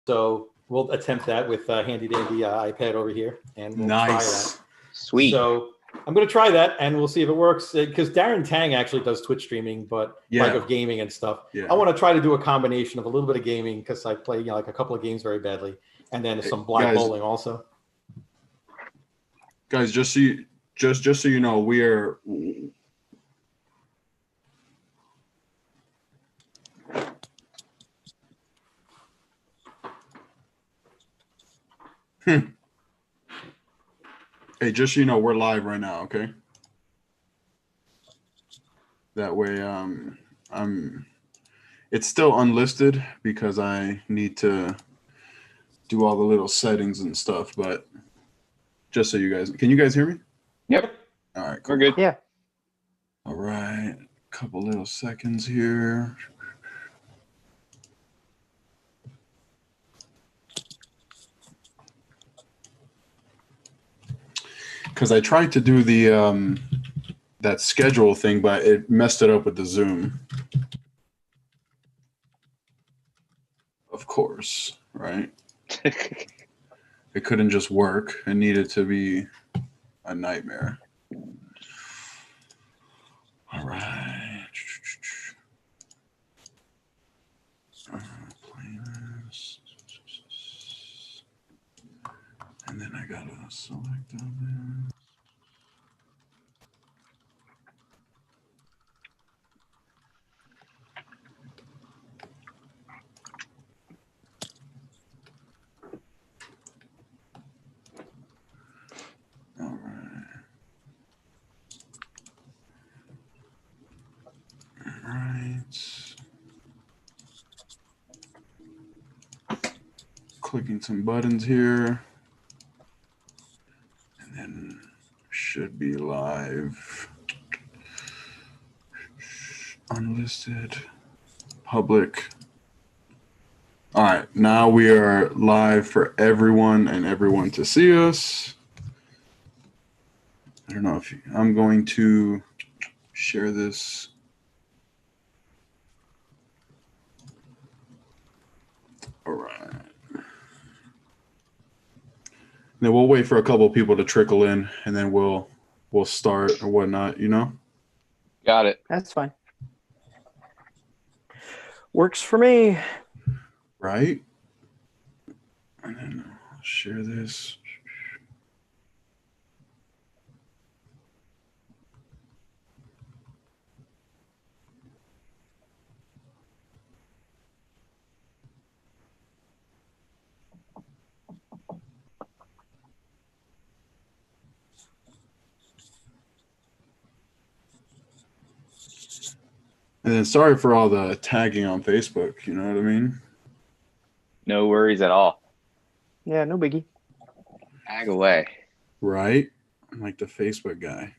So we'll attempt that with handy dandy iPad over here, and we'll try that. Sweet. So I'm going to try that, and we'll see if it works. Because Darren Tang actually does Twitch streaming, but like of gaming and stuff. Yeah. I want to try to do a combination of a little bit of gaming because I play like a couple of games very badly, and then some blind bowling also. Guys, just so you know, we are. Hey, just so you know, we're live right now, okay? That way, it's still unlisted because I need to do all the little settings and stuff, but just so you guys, can you guys hear me? Yep. All right, cool. We're good. Yeah. All right, couple little seconds here. Because I tried to do the that schedule thing, but it messed it up with the Zoom. Of course, right? It couldn't just work. It needed to be a nightmare. All right. Play this. And then I gotta select on this. All right. All right. Clicking some buttons here. And then should be live. Unlisted. Public. All right. Now we are live for everyone and everyone to see us. I don't know if I'm going to share this. All right. Then we'll wait for a couple of people to trickle in, and then we'll start or whatnot. You know. Got it. That's fine. Works for me. Right. And then I'll share this. And then sorry for all the tagging on Facebook, you know what I mean? No worries at all. Yeah, no biggie. Tag away. Right? I'm like the Facebook guy.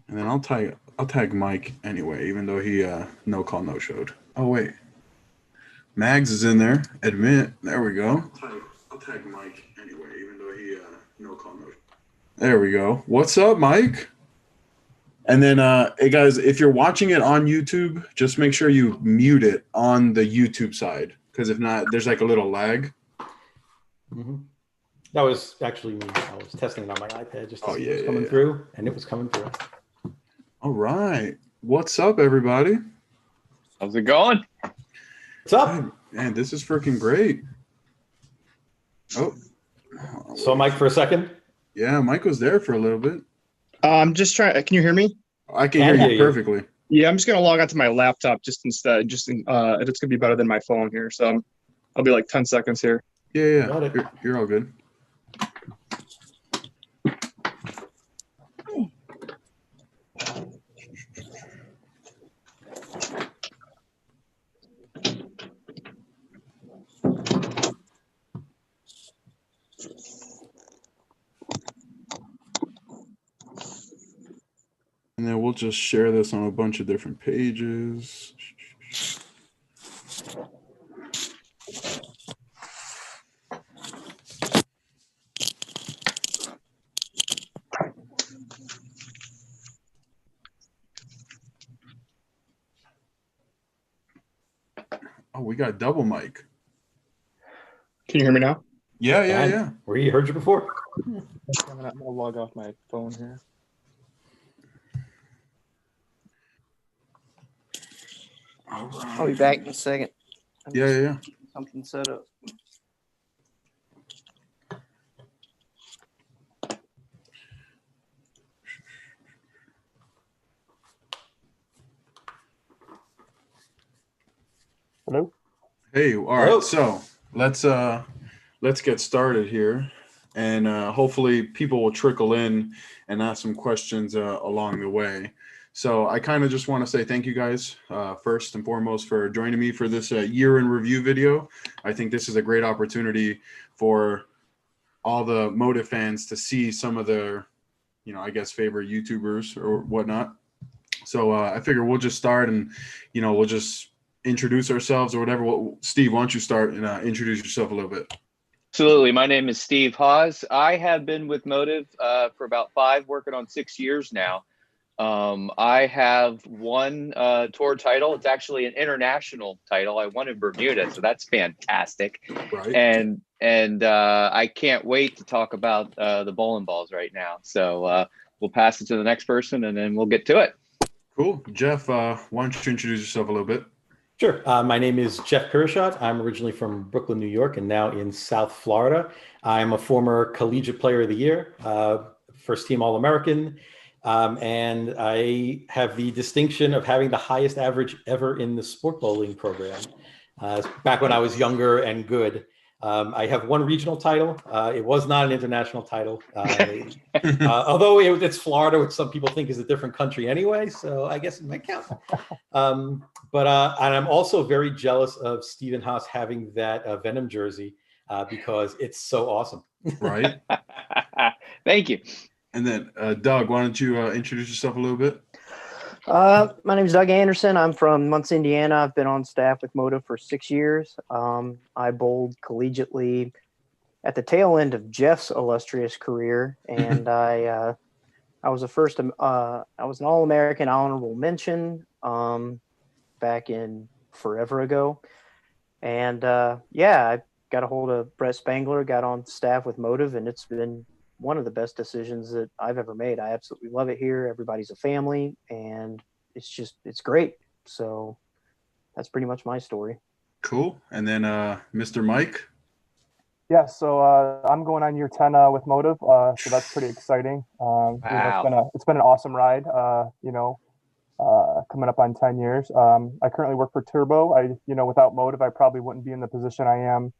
And then I'll tag Mike anyway, even though he no call no showed. Oh wait. Mags is in there. Admit. There we go. I'll tag Mike anyway, even though he no call no showed. There we go. What's up, Mike? And then, hey guys, if you're watching it on YouTube, just make sure you mute it on the YouTube side, because if not, there's like a little lag. Mm-hmm. That was actually me. I was testing it on my iPad just to see it was coming yeah. through, and it was coming through. All right. What's up, everybody? How's it going? What's up? Hey, man, this is freaking great. Oh. So, Mike, for a second? Yeah, Mike was there for a little bit. I'm just trying. Can you hear me? I can hear you perfectly. Yeah, I'm just gonna log onto my laptop just instead. It's gonna be better than my phone here. So I'll be like 10 seconds here. Yeah. Got it. You're all good. And then we'll just share this on a bunch of different pages. Oh, we got double mic. Can you hear me now? Yeah. We heard you before. I'm gonna log off my phone here. All right. I'll be back in a second. Yeah. Something set up. Hello? Hey, all right. Hello. So let's get started here, and hopefully people will trickle in and ask some questions along the way. So I kind of just want to say thank you guys first and foremost for joining me for this year in review video. I think this is a great opportunity for all the Motiv fans to see some of their, I guess, favorite YouTubers or whatnot. So I figure we'll just start and, we'll just introduce ourselves or whatever. Steve, why don't you start and introduce yourself a little bit? Absolutely. My name is Steve Hawes. I have been with Motiv for about 5, working on 6 years now. I have one tour title. It's actually an international title. I won in Bermuda, so that's fantastic. Right. And I can't wait to talk about the bowling balls right now. So we'll pass it to the next person, and then we'll get to it. Cool. Jeff, why don't you introduce yourself a little bit? Sure. My name is Jeff Kirishot. I'm originally from Brooklyn, New York, and now in South Florida. I'm a former Collegiate Player of the Year, first team All-American, and I have the distinction of having the highest average ever in the sport bowling program. Back when I was younger and good. I have one regional title. It was not an international title, although it's Florida, which some people think is a different country anyway, so I guess it might count. But and I'm also very jealous of Stephen Haas having that Venom jersey because it's so awesome. Right. Thank you. And then Doug, why don't you introduce yourself a little bit? My name is Doug Anderson. I'm from Muncie, Indiana. I've been on staff with Motiv for 6 years. I bowled collegiately at the tail end of Jeff's illustrious career, and I was an All-American honorable mention back in forever ago. And I got a hold of Brett Spangler, got on staff with Motiv, and it's been one of the best decisions that I've ever made. I absolutely love it here. Everybody's a family, and it's great. So that's pretty much my story. Cool. And then Mr. Mike. Yeah, so I'm going on year 10 with Motiv, so that's pretty exciting. Wow. It's been an awesome ride. Coming up on 10 years. I currently work for Turbo. Without Motiv, I probably wouldn't be in the position I am.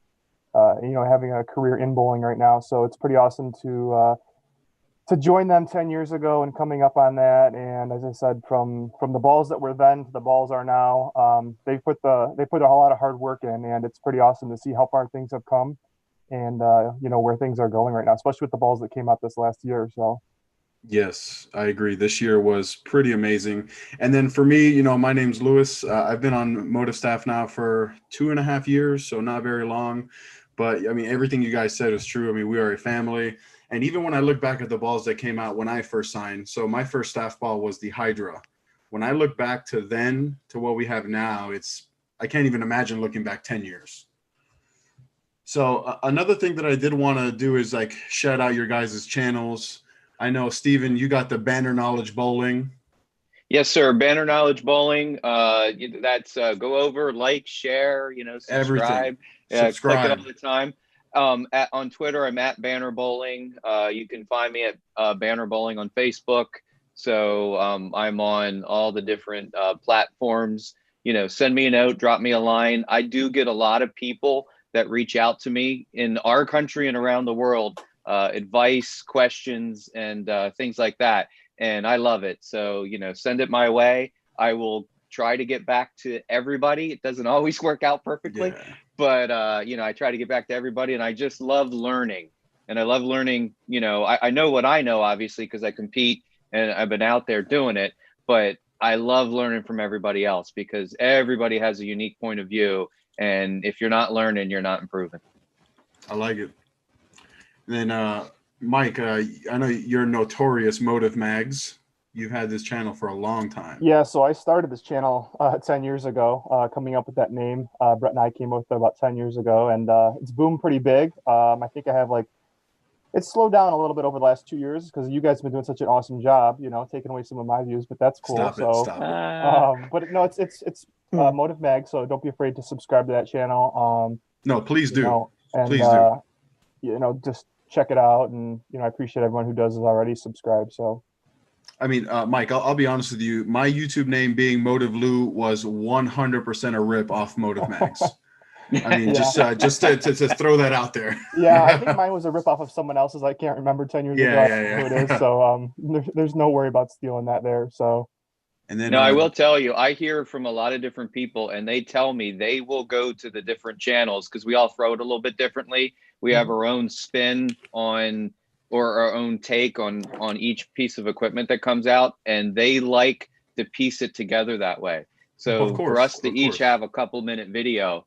Having a career in bowling right now. So it's pretty awesome to join them 10 years ago and coming up on that. And as I said, from the balls that were then to the balls are now, they put a lot of hard work in, and it's pretty awesome to see how far things have come and where things are going right now, especially with the balls that came out this last year or so. Yes, I agree. This year was pretty amazing. And then for me, my name's Lewis. I've been on Motiv staff now for 2.5 years, so not very long. But, everything you guys said is true. We are a family. And even when I look back at the balls that came out when I first signed, so my first staff ball was the Hydra. When I look back to then to what we have now, I can't even imagine looking back 10 years. So another thing that I did want to do is shout out your guys' channels. I know, Steven, you got the Banner Knowledge Bowling. Yes, sir. Banner Knowledge Bowling. That's go over, like, share, subscribe. Everything. Click it all the time. On Twitter, I'm at Banner Bowling. You can find me at Banner Bowling on Facebook. So I'm on all the different platforms. Send me a note, drop me a line. I do get a lot of people that reach out to me in our country and around the world, advice, questions, and things like that. And I love it. So, send it my way. I will try to get back to everybody. It doesn't always work out perfectly, but, I try to get back to everybody, and I just love learning. And I love learning, I know what I know, obviously, because I compete and I've been out there doing it, but I love learning from everybody else because everybody has a unique point of view. And if you're not learning, you're not improving. I like it. And then, Mike, I know you're notorious Motiv Mags. you've had this channel for a long time. Yeah, so I started this channel 10 years ago, coming up with that name. Brett and I came up with it about 10 years ago, and it's boomed pretty big. I think I have it's slowed down a little bit over the last 2 years because you guys have been doing such an awesome job, taking away some of my views, but that's cool. Stop it. But no, it's Motiv Mag, so don't be afraid to subscribe to that channel. No, please do. Please do. Just check it out, and I appreciate everyone who does already subscribe. So, I mean, Mike, I'll be honest with you. My YouTube name being Motiv Lou was 100% a rip off Motiv Mags. I mean, just to throw that out there. Yeah, I think mine was a ripoff of someone else's. I can't remember 10 years ago who it is. So there's no worry about stealing that there. So. And then, no, I will tell you, I hear from a lot of different people, and they tell me they will go to the different channels because we all throw it a little bit differently. We have our own spin on, or our own take on each piece of equipment that comes out, and they like to piece it together that way. So for us to each have a couple-minute video,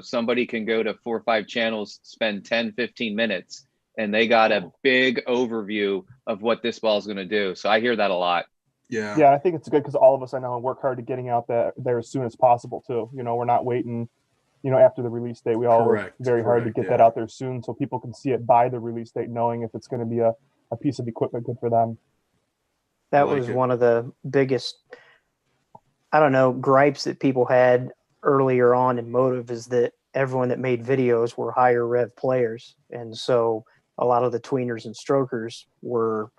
somebody can go to 4 or 5 channels, spend 10, 15 minutes, and they got a big overview of what this ball is going to do. So I hear that a lot. Yeah, I think it's good because all of us, I know, work hard to getting out there as soon as possible too. We're not waiting, after the release date. We all work very hard to get that out there soon so people can see it by the release date, knowing if it's going to be a piece of equipment good for them. That was one of the biggest, gripes that people had earlier on in Motiv, is that everyone that made videos were higher rev players. And so a lot of the tweeners and strokers were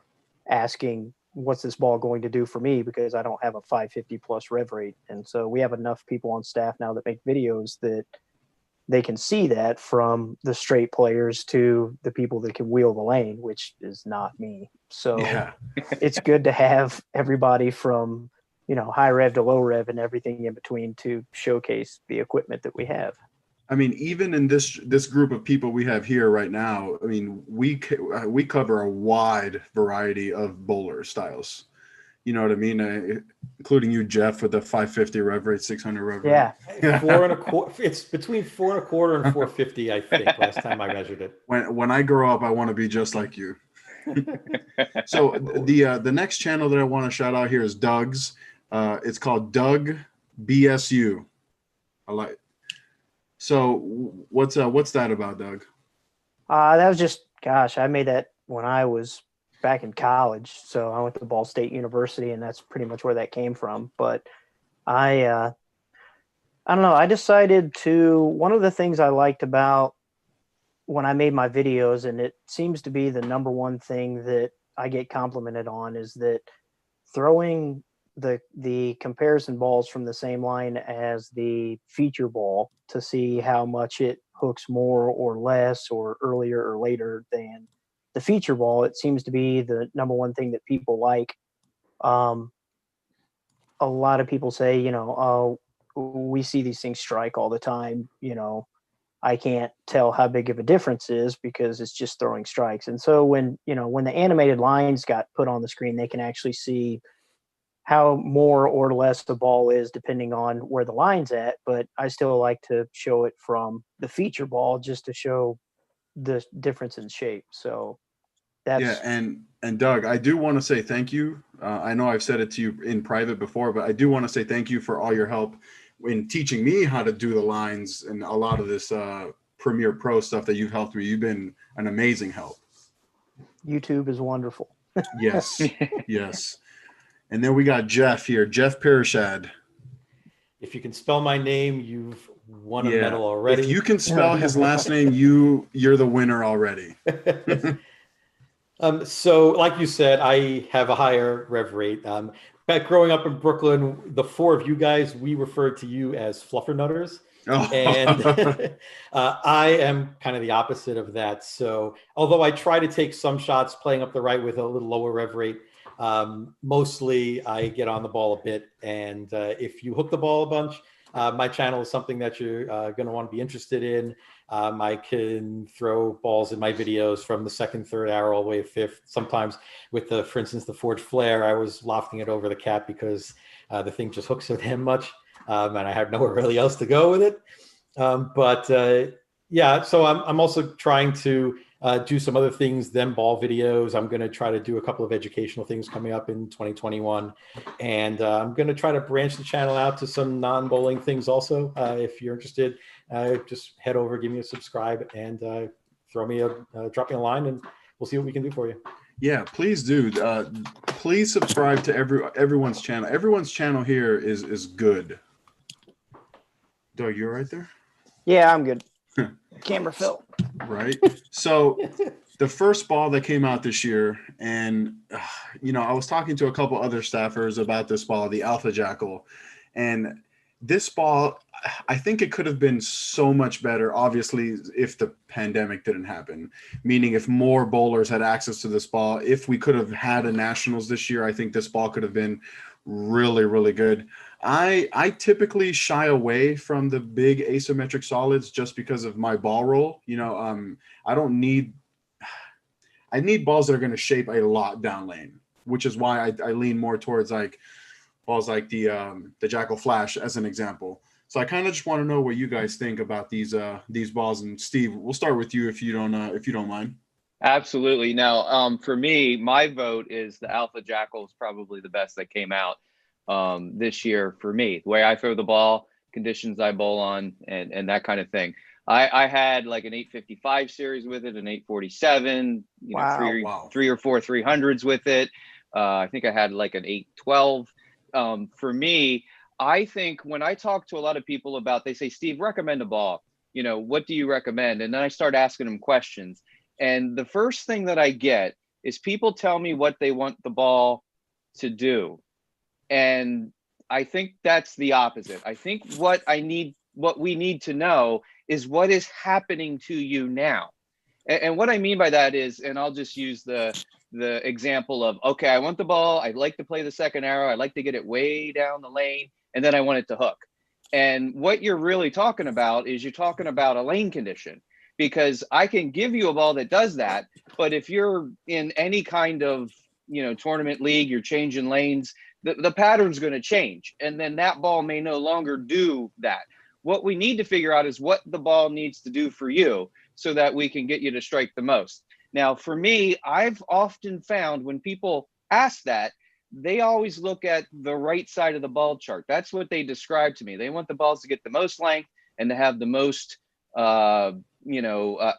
asking, what's this ball going to do for me? Because I don't have a 550 plus rev rate. And so we have enough people on staff now that make videos that they can see that, from the straight players to the people that can wheel the lane, which is not me. So it's good to have everybody from, high rev to low rev and everything in between to showcase the equipment that we have. I mean, even in this group of people we have here right now, I mean, we cover a wide variety of bowler styles. You know what I mean? Including you, Jeff, with the 550 rev rate, 600 rev rate. Yeah. 4.25. It's between 4.25 and 450, I think, last time I measured it. When I grow up, I want to be just like you. So the next channel that I want to shout out here is Doug's. It's called Doug BSU. I like. So what's that about, Doug? That was just, I made that when I was back in college. So I went to Ball State University, and that's pretty much where that came from. But I don't know. I decided one of the things I liked about when I made my videos, and it seems to be the number one thing that I get complimented on, is that throwing the comparison balls from the same line as the feature ball to see how much it hooks more or less or earlier or later than the feature ball. It seems to be the number one thing that people like. A lot of people say, oh, we see these things strike all the time. I can't tell how big of a difference is because it's just throwing strikes. And so when the animated lines got put on the screen, they can actually see how more or less the ball is depending on where the line's at. But I still like to show it from the feature ball just to show the difference in shape. So that's and Doug, I do want to say thank you. I know I've said it to you in private before, but I do want to say thank you for all your help in teaching me how to do the lines and a lot of this Premiere Pro stuff that you've helped me. You've been an amazing help. YouTube is wonderful. Yes. And then we got Jeff here, Jeff Pirishad. If you can spell my name, you've won a medal already. If you can spell his last name, you're the winner already. So like you said, I have a higher rev rate. Back growing up in Brooklyn, the 4 of you guys, we referred to you as fluffernutters. Oh. And I am kind of the opposite of that. So although I try to take some shots playing up the right with a little lower rev rate, mostly I get on the ball a bit. And if you hook the ball a bunch, my channel is something that you're going to want to be interested in. I can throw balls in my videos from the 2nd, 3rd arrow all the way to 5th. Sometimes with for instance, the Forged Flare, I was lofting it over the cap because the thing just hooks so damn much. And I have nowhere really else to go with it. So I'm also trying to do some other things than ball videos. I'm going to try to do a couple of educational things coming up in 2021. And I'm going to try to branch the channel out to some non-bowling things also. If you're interested, just head over, give me a subscribe, and drop me a line, and we'll see what we can do for you. Yeah, please do. Please subscribe to everyone's channel. Everyone's channel here is good. Doug, you're right there? Yeah, I'm good. Camera fill. Right. So the first ball that came out this year, and I was talking to a couple other staffers about this ball, the Alpha Jackal, and this ball, I think it could have been so much better, obviously, if the pandemic didn't happen, meaning if more bowlers had access to this ball. If we could have had a nationals this year, I think this ball could have been really, really good. I typically shy away from the big asymmetric solids just because of my ball roll. I need balls that are going to shape a lot down lane, which is why I lean more towards like balls like the Jackal Flash as an example. So I kind of just want to know what you guys think about these balls. And Steve, we'll start with you if you don't mind. Absolutely. Now, for me, my vote is the Alpha Jackal is probably the best that came out this year for me. The way I throw the ball, conditions I bowl on, and that kind of thing. I had like an 855 series with it, an 847, three or four 300s with it. I think I had like an 812. For me, I think when I talk to a lot of people about, they say, Steve, recommend a ball. What do you recommend? And then I start asking them questions. And the first thing that I get is people tell me what they want the ball to do. And I think that's the opposite. I think what we need to know is what is happening to you now. And what I mean by that is, and I'll just use the example of, okay, I want the ball. I'd like to play the second arrow. I'd like to get it way down the lane, and then I want it to hook. And what you're really talking about is you're talking about a lane condition, because I can give you a ball that does that. But if you're in any kind of, tournament league, you're changing lanes, the pattern's going to change. And then that ball may no longer do that. What we need to figure out is what the ball needs to do for you so that we can get you to strike the most. Now, for me, I've often found when people ask that, they always look at the right side of the ball chart. That's what they describe to me. They want the balls to get the most length and to have the most,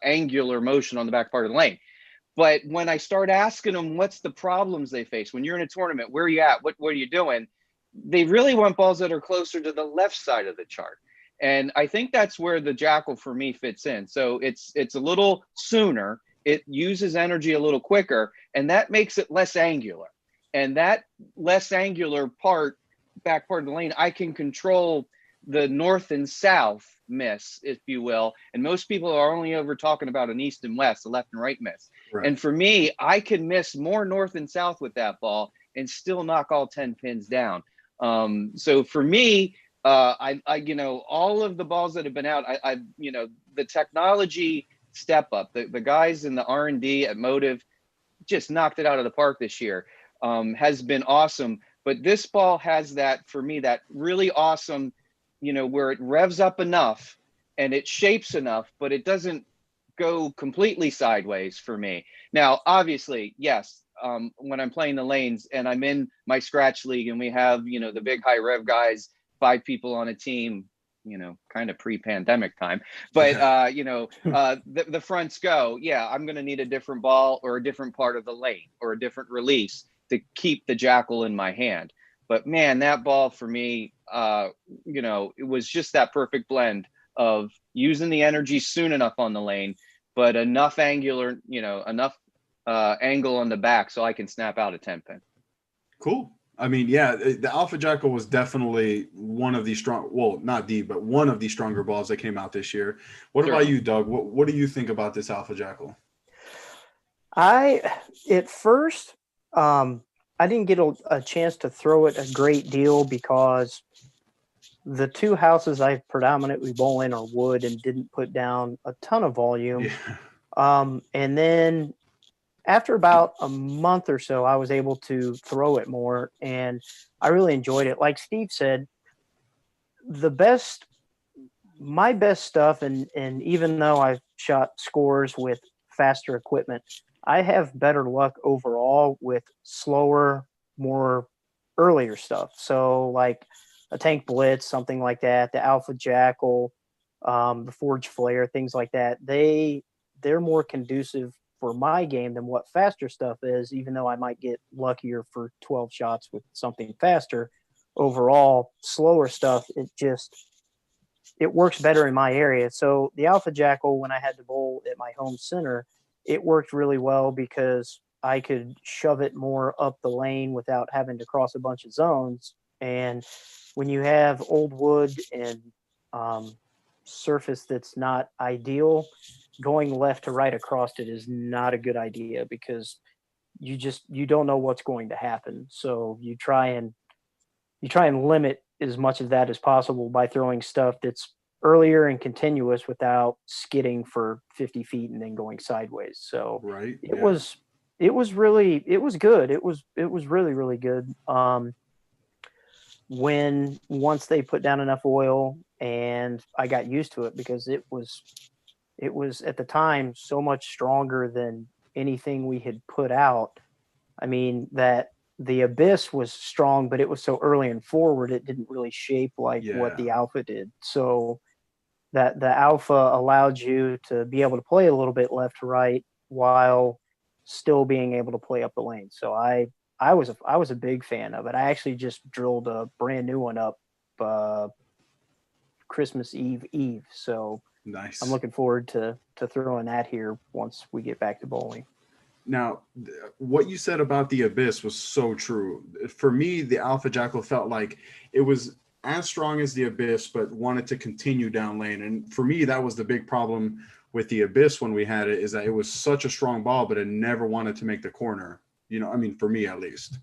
angular motion on the back part of the lane. But when I start asking them what's the problems they face when you're in a tournament, where are you at? What are you doing? They really want balls that are closer to the left side of the chart. And I think that's where the Jackal for me fits in. So it's a little sooner. It uses energy a little quicker, and that makes it less angular. And that less angular back part of the lane, I can control the north and south miss, if you will. And most people are only ever talking about an east and west, a left and right miss. Right. And for me, I can miss more north and south with that ball and still knock all 10 pins down. So for me, all of the balls that have been out, the technology step up, the guys in the R&D at Motiv just knocked it out of the park this year, has been awesome. But this ball has that, for me, that really awesome, where it revs up enough and it shapes enough, but it doesn't go completely sideways for me. Now, obviously, yes, when I'm playing the lanes and I'm in my scratch league and we have, the big high rev guys, 5 people on a team, kind of pre-pandemic time, but the fronts go, yeah, I'm going to need a different ball or a different part of the lane or a different release to keep the Jackal in my hand. But man, that ball for me, it was just that perfect blend of using the energy soon enough on the lane, but enough angular, enough angle on the back so I can snap out a 10 pin. Cool. I mean, yeah, the Alpha Jackal was definitely one of the one of the stronger balls that came out this year. What about you, Doug? What do you think about this Alpha Jackal? At first, I didn't get a chance to throw it a great deal because the 2 houses I predominantly bowl in are wood and didn't put down a ton of volume. Yeah. And then after about a month or so, I was able to throw it more, and I really enjoyed it. Like Steve said, my best stuff, and even though I've shot scores with faster equipment. I have better luck overall with slower, more earlier stuff. So like a Tank Blitz, something like that, the Alpha Jackal, the Forge Flare, things like that. They're more conducive for my game than what faster stuff is, even though I might get luckier for 12 shots with something faster. Overall, slower stuff, it works better in my area. So the Alpha Jackal, when I had to bowl at my home center, it worked really well because I could shove it more up the lane without having to cross a bunch of zones. And when you have old wood and surface that's not ideal, going left to right across it is not a good idea because you don't know what's going to happen. So you try and limit as much of that as possible by throwing stuff that's earlier and continuous without skidding for 50 feet and then going sideways. So Right. it was good. It was really, really good. When once they put down enough oil and I got used to it because it was at the time so much stronger than anything we had put out. I mean, that the Abyss was strong, but it was so early and forward, it didn't really shape like what the Alpha did. So that the Alpha allowed you to be able to play a little bit left to right while still being able to play up the lane. So I was a big fan of it. I actually just drilled a brand new one up Christmas Eve. So Nice. I'm looking forward to throwing that here once we get back to bowling. Now, what you said about the Abyss was so true. For me, the Alpha Jackal felt like it was as strong as the Abyss, but wanted to continue down lane. And for me, that was the big problem with the Abyss when we had it, is that it was such a strong ball, but it never wanted to make the corner. You know, I mean, for me at least.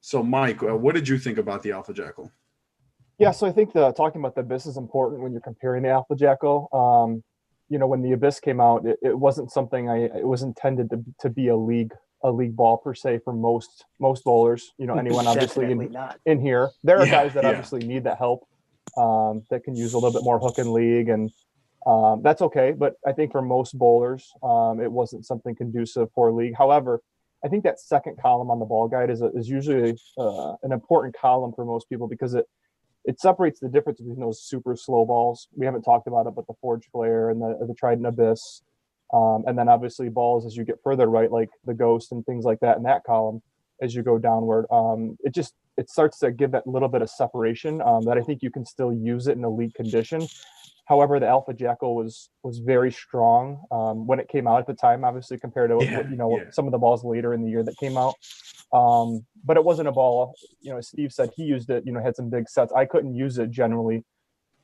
So, Mike, what did you think about the Alpha Jackal? Yeah, so I think talking about the Abyss is important when you're comparing the Alpha Jackal. You know, when the Abyss came out, it wasn't something it was intended to be a league ball per se for most bowlers. You know, anyone obviously in here. There are guys that obviously need that help, that can use a little bit more hook and league, and that's okay. But I think for most bowlers, it wasn't something conducive for league. However, I think that second column on the ball guide is usually an important column for most people because it separates the difference between those super slow balls. We haven't talked about it, but the Forge Flare and the Trident Abyss. And then obviously balls as you get further right, like the Ghost and things like that in that column as you go downward. It starts to give that little bit of separation that I think you can still use it in a league condition. However, the Alpha Jackal was very strong when it came out at the time, obviously compared to some of the balls later in the year that came out. But it wasn't a ball, you know, as Steve said, he used it, you know, had some big sets. I couldn't use it generally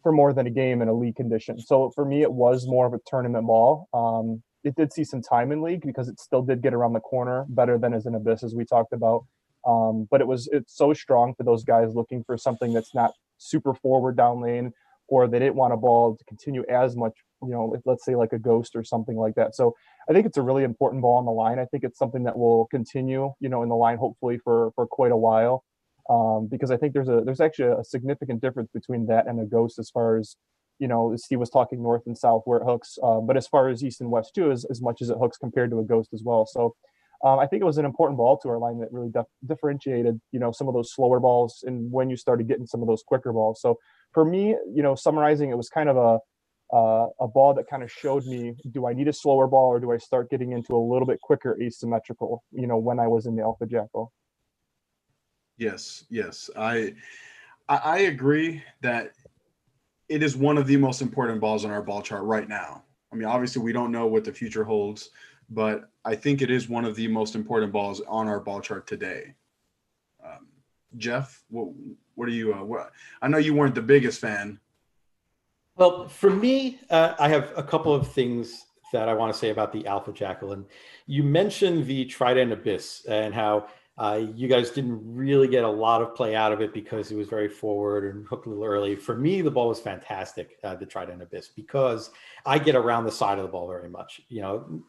for more than a game in a league condition. So for me, it was more of a tournament ball. It did see some time in league because it still did get around the corner better than as an Abyss, as we talked about. But it's so strong for those guys looking for something that's not super forward down lane, or they didn't want a ball to continue as much, you know, let's say like a Ghost or something like that. So I think it's a really important ball on the line. I think it's something that will continue, you know, in the line, hopefully for quite a while. Because I think there's actually a significant difference between that and a Ghost as far as, you know, Steve was talking north and south where it hooks, but as far as east and west too, as much as it hooks compared to a Ghost as well. So I think it was an important ball to our line that really differentiated, you know, some of those slower balls and when you started getting some of those quicker balls. So for me, you know, summarizing, it was kind of a ball that kind of showed me, do I need a slower ball or do I start getting into a little bit quicker asymmetrical, you know, when I was in the Alpha Jackal. Yes. I agree that it is one of the most important balls on our ball chart right now. I mean, obviously we don't know what the future holds, but I think it is one of the most important balls on our ball chart today. Jeff, what are you? I know you weren't the biggest fan. Well, for me, I have a couple of things that I want to say about the Alpha Jackal. And you mentioned the Trident Abyss and how you guys didn't really get a lot of play out of it because it was very forward and hooked a little early. For me, the ball was fantastic, the Trident Abyss, because I get around the side of the ball very much, you know,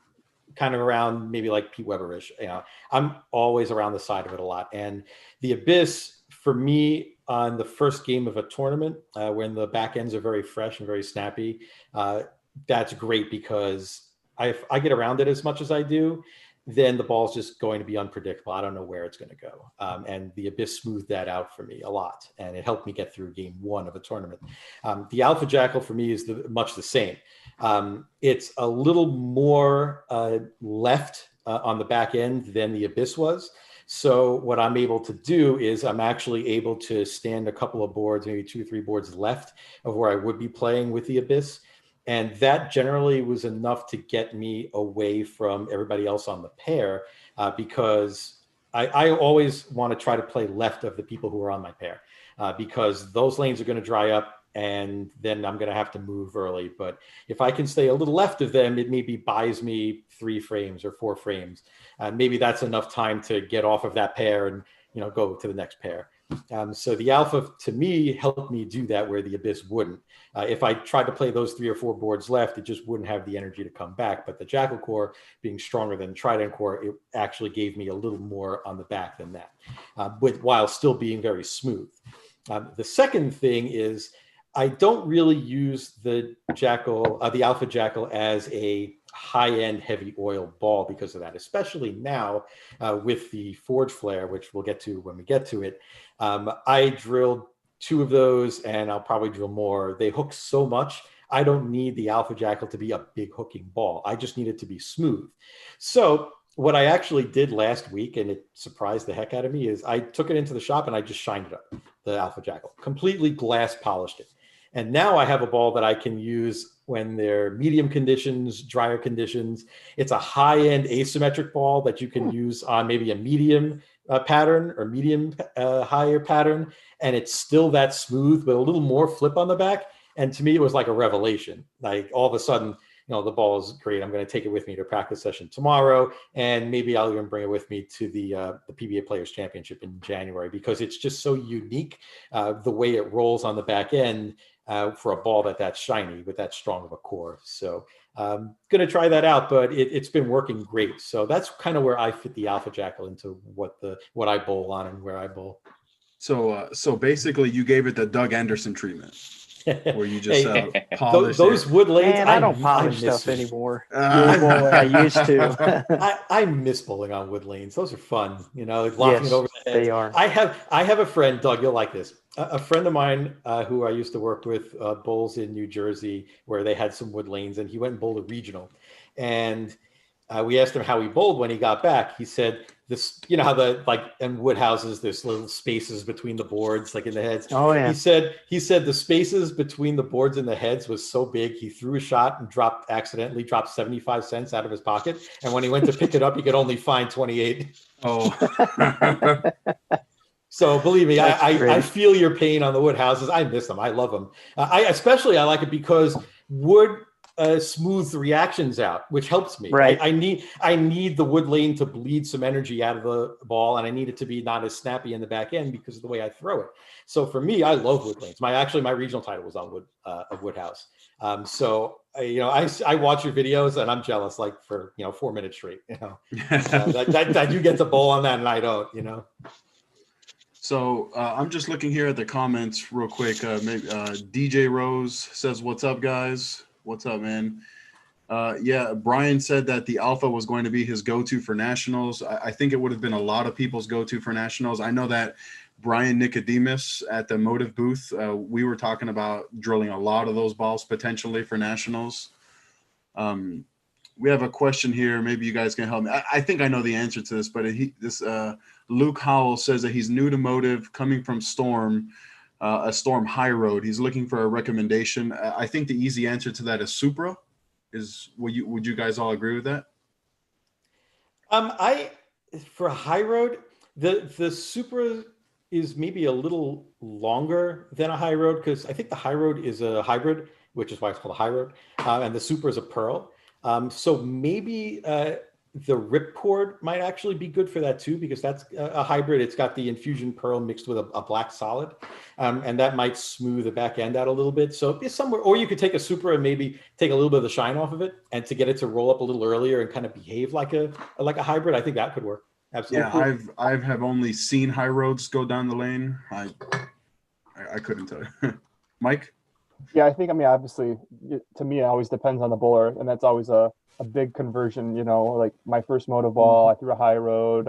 kind of around maybe like Pete Weber-ish. You know, I'm always around the side of it a lot. And the Abyss, for me, on the first game of a tournament, when the back ends are very fresh and very snappy, that's great because if I get around it as much as I do, then the ball's just going to be unpredictable. I don't know where it's going to go. And the Abyss smoothed that out for me a lot. And it helped me get through game 1 of a tournament. The Alpha Jackal for me is much the same. It's a little more left on the back end than the Abyss was. So what I'm able to do is I'm actually able to stand a couple of boards, maybe 2 or 3 boards left of where I would be playing with the Abyss. And that generally was enough to get me away from everybody else on the pair, because I always want to try to play left of the people who are on my pair, because those lanes are going to dry up and then I'm going to have to move early. But if I can stay a little left of them, it maybe buys me 3 frames or 4 frames. Maybe that's enough time to get off of that pair and go to the next pair. So the Alpha, to me, helped me do that where the Abyss wouldn't. If I tried to play those 3 or 4 boards left, it just wouldn't have the energy to come back. But the Jackal core, being stronger than the Trident core, it actually gave me a little more on the back than that, while still being very smooth. The second thing is I don't really use the Alpha Jackal as a high-end heavy oil ball because of that, especially now with the Forge Flare, which we'll get to when we get to it. I drilled 2 of those and I'll probably drill more. They hook so much. I don't need the Alpha Jackal to be a big hooking ball. I just need it to be smooth. So what I actually did last week, and it surprised the heck out of me, is I took it into the shop and I just shined it up, the Alpha Jackal, completely glass polished it. And now I have a ball that I can use when they're medium conditions, drier conditions. It's a high-end asymmetric ball that you can use on maybe a medium pattern or medium higher pattern. And it's still that smooth, but a little more flip on the back. And to me, it was like a revelation. Like all of a sudden, the ball is great. I'm going to take it with me to practice session tomorrow. And maybe I'll even bring it with me to the PBA Players Championship in January, because it's just so unique the way it rolls on the back end. For a ball that's shiny with that strong of a core. So I'm going to try that out, but it's been working great. So that's kind of where I fit the Alpha Jackal into what I bowl on and where I bowl. So basically you gave it the Doug Anderson treatment where you just polish those wood lanes. Man, I don't polish stuff anymore. I used to. I miss bowling on wood lanes. Those are fun. Locking it over the head. They are. I have a friend, Doug. You'll like this. A friend of mine who I used to work with bowls in New Jersey, where they had some wood lanes, and he went and bowled a regional. And we asked him how he bowled when he got back. He said, "This, how in wood houses, there's little spaces between the boards, like in the heads." Oh yeah. He said the spaces between the boards and the heads was so big, he threw a shot and accidentally dropped 75 cents out of his pocket. And when he went to pick it up, he could only find 28. Oh. So believe me, I feel your pain on the wood houses. I miss them. I love them. I like it because wood smooths the reactions out, which helps me. Right. I need the wood lane to bleed some energy out of the ball, and I need it to be not as snappy in the back end because of the way I throw it. So for me, I love wood lanes. My regional title was on wood house. So I watch your videos and I'm jealous, like for 4 minutes straight. That you get to bowl on that and I don't. So I'm just looking here at the comments real quick. Maybe DJ Rose says, "What's up, guys? What's up, man?" Yeah, Brian said that the Alpha was going to be his go-to for nationals. I think it would have been a lot of people's go-to for nationals. I know that Brian Nicodemus at the Motiv booth, we were talking about drilling a lot of those balls potentially for nationals. We have a question here. Maybe you guys can help me. I think I know the answer to this, but Luke Howell says that he's new to Motiv, coming from Storm, a Storm High Road. He's looking for a recommendation. I think the easy answer to that is Supra. Would you guys all agree with that? For a High Road, the Supra is maybe a little longer than a High Road, because I think the High Road is a hybrid, which is why it's called a High Road, and the Supra is a Pearl. So maybe the Ripcord might actually be good for that too, because that's a hybrid. It's got the infusion pearl mixed with a black solid, and that might smooth the back end out a little bit. So it's somewhere, or you could take a Supra and maybe take a little bit of the shine off of it, and to get it to roll up a little earlier and kind of behave like a hybrid. I think that could work. Absolutely. Yeah, I have only seen High Roads go down the lane. I couldn't tell you. Mike? Yeah, I think, I mean, obviously, to me, it always depends on the bowler, and that's always a big conversion. Like my first motive ball, I threw a high road.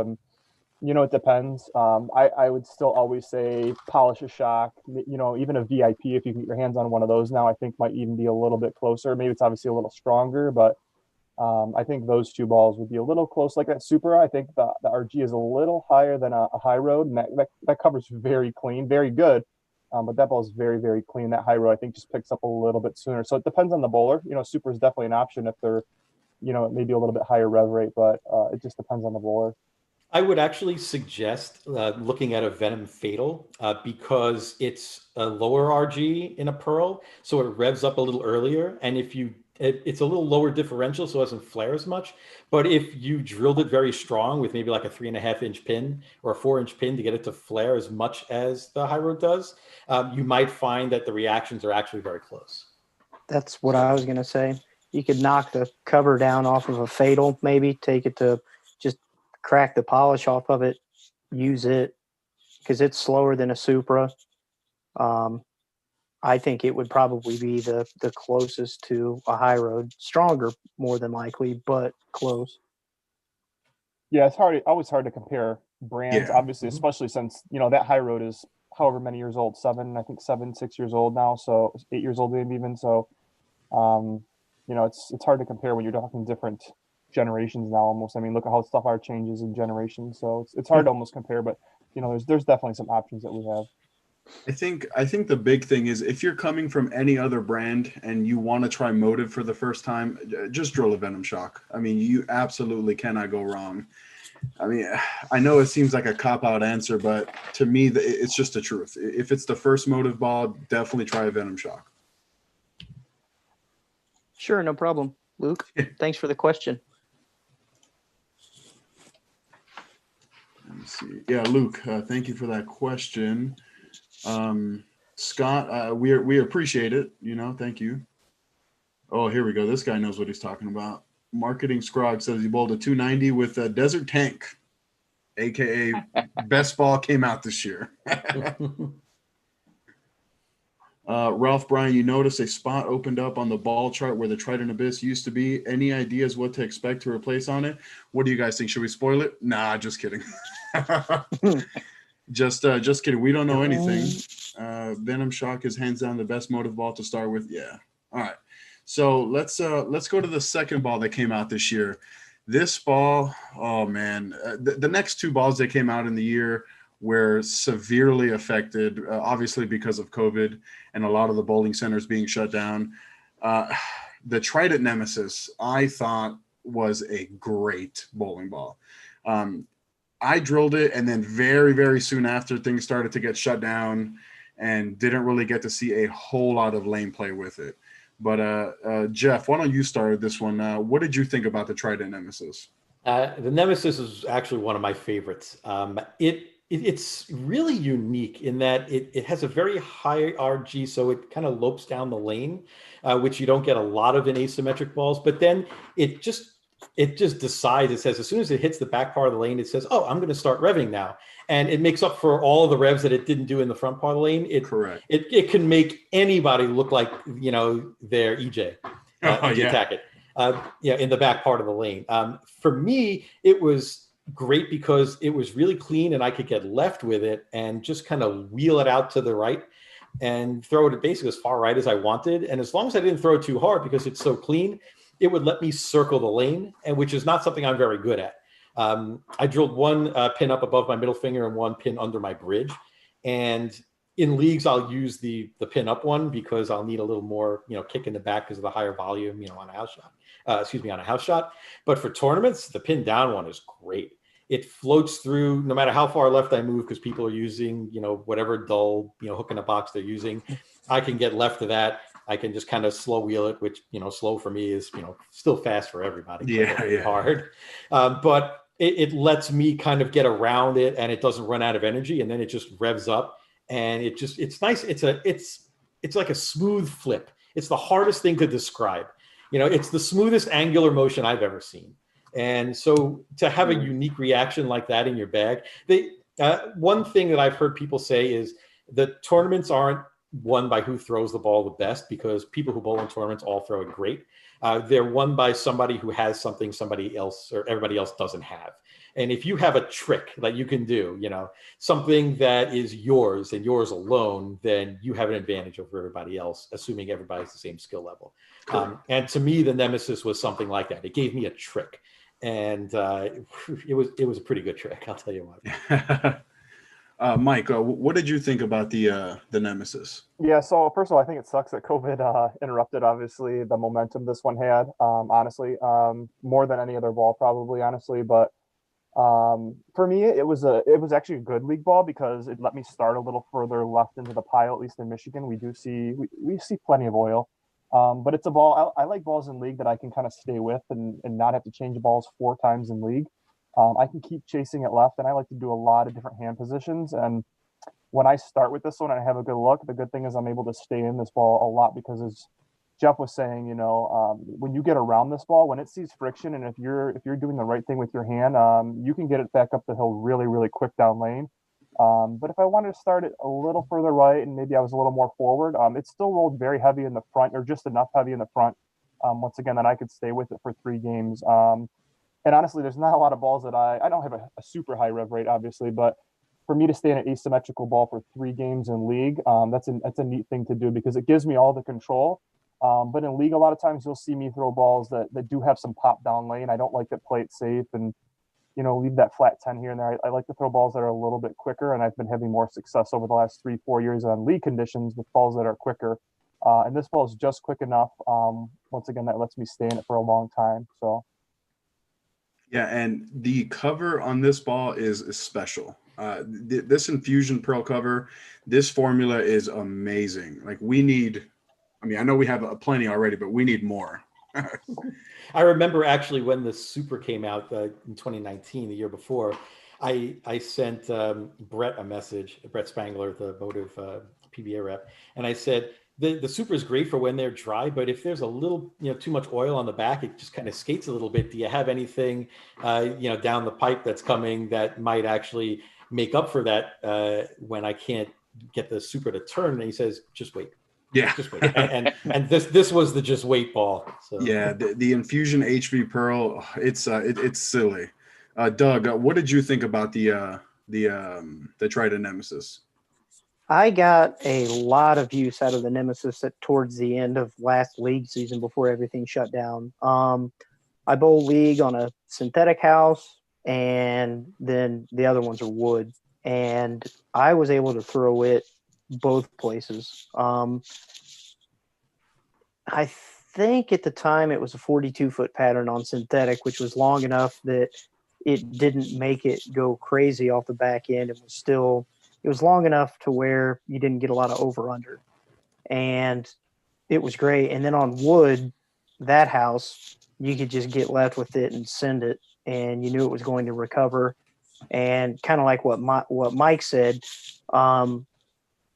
It depends. I would still always say polish a shock. Even a VIP, if you can get your hands on one of those now, I think might even be a little bit closer. Maybe it's obviously a little stronger, but I think those two balls would be a little close. Like that Supra, I think the RG is a little higher than a high road, and that covers very clean, very good. But that ball is very, very clean. That high road, I think, just picks up a little bit sooner. So it depends on the bowler. Super is definitely an option if they're, maybe a little bit higher rev rate, but it just depends on the bowler. I would actually suggest looking at a Venom Fatal because it's a lower RG in a Pearl, so it revs up a little earlier. And it's a little lower differential, so it doesn't flare as much. But if you drilled it very strong with maybe like a 3.5-inch pin or a 4-inch pin to get it to flare as much as the high road does, you might find that the reactions are actually very close. That's what I was going to say. You could knock the cover down off of a Fatal, maybe take it to just crack the polish off of it, use it, because it's slower than a Supra. I think it would probably be the closest to a high road. Stronger, more than likely, but close. Yeah, it's always hard to compare brands, obviously, especially since, that high road is however many years old, 6 years old now, so 8 years old maybe even. So, it's hard to compare when you're talking different generations now almost. I mean, look at how stuff changes in generations. So it's hard to almost compare, but, there's definitely some options that we have. I think the big thing is if you're coming from any other brand and you want to try Motiv for the first time, just drill a Venom shock. I mean, you absolutely cannot go wrong. I mean, I know it seems like a cop-out answer, but to me, it's just the truth. If it's the first Motiv ball, definitely try a Venom shock. Sure, no problem. Luke, thanks for the question. Let me see. Yeah, Luke, thank you for that question. Scott, we appreciate it. Thank you. Oh, here we go. This guy knows what he's talking about. Marketing Scrog says he bowled a 290 with a Desert Tank, aka best ball came out this year. Ralph Bryan, you notice a spot opened up on the ball chart where the Trident Abyss used to be. Any ideas what to expect to replace on it? What do you guys think? Should we spoil it? Nah, just kidding. Just kidding. We don't know anything. Venom Shock is hands down the best Motiv ball to start with. Yeah. All right. So let's go to the second ball that came out this year. This ball, oh man, the next two balls that came out in the year were severely affected, obviously because of COVID and a lot of the bowling centers being shut down. The Trident Nemesis, I thought, was a great bowling ball. I drilled it, and then very, very soon after, things started to get shut down and didn't really get to see a whole lot of lane play with it. But Jeff, why don't you start this one? What did you think about the Trident Nemesis? The Nemesis is actually one of my favorites. It's really unique in that it has a very high RG, so it kind of lopes down the lane, which you don't get a lot of in asymmetric balls. But then it just decides, it says, as soon as it hits the back part of the lane, it says, oh, I'm going to start revving now. And it makes up for all of the revs that it didn't do in the front part of the lane. Correct. It can make anybody look like, their EJ. EJ Tackett, in the back part of the lane. For me, it was great because it was really clean and I could get left with it and just kind of wheel it out to the right and throw it basically as far right as I wanted. And as long as I didn't throw it too hard because it's so clean, it would let me circle the lane, and which is not something I'm very good at. I drilled one pin up above my middle finger and one pin under my bridge. And in leagues, I'll use the pin up one because I'll need a little more, kick in the back because of the higher volume, on a house shot. On a house shot. But for tournaments, the pin down one is great. It floats through no matter how far left I move because people are using, whatever dull, hook in a box they're using. I can get left of that. I can just kind of slow wheel it, which, slow for me is, still fast for everybody. Yeah. Hard. But it lets me kind of get around it and it doesn't run out of energy. And then it just revs up and it's nice. It's like a smooth flip. It's the hardest thing to describe. It's the smoothest angular motion I've ever seen. And so to have a unique reaction like that in your bag, one thing that I've heard people say is the tournaments aren't won by who throws the ball the best, because people who bowl in tournaments all throw it great. They're won by somebody who has something somebody else or everybody else doesn't have. And if you have a trick that you can do, something that is yours and yours alone, then you have an advantage over everybody else, assuming everybody has the same skill level. And to me, the Nemesis was something like that. It gave me a trick, and it was a pretty good trick, I'll tell you what. Mike, what did you think about the Nemesis? Yeah, so first of all, I think it sucks that COVID interrupted, obviously, the momentum this one had, honestly, more than any other ball, probably, honestly. But for me, it was actually a good league ball because it let me start a little further left into the pile. At least in Michigan, we see plenty of oil. But it's a ball. I like balls in league that I can kind of stay with and not have to change balls 4 times in league. I can keep chasing it left, and I like to do a lot of different hand positions. And when I start with this one and I have a good look, the good thing is I'm able to stay in this ball a lot because, as Jeff was saying, when you get around this ball, when it sees friction, and if you're doing the right thing with your hand, you can get it back up the hill really, really quick down lane. But if I wanted to start it a little further right and maybe I was a little more forward, it still rolled very heavy in the front, or just enough heavy in the front, once again, that I could stay with it for 3 games. And honestly, there's not a lot of balls that I don't have a super high rev rate, obviously, but for me to stay in an asymmetrical ball for 3 games in league, that's a neat thing to do because it gives me all the control. But in league, a lot of times you'll see me throw balls that do have some pop down lane. I don't like to play it safe and, leave that flat 10 here and there. I like to throw balls that are a little bit quicker, and I've been having more success over the last 3-4 years on league conditions with balls that are quicker. And this ball is just quick enough. Once again, that lets me stay in it for a long time. So. Yeah, and the cover on this ball is special. This infusion pearl cover, this formula is amazing. Like I know we have plenty already, but we need more. I remember actually when the Super came out in 2019, the year before, I sent Brett a message, Brett Spangler, the Motiv PBA rep, and I said, the Super is great for when they're dry, but if there's a little, too much oil on the back, it just kind of skates a little bit. Do you have anything, down the pipe that's coming that might actually make up for that when I can't get the Super to turn? And he says, just wait. Yeah, just wait. And this was the just wait ball. So. Yeah, the Infusion HV Pearl, it's silly. Doug, what did you think about the Trident Nemesis? I got a lot of use out of the Nemesis towards the end of last league season before everything shut down. I bowl league on a synthetic house, and then the other ones are wood. And I was able to throw it both places. I think at the time it was a 42-foot pattern on synthetic, which was long enough that it didn't make it go crazy off the back end. It was long enough to where you didn't get a lot of over-under. And it was great. And then on wood, that house, you could just get left with it and send it, and you knew it was going to recover. And kind of like what Mike said,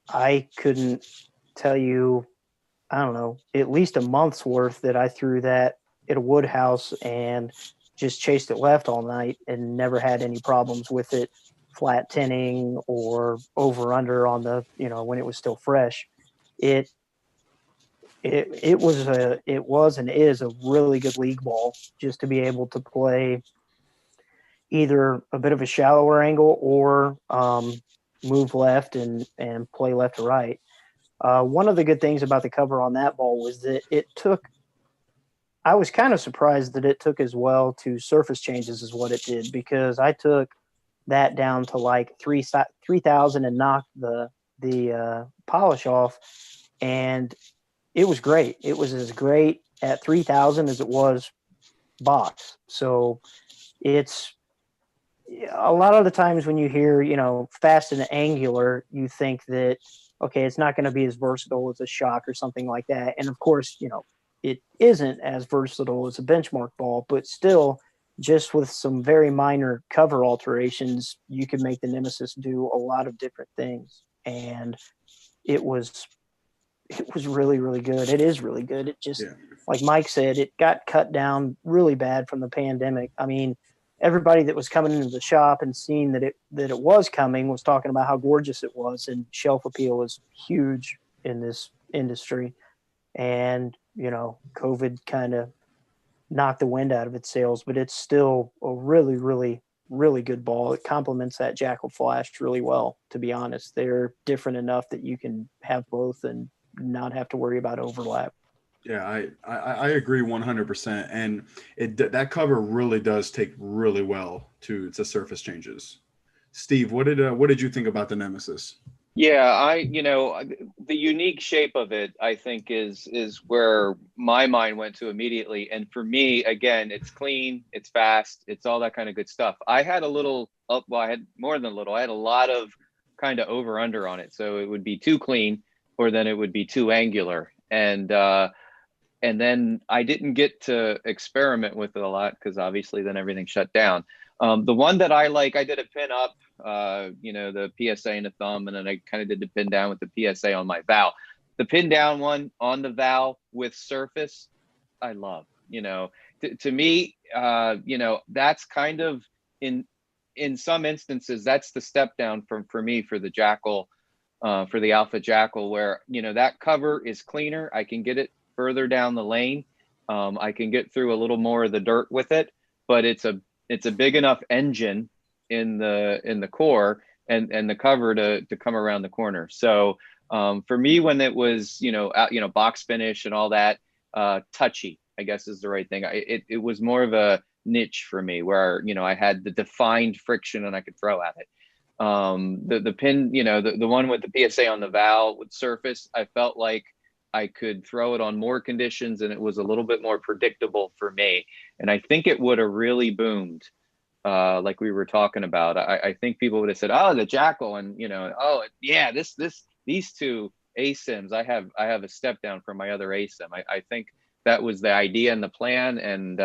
I couldn't tell you, I don't know, at least a month's worth that I threw that at a wood house and just chased it left all night and never had any problems with it flat tinning or over under on the, when it was still fresh. It was and is a really good league ball just to be able to play either a bit of a shallower angle or move left and play left to right. One of the good things about the cover on that ball was that I was kind of surprised that it took as well to surface changes as what it did, because I took that down to like 3,000 and knocked the polish off, and it was great. It was as great at 3,000 as it was box. So it's a lot of the times when you hear, fast and angular, you think that, okay, it's not going to be as versatile as a shock or something like that. And of course, it isn't as versatile as a benchmark ball, but still, just with some very minor cover alterations, you can make the Nemesis do a lot of different things. And it was really, really good. It is really good. It just, like Mike said, it got cut down really bad from the pandemic. I mean, everybody that was coming into the shop and seeing that it was coming was talking about how gorgeous it was, and shelf appeal was huge. in this industry. And, you know, COVID kind of knocked the wind out of its sails, but it's still a really, really, really good ball. It complements that Jackal Flash really well, to be honest. They're different enough that you can have both and not have to worry about overlap. Yeah, I agree 100%. And that cover really does take really well to surface changes. Steve, what did you think about the Nemesis? Yeah, the unique shape of it, I think, is where my mind went to immediately. And for me, again, it's clean, it's fast, it's all that kind of good stuff. I had a little, well, I had more than a little. I had a lot of kind of over under on it. So it would be too clean, or then it would be too angular. And then I didn't get to experiment with it a lot because obviously then everything shut down. The one that I like, I did a pin up, the PSA and a thumb, and then I kind of did the pin down with the PSA on my Vow. The pin down one on the Vow with surface, I love. To me, that's kind of in some instances, that's the step down for me for the Jackal, for the Alpha Jackal, where that cover is cleaner. I can get it further down the lane. I can get through a little more of the dirt with it, but it's a big enough engine in the core and the cover to come around the corner. So for me, when it was box finish and all that, touchy, I guess is the right thing. It was more of a niche for me where I had the defined friction and I could throw at it. The pin, the one with the PSA on the Vow with surface, I felt like I could throw it on more conditions and it was a little bit more predictable for me. And I think it would have really boomed, like we were talking about. I think people would have said, "Oh, the Jackal," and "Oh, yeah, these two ASIMs, I have a step down from my other ASIM." I think that was the idea and the plan, and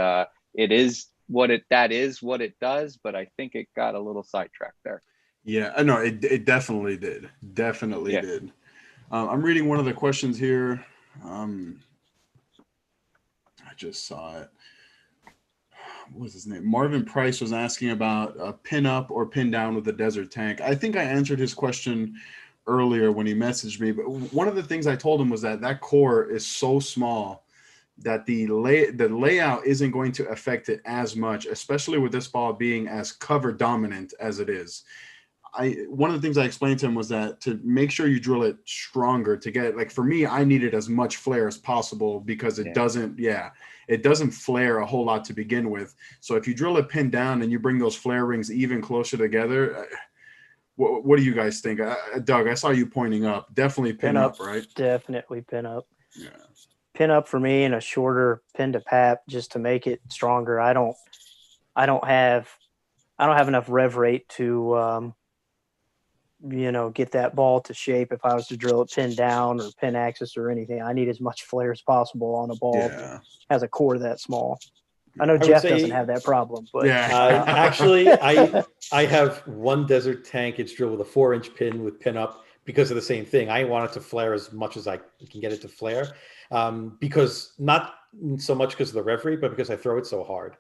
it is what it does. But I think it got a little sidetracked there. Yeah, I know it definitely did. Definitely did. I'm reading one of the questions here. I just saw it. What was his name? Marvin Price was asking about a pin up or pin down with the Desert Tank. I think I answered his question earlier when he messaged me, but one of the things I told him was that core is so small that the layout isn't going to affect it as much, especially with this ball being as cover dominant as it is. One of the things I explained to him was that to make sure you drill it stronger to get it, like for me, I needed as much flare as possible because it doesn't flare a whole lot to begin with. So if you drill it pin down and you bring those flare rings even closer together, what do you guys think? Doug, I saw you pointing up. Definitely pin up, right? Definitely pin up. Yeah. Pin up for me and a shorter pin to pap just to make it stronger. I don't have enough rev rate to get that ball to shape if I was to drill it pin down or pin axis or anything. I need as much flare as possible on a ball that has a core that small. I know Jeff doesn't have that problem, but actually, I have one Desert Tank. It's drilled with a 4-inch pin with pin up because of the same thing. I want it to flare as much as I can get it to flare, because not so much because of the rev rate, but because I throw it so hard.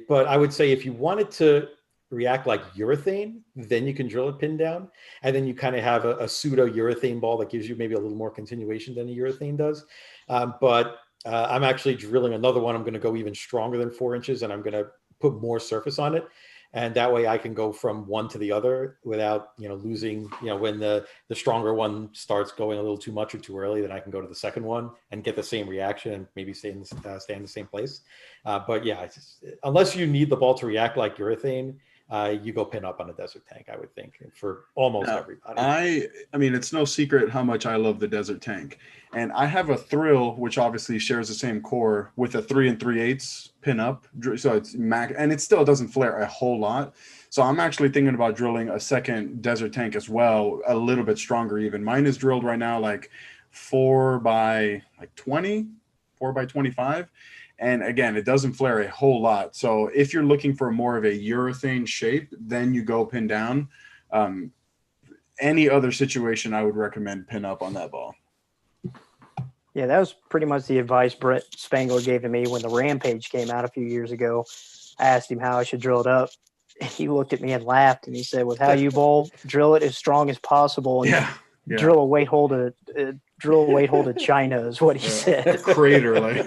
But I would say if you wanted to react like urethane, then you can drill it pin down, and then you kind of have a pseudo urethane ball that gives you maybe a little more continuation than a urethane does. But I'm actually drilling another one. I'm going to go even stronger than 4 inches, and I'm going to put more surface on it, and that way I can go from one to the other without losing. When the stronger one starts going a little too much or too early, then I can go to the second one and get the same reaction and maybe stay in the same place. But yeah, unless you need the ball to react like urethane, you go pin up on a Desert Tank, I would think, for almost everybody. I mean, it's no secret how much I love the Desert Tank. And I have a Thrill, which obviously shares the same core, with a 3 3/8 pin up. So it's and it still doesn't flare a whole lot. So I'm actually thinking about drilling a second Desert Tank as well, a little bit stronger even. Mine is drilled right now like 4 by 20, 4 by 25. And again, it doesn't flare a whole lot. So if you're looking for more of a urethane shape, then you go pin down. Any other situation, I would recommend pin up on that ball. Yeah, that was pretty much the advice Brett Spangler gave to me when the Rampage came out a few years ago. I asked him how I should drill it up. And he looked at me and laughed, and he said, with how you bowl, drill it as strong as possible and drill a weight hole to drill a weight hole to China is what he said. Crater, like.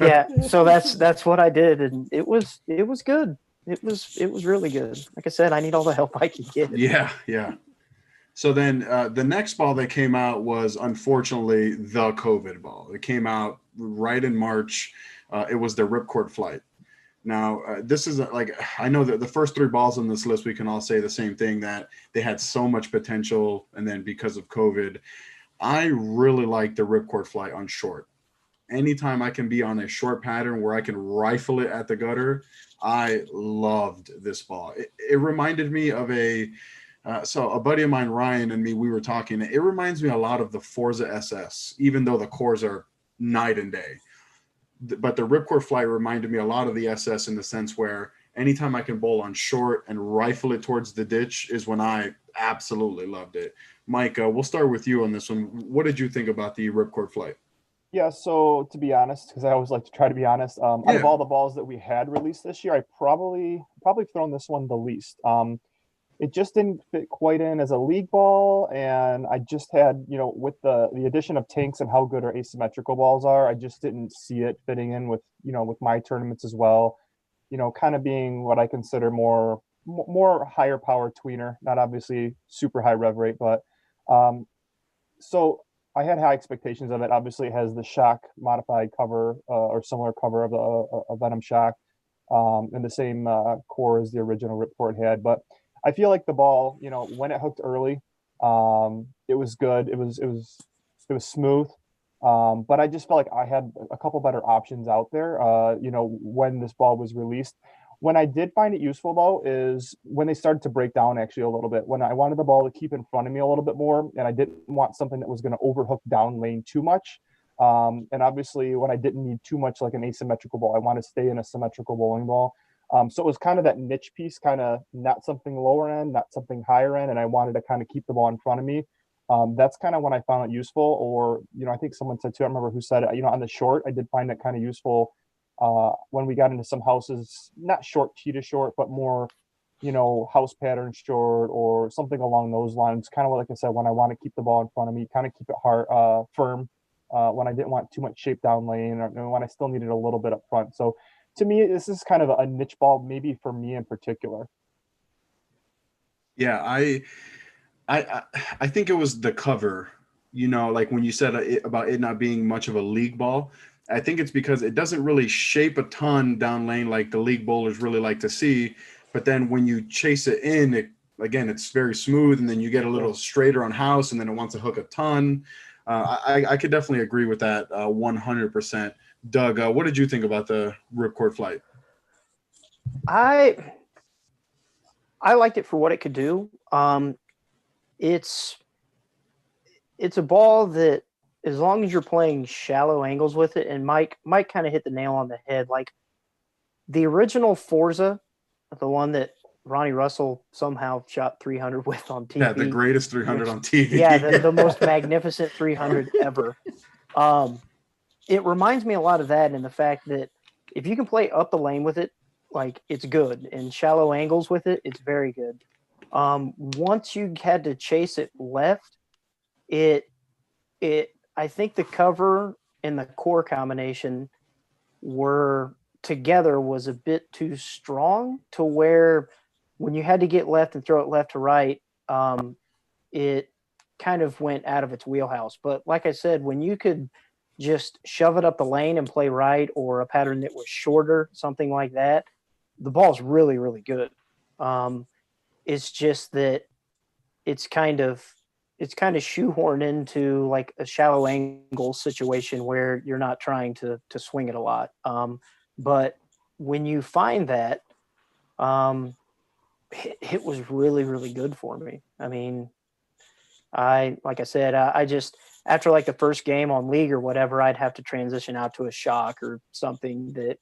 Yeah, so that's what I did, and it was good. It was really good. Like I said, I need all the help I can get. Yeah. So then the next ball that came out was unfortunately the COVID ball. It came out right in March. It was the Ripcord Flight. Now, this is like, I know that the first 3 balls on this list, we can all say the same thing, that they had so much potential. And then because of COVID, I really like the Ripcord Flight on short. Anytime I can be on a short pattern where I can rifle it at the gutter, I loved this ball. It reminded me of so a buddy of mine, Ryan, and me, we were talking. It reminds me a lot of the Forza SS, even though the cores are night and day. But the Ripcord Flight reminded me a lot of the SS in the sense where anytime I can bowl on short and rifle it towards the ditch is when I absolutely loved it. Mike, we'll start with you on this one. What did you think about the Ripcord Flight? Yeah, so to be honest, because I always like to try to be honest, out of all the balls that we had released this year, I probably thrown this one the least. It just didn't fit quite in as a league ball, and I just had, with the addition of tanks and how good our asymmetrical balls are, I just didn't see it fitting in with my tournaments as well. Kind of being what I consider more higher power tweener, not obviously super high rev rate, but so I had high expectations of it. Obviously, it has the Shock modified cover or similar cover of the Venom Shock, and the same core as the original Ripcord had, but I feel like the ball, when it hooked early, it was good. It was smooth. But I just felt like I had a couple better options out there, when this ball was released. When I did find it useful, though, is when they started to break down actually a little bit. When I wanted the ball to keep in front of me a little bit more, and I didn't want something that was going to overhook down lane too much. And obviously, when I didn't need too much like an asymmetrical ball, I want to stay in a symmetrical bowling ball. So it was kind of that niche piece, kind of not something lower end, not something higher end, and I wanted to kind of keep the ball in front of me. That's kind of when I found it useful. Or, I think someone said too, I don't remember who said it, on the short, I did find it kind of useful when we got into some houses, not short tee to short, but more, house pattern short or something along those lines. Kind of like I said, when I want to keep the ball in front of me, kind of keep it hard, firm, when I didn't want too much shape down lane or when I still needed a little bit up front. So to me, this is kind of a niche ball, maybe for me in particular. Yeah, I think it was the cover, like when you said about it not being much of a league ball. I think it's because it doesn't really shape a ton down lane like the league bowlers really like to see. But then when you chase it in, it's very smooth, and then you get a little straighter on house, and then it wants to hook a ton. I could definitely agree with that 100%. Doug, what did you think about the Ripcord Flight? I liked it for what it could do. It's a ball that, as long as you're playing shallow angles with it, and Mike kind of hit the nail on the head. Like the original Forza, the one that Ronnie Russell somehow shot 300 with on TV. Yeah, the greatest 300 on TV. Yeah, the most magnificent 300 ever. It reminds me a lot of that in the fact that if you can play up the lane with it, like it's good. And shallow angles with it, it's very good. Once you had to chase it left, I think the cover and the core combination were together was a bit too strong to where when you had to get left and throw it left to right, it kind of went out of its wheelhouse. But like I said, when you could just shove it up the lane and play right, or a pattern that was shorter, something like that, the ball's really, really good. It's just that it's kind of shoehorned into like a shallow angle situation where you're not trying to swing it a lot. But when you find that, it was really, really good for me. I mean, like I said, I just, after like the first game on league or whatever, I'd have to transition out to a shock or something that,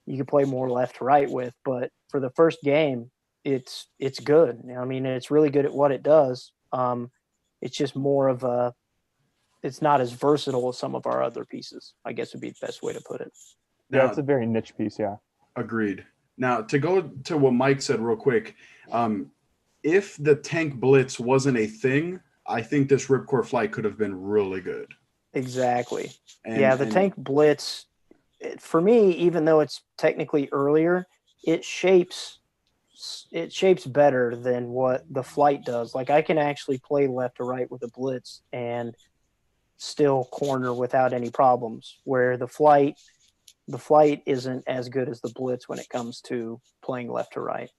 you could play more left to right with. But for the first game, it's good. I mean, it's really good at what it does. It's just more of it's not as versatile as some of our other pieces, I guess would be the best way to put it. Yeah, it's a very niche piece. Yeah. Agreed. Now, to go to what Mike said real quick, if the tank blitz wasn't a thing, I think this Ripcord Flight could have been really good. Exactly. And, yeah, the Tank Blitz, for me, even though it's technically earlier, it shapes better than what the Flight does. Like, I can actually play left to right with a Blitz and still corner without any problems, where the Flight isn't as good as the Blitz when it comes to playing left to right.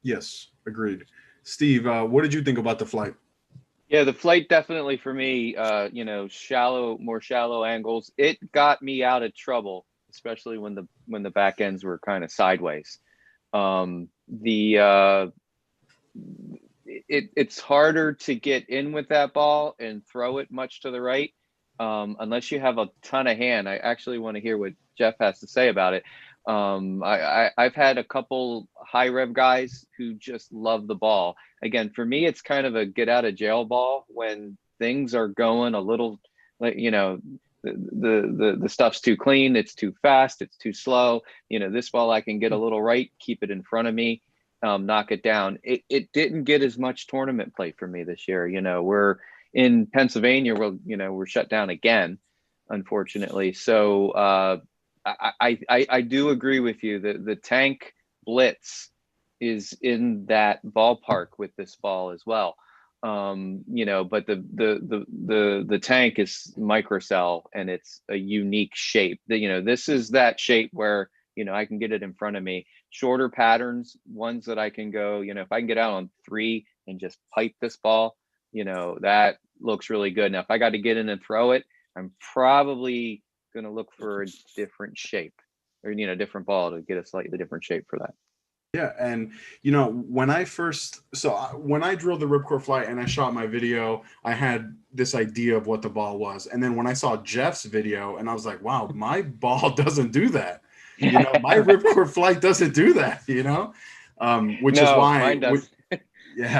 Yes, agreed. Steve, what did you think about the Flight? Yeah, the Flight definitely for me, more shallow angles. It got me out of trouble, especially when the back ends were kind of sideways. It's harder to get in with that ball and throw it much to the right, unless you have a ton of hand. I actually want to hear what Jeff has to say about it. I've had a couple high rev guys who just love the ball. Again, for me, it's kind of a get out of jail ball when things are going a little, like, the stuff's too clean, it's too fast, it's too slow. This ball I can get a little right, keep it in front of me, knock it down. It didn't get as much tournament play for me this year. We're in Pennsylvania, we're shut down again, unfortunately. So I do agree with you that the Tank Blitz is in that ballpark with this ball as well. But the Tank is microcell and it's a unique shape. This is that shape where I can get it in front of me. Shorter patterns, ones that I can go. If I can get out on 3 and just pipe this ball, that looks really good. Now, if I got to get in and throw it, I'm probably going to look for a different shape, or a different ball to get a slightly different shape for that. Yeah, and when I drilled the Ripcord Flight and I shot my video, I had this idea of what the ball was, and then when I saw Jeff's video, and I was like, wow, my ball doesn't do that. My Ripcord Flight doesn't do that. Which is why mine does.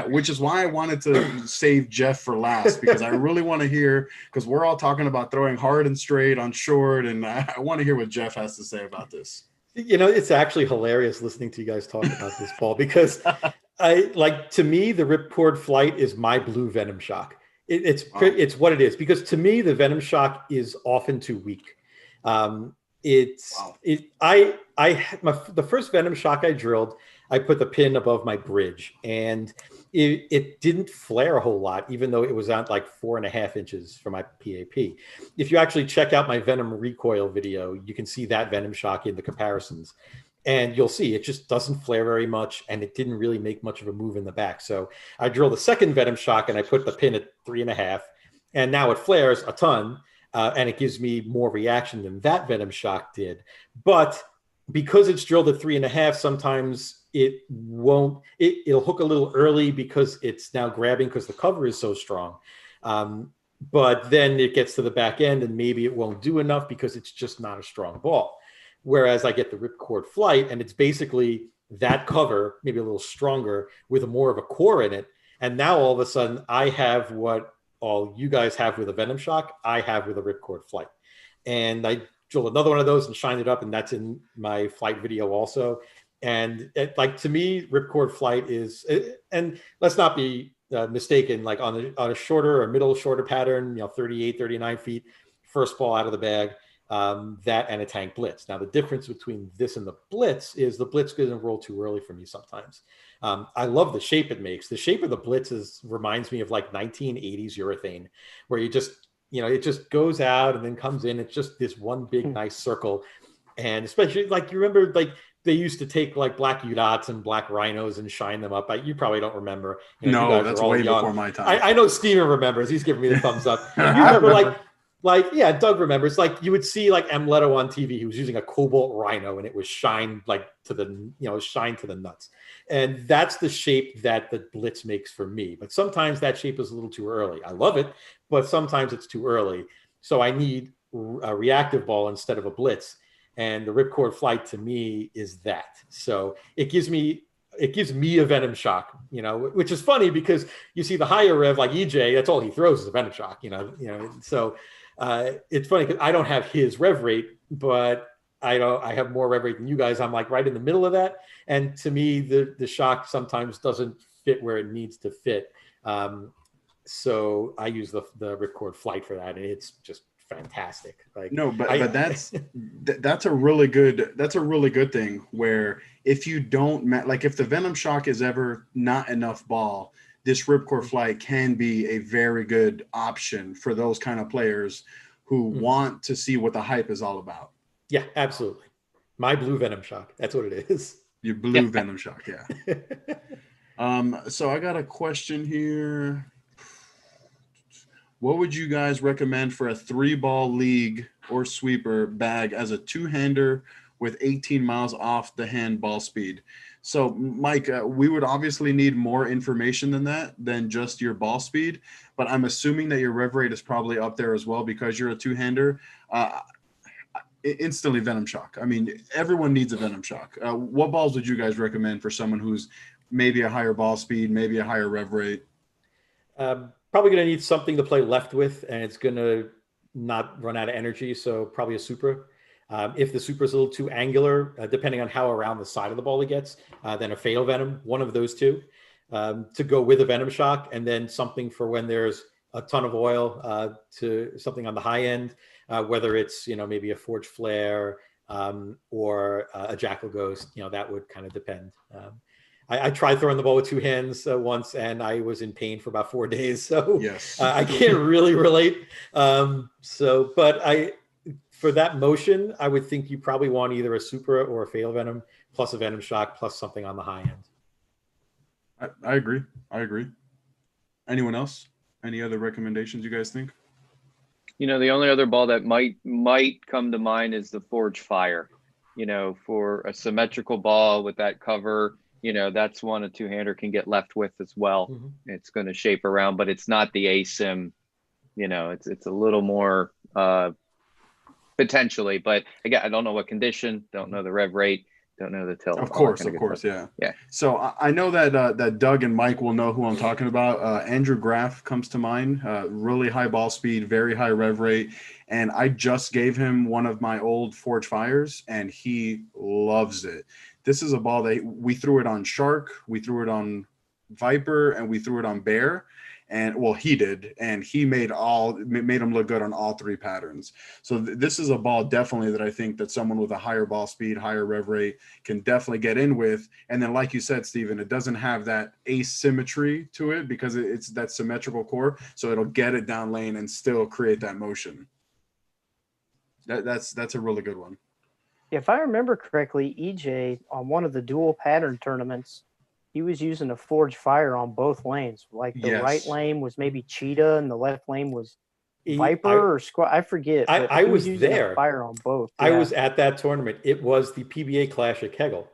Which is why I wanted to save Jeff for last, because I really want to hear, because we're all talking about throwing hard and straight on short, and I want to hear what Jeff has to say about this. It's actually hilarious listening to you guys talk about this ball, because to me, the Ripcord Flight is my blue Venom Shock. It's what it is, because to me, the Venom Shock is often too weak. The first Venom Shock I drilled, I put the pin above my bridge, and it didn't flare a whole lot, even though it was at like 4.5 inches for my PAP. If you actually check out my Venom recoil video, you can see that Venom Shock in the comparisons, and you'll see it just doesn't flare very much, and it didn't really make much of a move in the back. So I drilled the second Venom Shock, and I put the pin at 3.5, and now it flares a ton, and it gives me more reaction than that Venom Shock did. But because it's drilled at 3.5, sometimes it'll hook a little early because it's now grabbing because the cover is so strong. But then it gets to the back end and maybe it won't do enough because it's just not a strong ball. Whereas I get the Ripcord Flight and it's basically that cover, maybe a little stronger with more of a core in it. And now all of a sudden I have what all you guys have with a Venom Shock, I have with a Ripcord Flight. And I drilled another one of those and shined it up, and that's in my Flight video also. And to me, Ripcord Flight is, and let's not be mistaken, like on a shorter or middle shorter pattern, 38, 39 feet, first ball out of the bag, that and a Tank Blitz. Now, the difference between this and the Blitz is the Blitz doesn't roll too early for me sometimes. I love the shape it makes. The shape of the Blitz reminds me of like 1980s urethane, where you just, it just goes out and then comes in. It's just this one big nice circle. And especially like, you remember, like they used to take like black Udots and black Rhinos and shine them up. You probably don't remember. No, that's way before my time. I know Steven remembers. He's giving me the thumbs up. You remember yeah, Doug remembers. Like you would see like M. Leto on TV. He was using a Cobalt Rhino and it was shined like to the, shined to the nuts. And that's the shape that the Blitz makes for me. But sometimes that shape is a little too early. I love it, but sometimes it's too early. So I need a reactive ball instead of a Blitz. And the Ripcord Flight to me is that. So it gives me a Venom Shock, which is funny because you see the higher rev like EJ, that's all he throws is a Venom Shock, So it's funny because I don't have his rev rate, but I have more rev rate than you guys. I'm like right in the middle of that. And to me, the shock sometimes doesn't fit where it needs to fit. So I use the Ripcord Flight for that, and it's just fantastic. Like no, but that's a really good thing where if you don't like if the Venom Shock is ever not enough ball, this Ripcord Flight can be a very good option for those kind of players who want to see what the hype is all about. Yeah, absolutely. My blue Venom Shock. That's what it is. Your blue Venom Shock, yeah. So I got a question here. What would you guys recommend for a 3-ball league or sweeper bag as a 2-hander with 18 miles off the hand ball speed? So, Mike, we would obviously need more information than just your ball speed, but I'm assuming that your rev rate is probably up there as well because you're a 2-hander. Instantly Venom Shock. I mean, everyone needs a Venom Shock. What balls would you guys recommend for someone who's maybe a higher ball speed, maybe a higher rev rate? Probably going to need something to play left with, and it's going to not run out of energy. So probably a Supra. If the Supra is a little too angular, depending on how around the side of the ball it gets, then a Fatal Venom, one of those two, to go with a Venom Shock, and then something for when there's a ton of oil to something on the high end, whether it's, maybe a Forge Flare or a Jackal Ghost, that would kind of depend. I tried throwing the ball with 2 hands once, and I was in pain for about 4 days. So yes. I can't really relate. But for that motion, I would think you probably want either a Supra or a Fatal Venom plus a Venom Shock plus something on the high end. I agree. Anyone else? Any other recommendations you guys think? The only other ball that might come to mind is the Forge Fire. For a symmetrical ball with that cover, that's one a 2-hander can get left with as well. Mm-hmm. It's going to shape around, but it's not the ASIM. It's a little more potentially, but again, I don't know what condition, don't know the rev rate, don't know the tilt. Of course, yeah. So I know that Doug and Mike will know who I'm talking about. Andrew Graff comes to mind. Really high ball speed, very high rev rate, and I just gave him one of my old Forge Fires, and he loves it. This is a ball that we threw it on Shark, we threw it on Viper, and we threw it on Bear. And well, he did, and he made him look good on all 3 patterns. So this is a ball definitely that I think that someone with a higher ball speed, higher rev rate can definitely get in with. And then, like you said, Steven, it doesn't have that asymmetry to it because it's that symmetrical core, so it'll get it down lane and still create that motion. That's a really good one. If I remember correctly, EJ on one of the dual pattern tournaments, he was using a Forge Fire on both lanes. Like the right lane was maybe Cheetah and the left lane was Viper or Squad. I forget. I was there. Fire on both. Yeah. I was at that tournament. It was the PBA Clash at Kegel.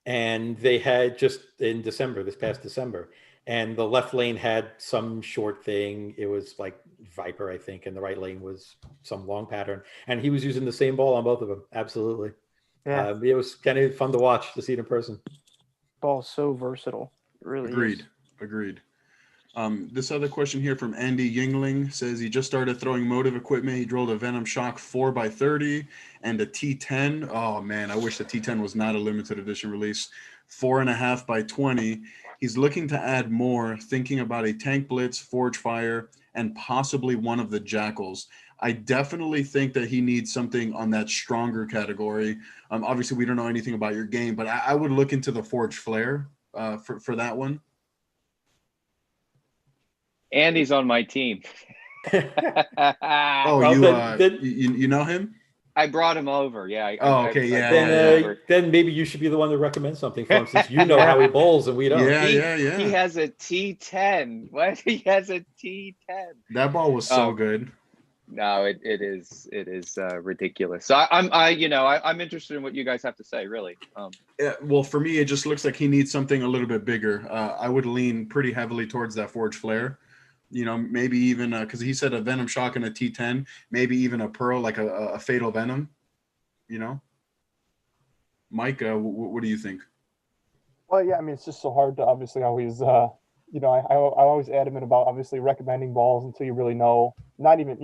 And they had just in December, this past December. And the left lane had some short thing. It was like Viper, I think. And the right lane was some long pattern. And he was using the same ball on both of them. Absolutely. Yeah. It was kind of fun to watch, to see it in person. Ball's so versatile. It really is. Agreed. This other question here from Andy Yingling says he just started throwing Motiv equipment. He drilled a Venom Shock 4x30 and a T10. Oh man, I wish the T10 was not a limited edition release. 4.5x20. He's looking to add more, thinking about a Tank Blitz, Forge Fire, and possibly one of the Jackals. I definitely think that he needs something on that stronger category. Obviously, we don't know anything about your game, but I would look into the Forge Flare for that one. Andy's on my team. You know him? I brought him over. Yeah. Then maybe you should be the one to recommend something for him, since you know how he bowls and we don't. Yeah. He has a T10. What? He has a T10. That ball was so good. No, it is ridiculous. So I'm interested in what you guys have to say, really. Well, for me, it just looks like he needs something a little bit bigger. I would lean pretty heavily towards that Forge Flare. Maybe even because he said a Venom Shock and a T10, maybe even a Pearl, like a Fatal Venom. Mike, what do you think? Well, yeah, I mean, it's just so hard to obviously always. I always adamant about obviously recommending balls until you really know, not even,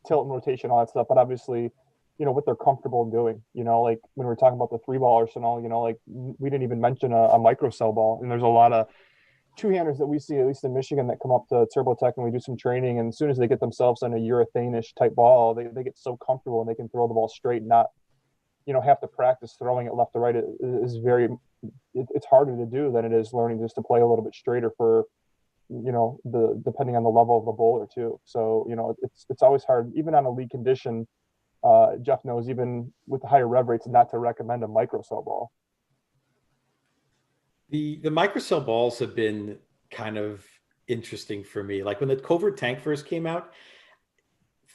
tilt and rotation, all that stuff, but obviously, what they're comfortable doing, like when we're talking about the 3-ball arsenal, like we didn't even mention a microcell ball. And there's a lot of, two-handers that we see, at least in Michigan, that come up to TurboTech and we do some training, and as soon as they get themselves on a urethane-ish type ball, they get so comfortable and they can throw the ball straight and not, have to practice throwing it left to right. It is it's harder to do than it is learning just to play a little bit straighter for, depending on the level of the bowler too. So, it's always hard, even on a league condition. Jeff knows, even with the higher rev rates, not to recommend a microcell ball. The microcell balls have been kind of interesting for me. Like when the covert tank first came out,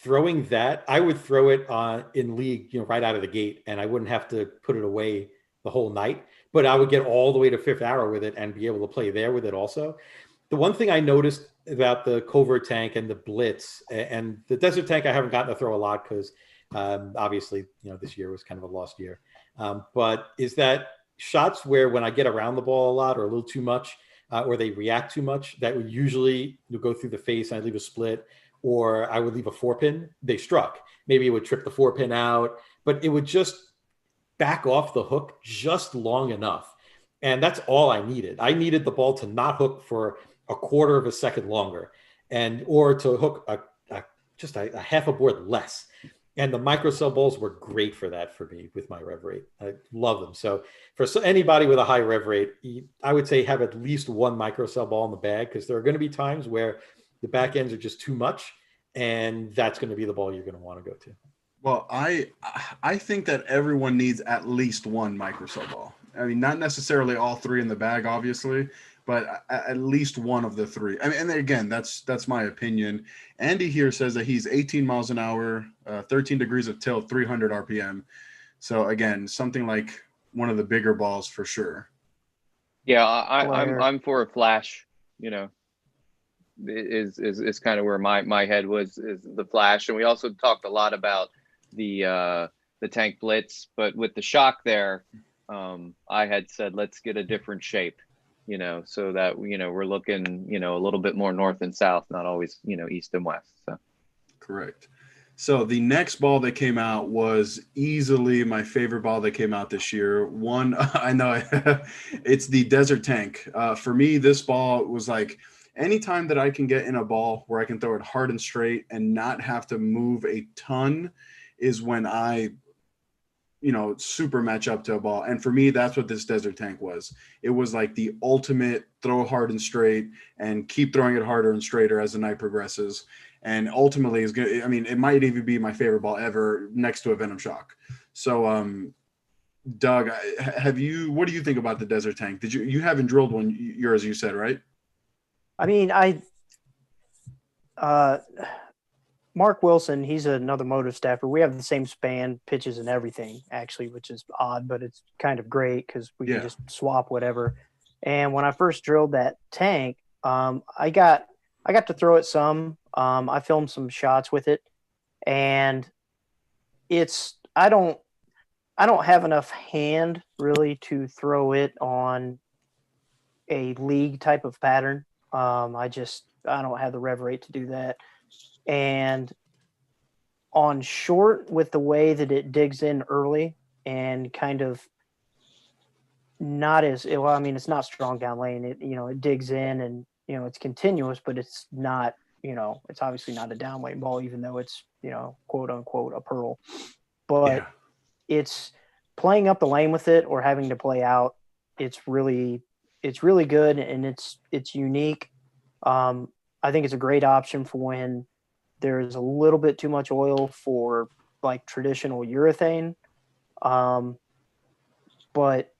throwing that, I would throw it in league, right out of the gate, and I wouldn't have to put it away the whole night. But I would get all the way to fifth arrow with it and be able to play there with it also. The one thing I noticed about the covert tank and the blitz and the desert tank, I haven't gotten to throw a lot because obviously, this year was kind of a lost year. But is that shots where when I get around the ball a lot or a little too much, or they react too much, that would usually go through the face and I'd leave a split, or I would leave a 4-pin, they struck. Maybe it would trip the 4-pin out, but it would just back off the hook just long enough. And that's all I needed. I needed the ball to not hook for a quarter of a second longer, or to hook just a half a board less. And the microcell balls were great for that for me with my rev rate. I love them. So for anybody with a high rev rate, I would say have at least one microcell ball in the bag, because there are going to be times where the back ends are just too much, and that's going to be the ball you're going to want to go to. Well, I think that everyone needs at least one microcell ball. I mean, not necessarily all three in the bag, obviously, but at least one of the three. I mean, and again, that's my opinion. Andy here says that he's 18 miles an hour, 13 degrees of tilt, 300 RPM. So again, something like one of the bigger balls for sure. Yeah, I'm for a flash. Is kind of where my head was, is the flash. And we also talked a lot about the tank blitz, but with the shock there, I had said let's get a different shape. So that, we're looking, a little bit more north and south, not always, east and west. So. Correct. So the next ball that came out was easily my favorite ball that came out this year. One, I know it's the Desert Tank. For me, this ball was like, anytime that I can get in a ball where I can throw it hard and straight and not have to move a ton is when I super match up to a ball. And for me, that's what this Desert Tank was. It was like the ultimate throw hard and straight and keep throwing it harder and straighter as the night progresses. And ultimately is good. I mean, it might even be my favorite ball ever next to a Venom Shock. So, Doug, what do you think about the Desert Tank? You haven't drilled one, yours, you said, right? I mean, Mark Wilson, he's another Motiv staffer. We have the same span, pitches, and everything, actually, which is odd, but it's kind of great because we can just swap whatever. And when I first drilled that tank, I got to throw it some. I filmed some shots with it, and I don't have enough hand really to throw it on a league type of pattern. I don't have the rev rate to do that. And on short, with the way that it digs in early and kind of not as well, I mean, it's not strong down lane. It digs in and, it's continuous, but it's not, it's obviously not a down lane ball, even though it's, quote unquote, a pearl. But it's playing up the lane with it or having to play out. It's really good, and it's unique. I think it's a great option for when there's a little bit too much oil for like traditional urethane. But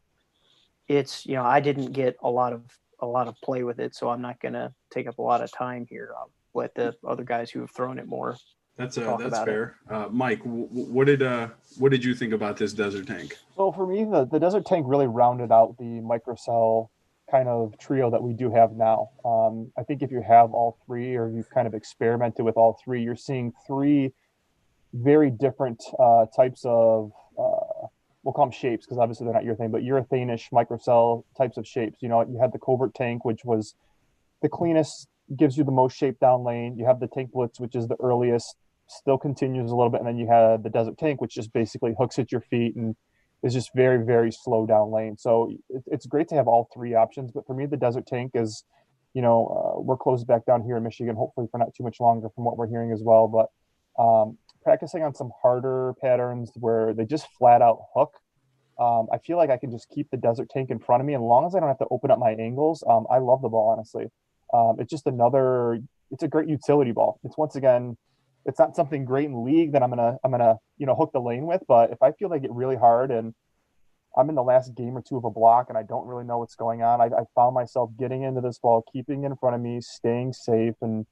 it's, I didn't get a lot of play with it, so I'm not going to take up a lot of time here. I'll let the other guys who have thrown it more. That's fair. Mike, what did you think about this Desert Tank? So for me, the Desert Tank really rounded out the microcell kind of trio that we do have now. I think if you have all three, or you've kind of experimented with all three, you're seeing three very different types of, we'll call them shapes, because obviously they're not urethane, but urethane-ish microcell types of shapes. You had the Covert Tank, which was the cleanest, gives you the most shape down lane. You have the Tank Blitz, which is the earliest, still continues a little bit. And then you had the Desert Tank, which just basically hooks at your feet and is just very, very slow down lane. So it's great to have all three options. But for me, the Desert Tank is we're closed back down here in Michigan, hopefully for not too much longer from what we're hearing as well. But practicing on some harder patterns where they just flat out hook, I feel like I can just keep the desert tank in front of me. And as long as I don't have to open up my angles, I love the ball, honestly. It's just it's a great utility ball. It's once again, it's not something great in league that I'm gonna hook the lane with. But if I feel they get really hard and I'm in the last game or two of a block and I don't really know what's going on, I found myself getting into this ball, keeping it in front of me, staying safe, and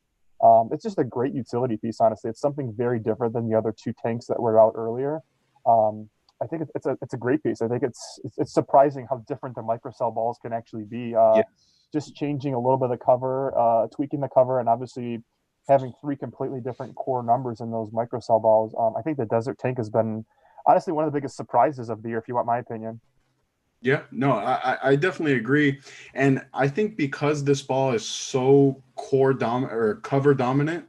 it's just a great utility piece. Honestly, it's something very different than the other two tanks that were out earlier. I think it's a great piece. I think it's surprising how different the microcell balls can actually be. Just changing a little bit of the cover, tweaking the cover, and obviously having three completely different core numbers in those microcell balls. I think the Desert Tank has been honestly one of the biggest surprises of the year, if you want my opinion. Yeah, no, I definitely agree. And I think because this ball is so cover dominant,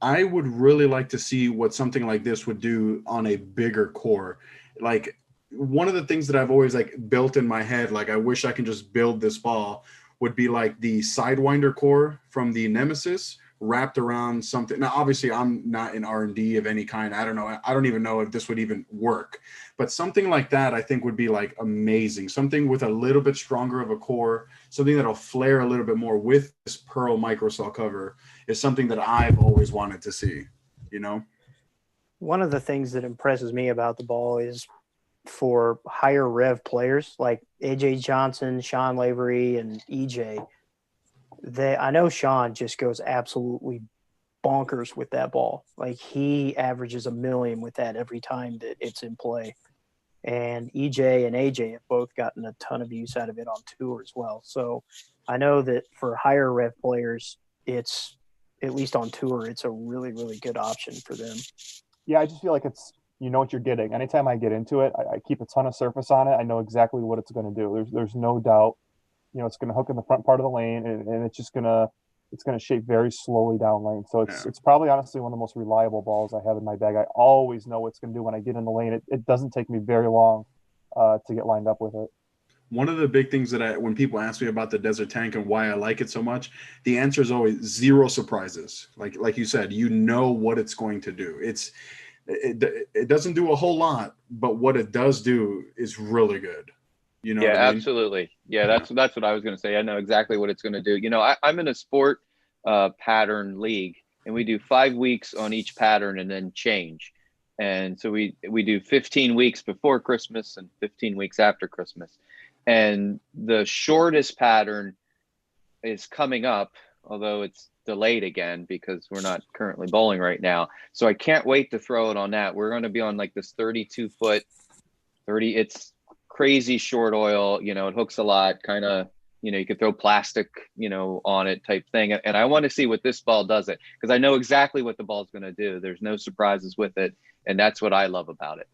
I would really like to see what something like this would do on a bigger core. Like, one of the things that I've always built in my head, like I wish I can just build this ball, would be like the Sidewinder core from the Nemesis wrapped around something. Now, obviously, I'm not in R&D of any kind. I don't know. I don't even know if this would even work. But something like that, I think, would be amazing. Something with a little bit stronger of a core, something that'll flare a little bit more with this pearl microcell cover is something that I've always wanted to see, One of the things that impresses me about the ball is for higher rev players like AJ Johnson, Sean Lavery, and EJ. I know Sean just goes absolutely bonkers with that ball. Like, he averages 1 million with that every time that it's in play. And EJ and AJ have both gotten a ton of use out of it on tour as well. So I know that for higher rev players, it's, at least on tour, it's a really, really good option for them. Yeah, I just feel like you know what you're getting. Anytime I get into it, I keep a ton of surface on it. I know exactly what it's going to do. There's no doubt. It's going to hook in the front part of the lane, and it's just going to shape very slowly down lane. So it's probably honestly one of the most reliable balls I have in my bag. I always know what it's going to do when I get in the lane. It doesn't take me very long to get lined up with it. One of the big things that when people ask me about the Desert Tank and why I like it so much, the answer is always zero surprises. Like you said, what it's going to do. It doesn't do a whole lot, but what it does do is really good. Yeah, what I mean? Absolutely. Yeah, that's what I was going to say. I know exactly what it's going to do. I'm in a sport pattern league, and we do 5 weeks on each pattern and then change. And so we do 15 weeks before Christmas and 15 weeks after Christmas. And the shortest pattern is coming up, although it's delayed again because we're not currently bowling right now. So I can't wait to throw it on that. We're going to be on this 32-foot, it's crazy short oil, it hooks a lot, kind of, you could throw plastic, on it type thing. And I want to see what this ball does it, because I know exactly what the ball's going to do. There's no surprises with it. And that's what I love about it.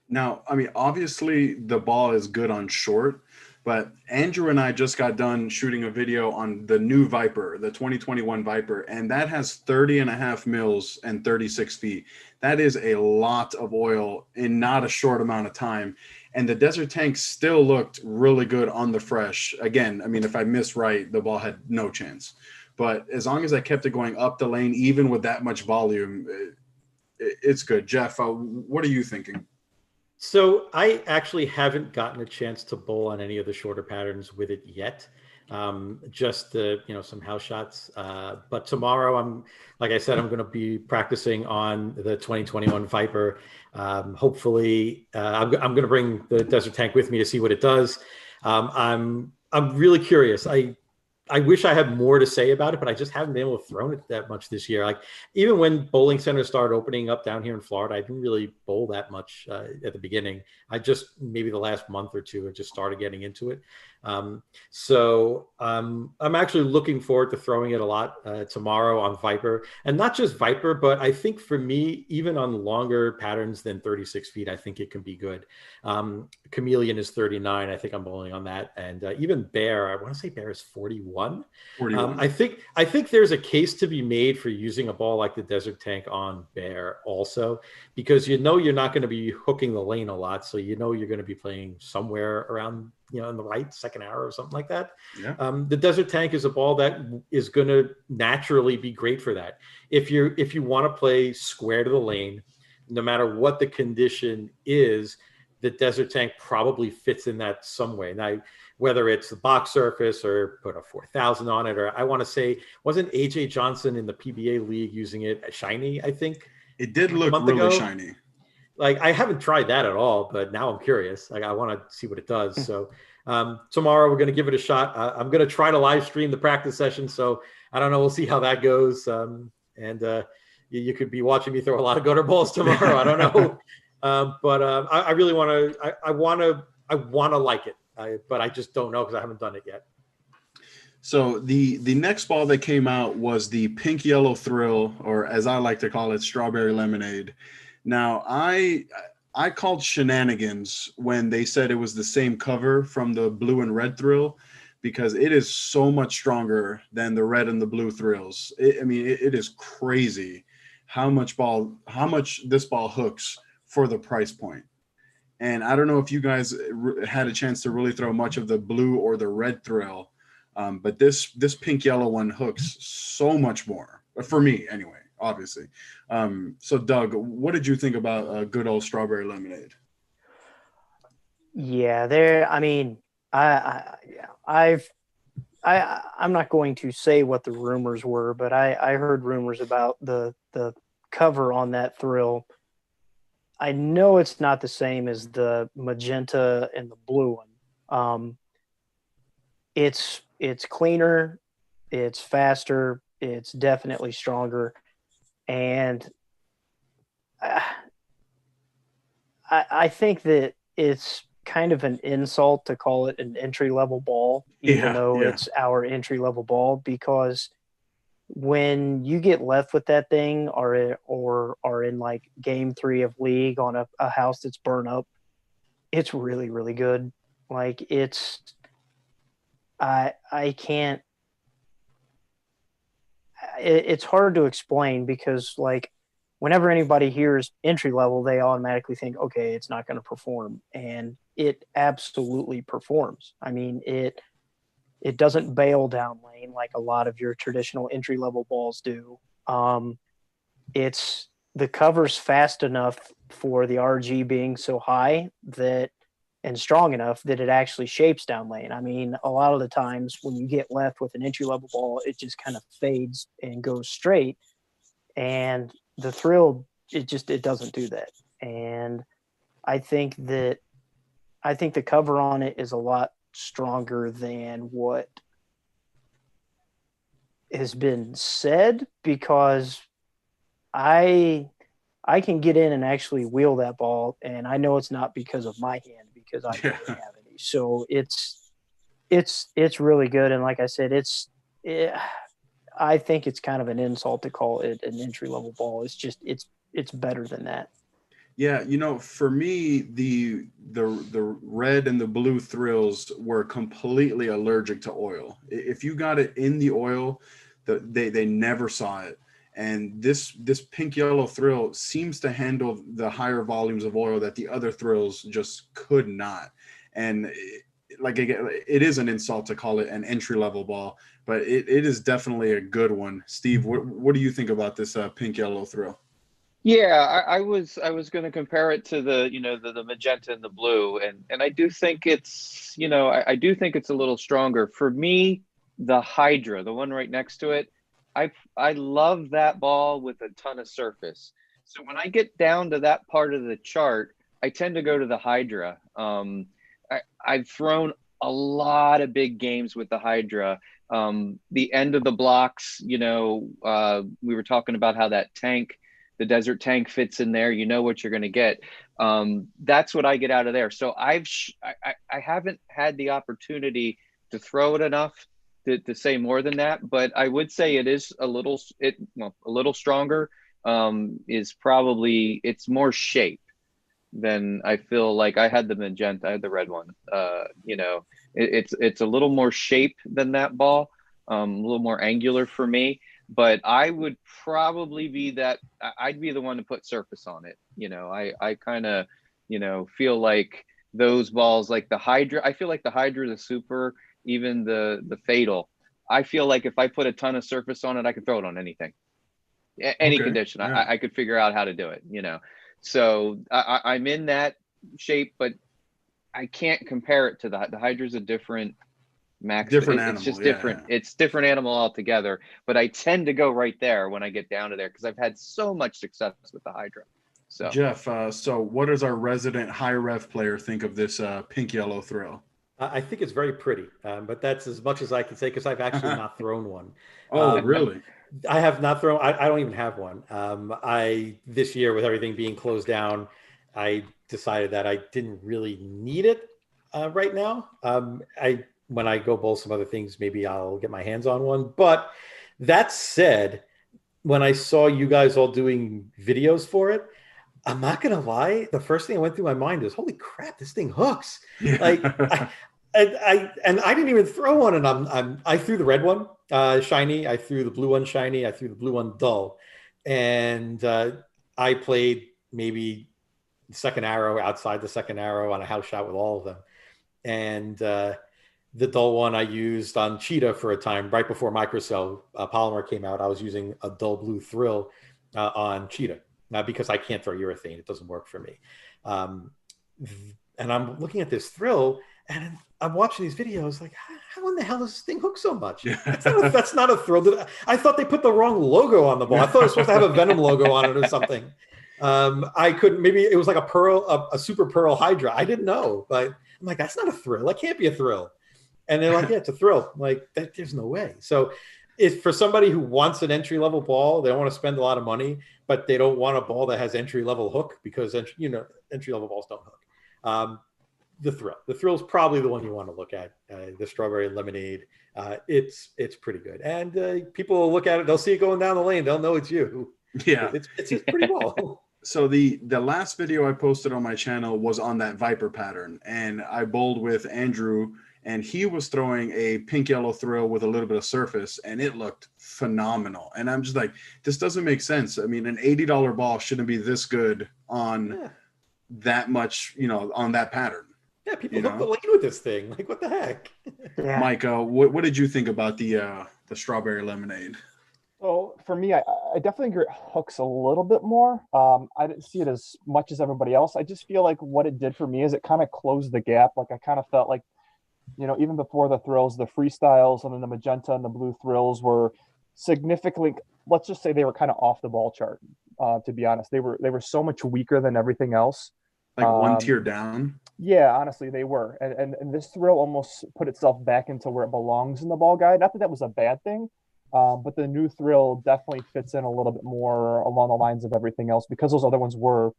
Now, I mean, obviously the ball is good on short, but Andrew and I just got done shooting a video on the new Viper, the 2021 Viper, and that has 30.5 mils and 36 feet. That is a lot of oil in not a short amount of time. And the Desert Tank still looked really good on the fresh. Again, I mean, if I miss right, the ball had no chance. But as long as I kept it going up the lane, even with that much volume, it's good. Jeff, what are you thinking? So I actually haven't gotten a chance to bowl on any of the shorter patterns with it yet. Just some house shots. But tomorrow, like I said, I'm going to be practicing on the 2021 Viper. Hopefully, I'm going to bring the Desert Tank with me to see what it does. I'm really curious. I wish I had more to say about it, but I just haven't been able to throw it that much this year. Like, even when bowling centers started opening up down here in Florida, I didn't really bowl that much at the beginning. I just, maybe the last month or two, I just started getting into it. So I'm actually looking forward to throwing it a lot tomorrow on Viper. And not just Viper, but I think for me, even on longer patterns than 36 feet, I think it can be good. Chameleon is 39. I think I'm bowling on that. And even Bear, I want to say Bear is 41. 41. 41. I think there's a case to be made for using a ball like the Desert Tank on Bear also, because you're not going to be hooking the lane a lot, so you're going to be playing somewhere around in the right second hour or something like that. Yeah. The Desert Tank is a ball that is going to naturally be great for that. If you want to play square to the lane, no matter what the condition is, the Desert Tank probably fits in that some way. Now, whether it's the box surface or put a 4,000 on it, or I want to say, wasn't AJ Johnson in the PBA league using it shiny? I think it did look really shiny. Like, I haven't tried that at all, but now I'm curious. Like, I want to see what it does. So tomorrow we're going to give it a shot. I'm going to try to live stream the practice session. So I don't know. We'll see how that goes. You could be watching me throw a lot of gutter balls tomorrow. I don't know. I really want to. I want to like it, but I just don't know because I haven't done it yet. So the next ball that came out was the Pink Yellow Thrill, or as I like to call it, Strawberry Lemonade. Now I called shenanigans when they said it was the same cover from the Blue and Red Thrill, because it is so much stronger than the Red and the Blue Thrills. It is crazy how much this ball hooks for the price point. And I don't know if you guys had a chance to really throw much of the Blue or the Red Thrill, but this Pink Yellow one hooks so much more for me anyway, obviously. So Doug, what did you think about good old Strawberry Lemonade? Yeah, I'm not going to say what the rumors were, but I heard rumors about the cover on that thrill. I know it's not the same as the magenta and the blue one. It's cleaner, it's faster, it's definitely stronger, and I think that it's kind of an insult to call it an entry-level ball, even though it's our entry-level ball, because when you get left with that thing or are in like game 3 of League on a house that's burned up, it's really, really good. Like, it's hard to explain, because like whenever anybody hears entry level, they automatically think, okay, it's not going to perform, and it absolutely performs. I mean, it doesn't bail down lane like a lot of your traditional entry level balls do. It's the cover's fast enough for the RG being so high and strong enough that it actually shapes down lane. I mean, a lot of the times when you get left with an entry level ball, it just kind of fades and goes straight. And the thrill, it doesn't do that. And I think the cover on it is a lot stronger than what has been said, because I can get in and actually wheel that ball, and I know it's not because of my hand, because I don't have any. So it's really good. And like I said, I think it's kind of an insult to call it an entry level ball. It's just it's better than that. Yeah, for me, the Red and the Blue Thrills were completely allergic to oil. If you got it in the oil, they never saw it. And this Pink Yellow Thrill seems to handle the higher volumes of oil that the other thrills just could not. And it is an insult to call it an entry level ball, but it is definitely a good one. Steve, what do you think about this Pink Yellow Thrill? Yeah, I was going to compare it to the magenta and the blue, and I do think it's I do think it's a little stronger. For me, the Hydra, the one right next to it, I love that ball with a ton of surface. So when I get down to that part of the chart, I tend to go to the Hydra. I've thrown a lot of big games with the Hydra. The end of the blocks, we were talking about how that tank, the Desert Tank, fits in there. You know what you're going to get. That's what I get out of there. So I haven't had the opportunity to throw it enough to say more than that, but I would say it is a little stronger. Is probably, it's more shape than I feel like. I had the magenta, I had the red one. It's a little more shape than that ball. a little more angular for me. But I would probably be that. I'd be the one to put surface on it. I kind of, feel like those balls, like the Hydra. I feel like the Hydra, the Super, even the Fatal. I feel like if I put a ton of surface on it, I could throw it on anything, any condition. Yeah. I could figure out how to do it. So I'm in that shape, but I can't compare it to the Hydra's a different max. Different It's animal. just Yeah, different. yeah. It's different animal altogether. But I tend to go right there when I get down to there because I've had so much success with the Hydra. So Jeff, so what does our resident high rev player think of this pink yellow thrill? I think it's very pretty, but that's as much as I can say because I've actually not thrown one. Oh, really? I have not thrown. I don't even have one. This year with everything being closed down, I decided that I didn't really need it right now. When I go bowl some other things, maybe I'll get my hands on one. But that said, when I saw you guys all doing videos for it, I'm not gonna lie. The first thing that went through my mind is, "Holy crap, this thing hooks!" Yeah. Like, I didn't even throw one, and I threw the red one shiny, I threw the blue one shiny, I threw the blue one dull, and I played maybe the second arrow outside the second arrow on a house shot with all of them, and the dull one I used on Cheetah for a time right before Microcell Polymer came out. I was using a dull blue thrill on Cheetah. Because I can't throw urethane. It doesn't work for me. And I'm looking at this thrill, and I'm watching these videos like, how in the hell does this thing hook so much? Yeah. That's not a thrill. I thought they put the wrong logo on the ball. I thought it was supposed to have a Venom logo on it or something. I couldn't, maybe it was like a super pearl Hydra. I didn't know, but I'm like, that's not a thrill. That can't be a thrill. And they're like, yeah, it's a thrill. I'm like, there's no way. So if for somebody who wants an entry-level ball, they don't want to spend a lot of money, but they don't want a ball that has entry-level hook because entry-level balls don't hook. The thrill is probably the one you want to look at. The strawberry lemonade, it's pretty good, and people will look at it. They'll see it going down the lane. They'll know it's you. Yeah, it's a pretty ball. So the last video I posted on my channel was on that Viper pattern, and I bowled with Andrew. And he was throwing a pink yellow thrill with a little bit of surface, and it looked phenomenal. And I'm just like, this doesn't make sense. I mean, an $80 ball shouldn't be this good on that much, on that pattern. Yeah, people hook the lane with this thing. Like, what the heck? Yeah. Mike, what did you think about the strawberry lemonade? So for me, I definitely agree. It hooks a little bit more. I didn't see it as much as everybody else. I just feel like what it did for me is it kind of closed the gap. Like I kind of felt like, even before the thrills, the freestyles and then the magenta and the blue thrills were significantly, let's just say they were kind of off the ball chart. To be honest, they were so much weaker than everything else. Like one tier down. Yeah, honestly, they were. And this thrill almost put itself back into where it belongs in the ball guide. Not that that was a bad thing, but the new thrill definitely fits in a little bit more along the lines of everything else because those other ones were,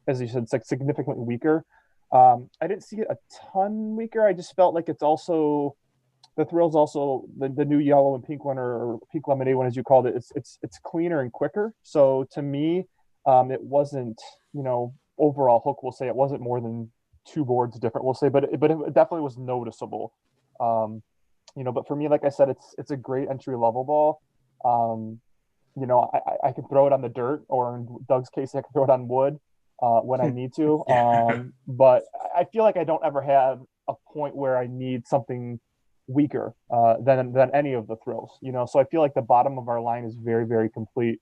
as you said, significantly weaker. I didn't see it a ton weaker. I just felt like it's also the thrill's also the new yellow and pink one or pink lemonade one, as you called it. It's cleaner and quicker. So to me, it wasn't, overall hook, we'll say it wasn't more than 2 boards different, we'll say, but it definitely was noticeable. But for me, like I said, it's a great entry level ball. I can throw it on the dirt, or in Doug's case, I can throw it on wood. When I need to. But I feel like I don't ever have a point where I need something weaker than any of the thrills, So I feel like the bottom of our line is very, very complete.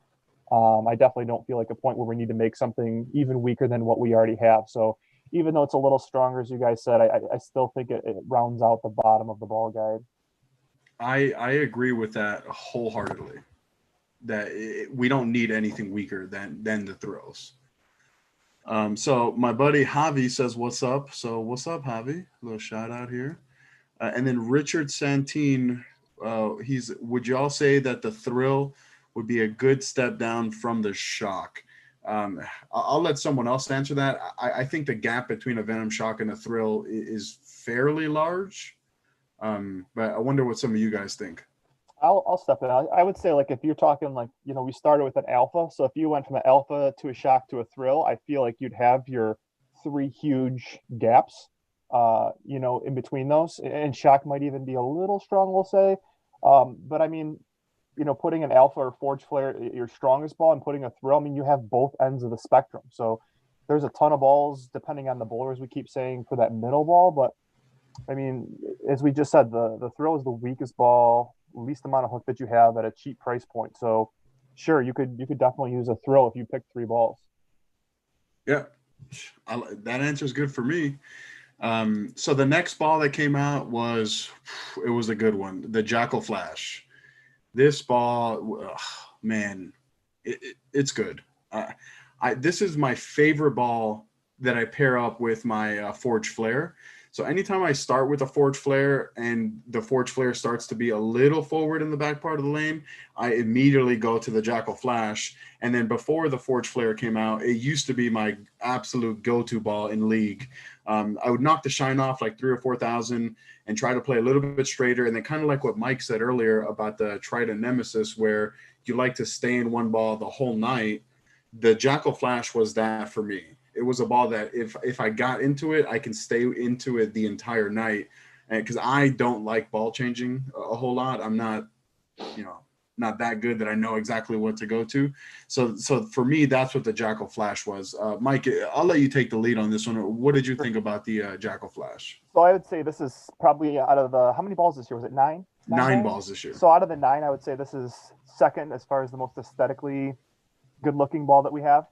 I definitely don't feel like a point where we need to make something even weaker than what we already have. So even though it's a little stronger, as you guys said, I still think it rounds out the bottom of the ball guide. I agree with that wholeheartedly. That we don't need anything weaker than the thrills. So my buddy Javi says, what's up? So what's up, Javi? A little shout out here. And then Richard Santine, would y'all say that the thrill would be a good step down from the shock? I'll let someone else answer that. I think the gap between a Venom shock and a thrill is fairly large. But I wonder what some of you guys think. I'll step in. I would say, like, if you're talking like, we started with an alpha. So if you went from an alpha to a shock to a thrill, I feel like you'd have your 3 huge gaps, in between those. And shock might even be a little strong, we'll say. But I mean, putting an alpha or forge flare, your strongest ball, and putting a thrill, I mean, you have both ends of the spectrum. So there's a ton of balls, depending on the bowler, as we keep saying, for that middle ball. But I mean, as we just said, the thrill is the weakest ball, least amount of hook that you have at a cheap price point. So sure, you could definitely use a thrill if you pick 3 balls. Yeah, that answer is good for me. So the next ball that came out was a good one, the Jackal Flash. This ball, man, it's good. This is my favorite ball that I pair up with my Forge Flare. So anytime I start with a Forge Flare and the Forge Flare starts to be a little forward in the back part of the lane, I immediately go to the Jackal Flash. And then before the Forge Flare came out, it used to be my absolute go-to ball in League. I would knock the shine off like 3,000 or 4,000 and try to play a little bit straighter. And then kind of like what Mike said earlier about the Trident Nemesis, where you like to stay in one ball the whole night, the Jackal Flash was that for me. It was a ball that if I got into it, I can stay into it the entire night. And because I don't like ball changing a whole lot. I'm not, not that good that I know exactly what to go to. So for me, that's what the Jackal Flash was. Mike, I'll let you take the lead on this one. What did you think about the Jackal Flash? So I would say this is probably out of how many balls this year? Was it 9? 9 balls this year. So out of the 9, I would say this is second as far as the most aesthetically good-looking ball that we have.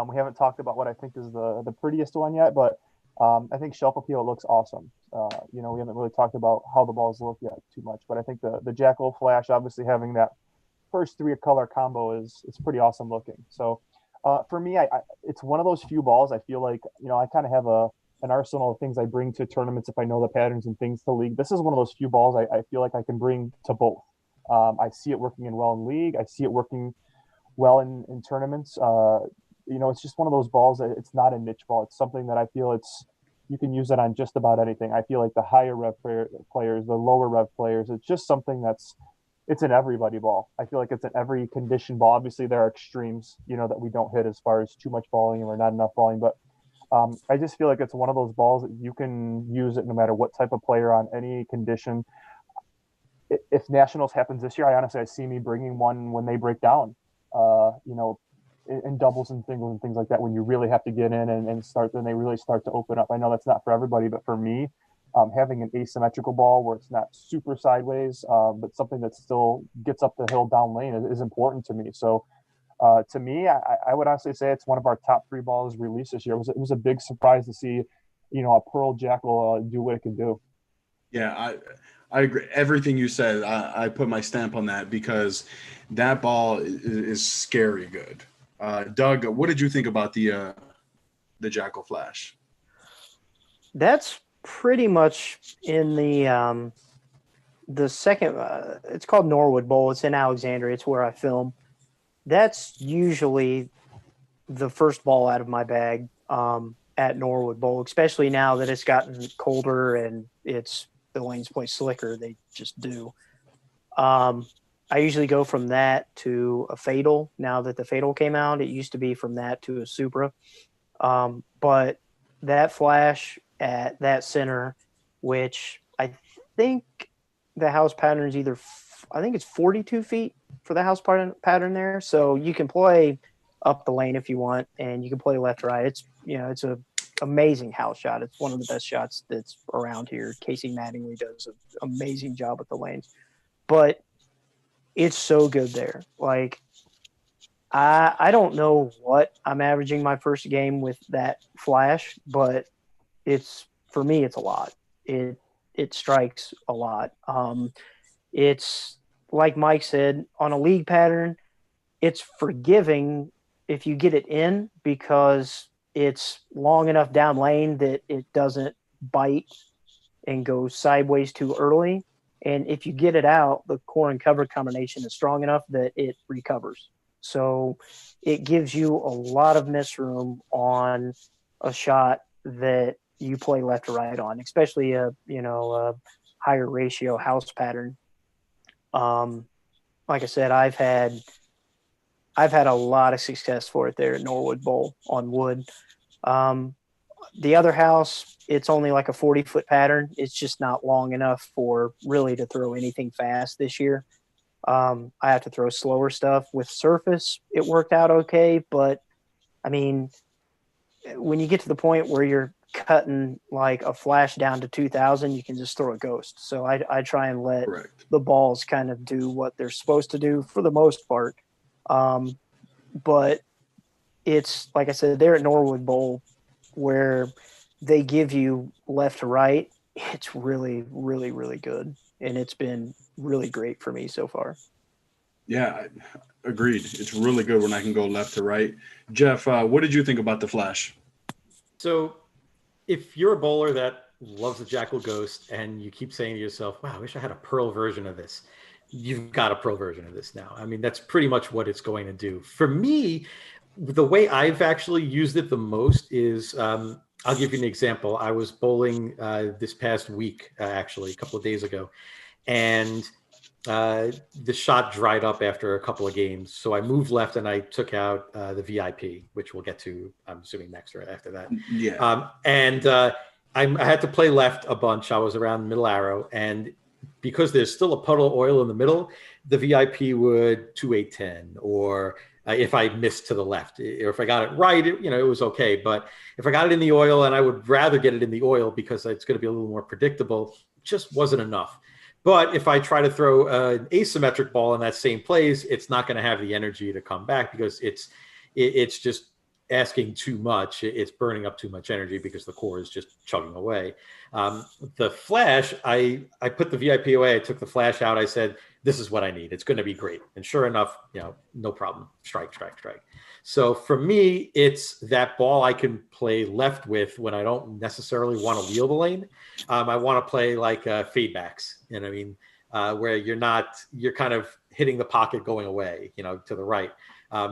We haven't talked about what I think is the prettiest one yet, but I think shelf appeal looks awesome. We haven't really talked about how the balls look yet too much, but I think the Jackal Flash, obviously having that first 3 color combo is pretty awesome looking. So for me, it's one of those few balls I feel like, I kind of have an arsenal of things I bring to tournaments if I know the patterns and things to League. This is one of those few balls I feel like I can bring to both. I see it working well in League. I see it working well in tournaments. It's just one of those balls that it's not a niche ball. It's something that I feel you can use it on just about anything. I feel like the higher rev players, the lower rev players, it's just something it's an everybody ball. I feel like it's an every condition ball. Obviously there are extremes, that we don't hit as far as too much volume or not enough volume, but I just feel like it's one of those balls that you can use it no matter what type of player on any condition. If Nationals happens this year, I see me bringing one when they break down, in doubles and singles and things like that, when you really have to get in and start, then they really start to open up. I know that's not for everybody, but for me, having an asymmetrical ball where it's not super sideways, but something that still gets up the hill down lane is important to me. So to me, I would honestly say it's one of our top 3 balls released this year. It was a big surprise to see, a Pearl Jackal do what it can do. Yeah, I agree. Everything you said, I put my stamp on that because that ball is scary good. Doug, what did you think about the Jackal Flash? That's pretty much in the second. It's called Norwood Bowl. It's in Alexandria. It's where I film. That's usually the first ball out of my bag at Norwood Bowl, especially now that it's gotten colder and the lanes play slicker. They just do. I usually go from that to a Fatal. Now that the Fatal came out, it used to be from that to a Supra. But that Flash at that center, which I think the house pattern is I think it's 42 feet for the house pattern there. So you can play up the lane if you want, and you can play left, right. It's a amazing house shot. It's one of the best shots that's around here. Casey Mattingly does an amazing job with the lanes, but it's so good there. Like, I don't know what I'm averaging my first game with that Flash, but for me, it's a lot. It strikes a lot. It's like Mike said, on a League pattern, it's forgiving if you get it in because it's long enough down lane that it doesn't bite and go sideways too early. And if you get it out, the core and cover combination is strong enough that it recovers. So it gives you a lot of miss room on a shot that you play left or right on, especially a higher ratio house pattern. Like I said, I've had a lot of success for it there at Norwood Bowl on wood. The other house, it's only like a 40-foot pattern. It's just not long enough for really to throw anything fast this year. I have to throw slower stuff. With surface, it worked out okay, but I mean, when you get to the point where you're cutting like a flash down to 2,000, you can just throw a ghost. So I try and let Correct. the balls kind of do what they're supposed to do for the most part. But it's like I said, they're at Norwood Bowl where they give you left to right. It's really, really, really good. And it's been really great for me so far. Yeah, agreed. It's really good when I can go left to right. Jeff, what did you think about the Flash? So if you're a bowler that loves the Jackal Ghost and you keep saying to yourself, wow, I wish I had a Pearl version of this, you've got a Pearl version of this now. I mean, that's pretty much what it's going to do. For me, the way I've actually used it the most is I'll give you an example. I was bowling this past week, actually, a couple of days ago, and the shot dried up after a couple of games. So I moved left and I took out the VIP, which we'll get to, I'm assuming, next right after that. Yeah. I had to play left a bunch. I was around middle arrow. And because there's still a puddle of oil in the middle, the VIP would 2-8-10, or if I missed to the left, or if I got it right, it was okay. But if I got it in the oil, and I would rather get it in the oil because it's going to be a little more predictable, it just wasn't enough. But if I try to throw an asymmetric ball in that same place, it's not going to have the energy to come back because it's just asking too much. It's burning up too much energy because the core is just chugging away. The Flash, I put the VIP away. I took the Flash out. I said, this is what I need. It's going to be great. And sure enough, no problem. Strike, strike, strike. So for me, it's that ball I can play left with when I don't necessarily want to wheel the lane. I want to play like fadebacks, where you're kind of hitting the pocket going away, to the right,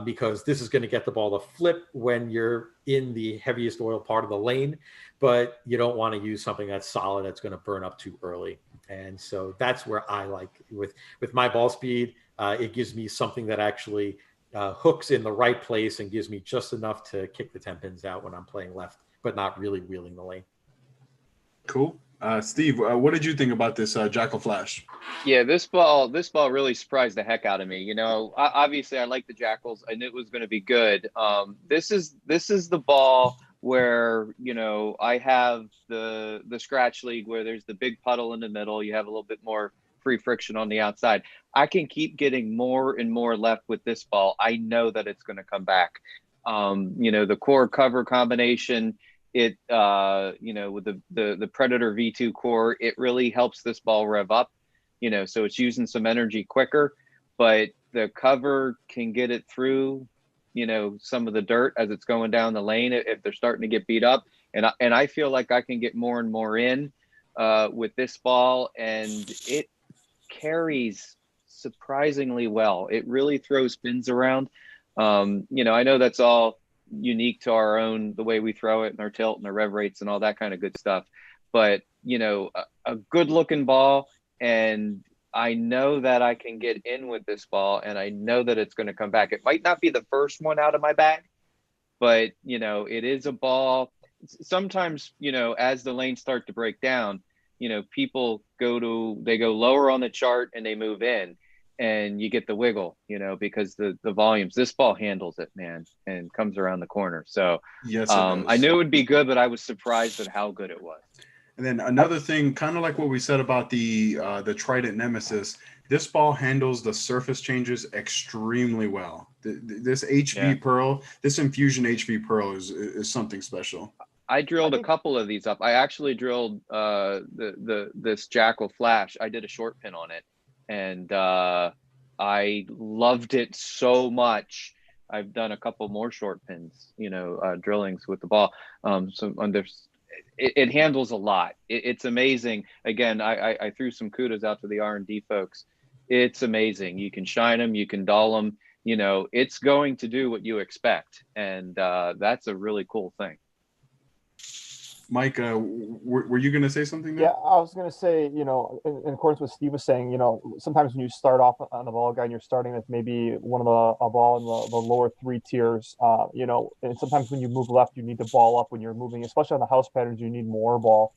because this is going to get the ball to flip when you're in the heaviest oil part of the lane, but you don't want to use something that's solid that's going to burn up too early. And so that's where I like with my ball speed. It gives me something that actually hooks in the right place and gives me just enough to kick the 10 pins out when I'm playing left, but not really wheeling the lane. Cool. Steve, what did you think about this Jackal Flash? Yeah, this ball really surprised the heck out of me. Obviously I like the Jackals. I knew it was going to be good. This is the ball where, I have the scratch league where there's the big puddle in the middle. You have a little bit more free friction on the outside. I can keep getting more and more left with this ball. I know that it's going to come back. The core cover combination, it with the Predator V2 core, it really helps this ball rev up, so it's using some energy quicker, but the cover can get it through some of the dirt as it's going down the lane if they're starting to get beat up, and I feel like I can get more and more in with this ball, and it carries surprisingly well. It really throws pins around. I know that's all unique to our own, the way we throw it and our tilt and our rev rates and all that kind of good stuff, but a good looking ball, and I know that I can get in with this ball, and I know that it's going to come back. It might not be the first one out of my bag, but it is a ball. Sometimes as the lanes start to break down, people go lower on the chart and they move in, and you get the wiggle, because the volumes. This ball handles it, man, and comes around the corner. So yes, it does. I knew it would be good, but I was surprised at how good it was. And then another thing, kind of like what we said about the Trident Nemesis, this ball handles the surface changes extremely well. This HV Pearl, this Infusion HV Pearl is something special. I drilled a couple of these up. I actually drilled this Jackal Flash. I did a short pin on it, and I loved it so much. I've done a couple more short pins, drillings with the ball. It handles a lot. It's amazing. Again, I threw some kudos out to the R&D folks. It's amazing. You can shine them, you can dull them. It's going to do what you expect, and that's a really cool thing. Mike, were you going to say something there? Yeah, I was going to say, in accordance with Steve was saying, sometimes when you start off on the ball guide, you're starting with maybe one of a ball in the lower three tiers, and sometimes when you move left, you need to ball up when you're moving, especially on the house patterns, you need more ball.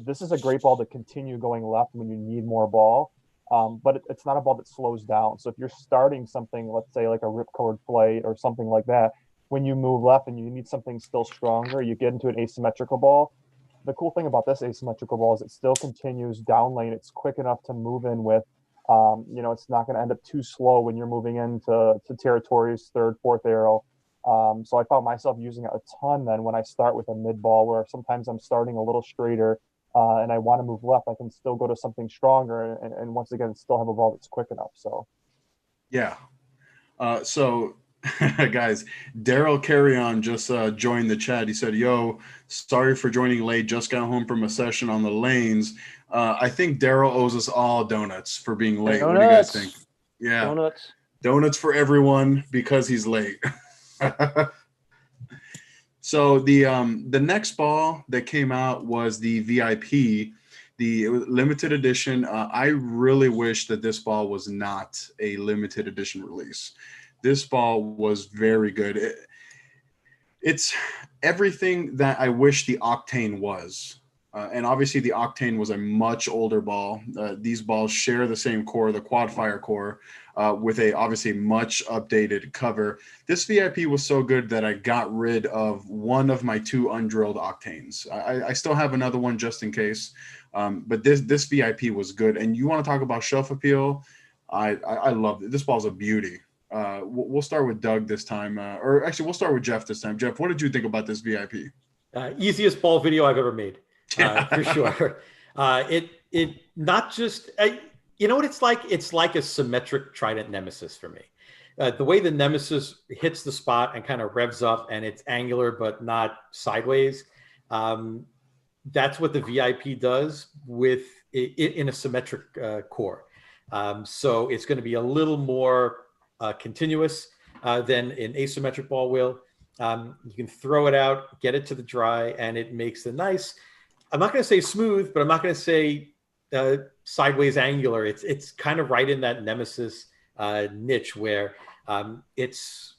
This is a great ball to continue going left when you need more ball, but it's not a ball that slows down. So if you're starting something, let's say like a ripcord flight or something like that, when you move left and you need something still stronger, you get into an asymmetrical ball. The cool thing about this asymmetrical ball is it still continues down lane. It's quick enough to move in with. It's not going to end up too slow when you're moving into territories, third, fourth arrow. So I found myself using it a ton then when I start with a mid ball, where sometimes I'm starting a little straighter and I want to move left. I can still go to something stronger and once again still have a ball that's quick enough. So yeah. So guys, Daryl Carrion just joined the chat. He said, yo, sorry for joining late. Just got home from a session on the lanes. I think Daryl owes us all donuts for being late. Donuts. What do you guys think? Yeah. Donuts. Donuts for everyone because he's late. So the next ball that came out was the VIP, the limited edition. I really wish that this ball was not a limited edition release. This ball was very good. It's everything that I wish the Octane was. And obviously the Octane was a much older ball. These balls share the same core, the quad fire core, with a obviously much updated cover. This VIP was so good that I got rid of one of my two undrilled Octanes. I still have another one just in case. But this VIP was good. And you want to talk about shelf appeal? I love it. This ball's a beauty. We'll start with Doug this time, or actually we'll start with Jeff this time. Jeff, what did you think about this VIP? Easiest ball video I've ever made, for sure. It not just, you know what it's like? It's like a symmetric Trident Nemesis for me. The way the Nemesis hits the spot and kind of revs up, and it's angular but not sideways. That's what the VIP does with it in a symmetric core. So it's going to be a little more continuous than an asymmetric ball will. You can throw it out, get it to the dry, and it makes a nice, I'm not going to say smooth, but I'm not going to say sideways angular. It's kind of right in that Nemesis niche where it's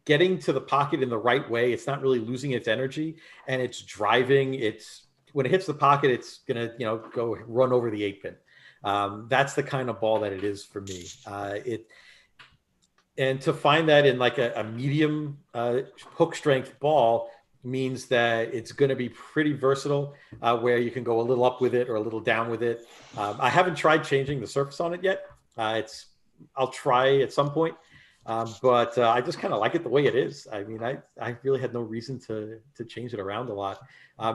getting to the pocket in the right way. It's not really losing its energy, and it's driving. When it hits the pocket, it's going to go run over the 8-pin. That's the kind of ball that it is for me. And to find that in like a medium hook strength ball means that it's going to be pretty versatile, where you can go a little up with it or a little down with it. I haven't tried changing the surface on it yet. I'll try at some point, but I just kind of like it the way it is. I mean, I really had no reason to change it around a lot.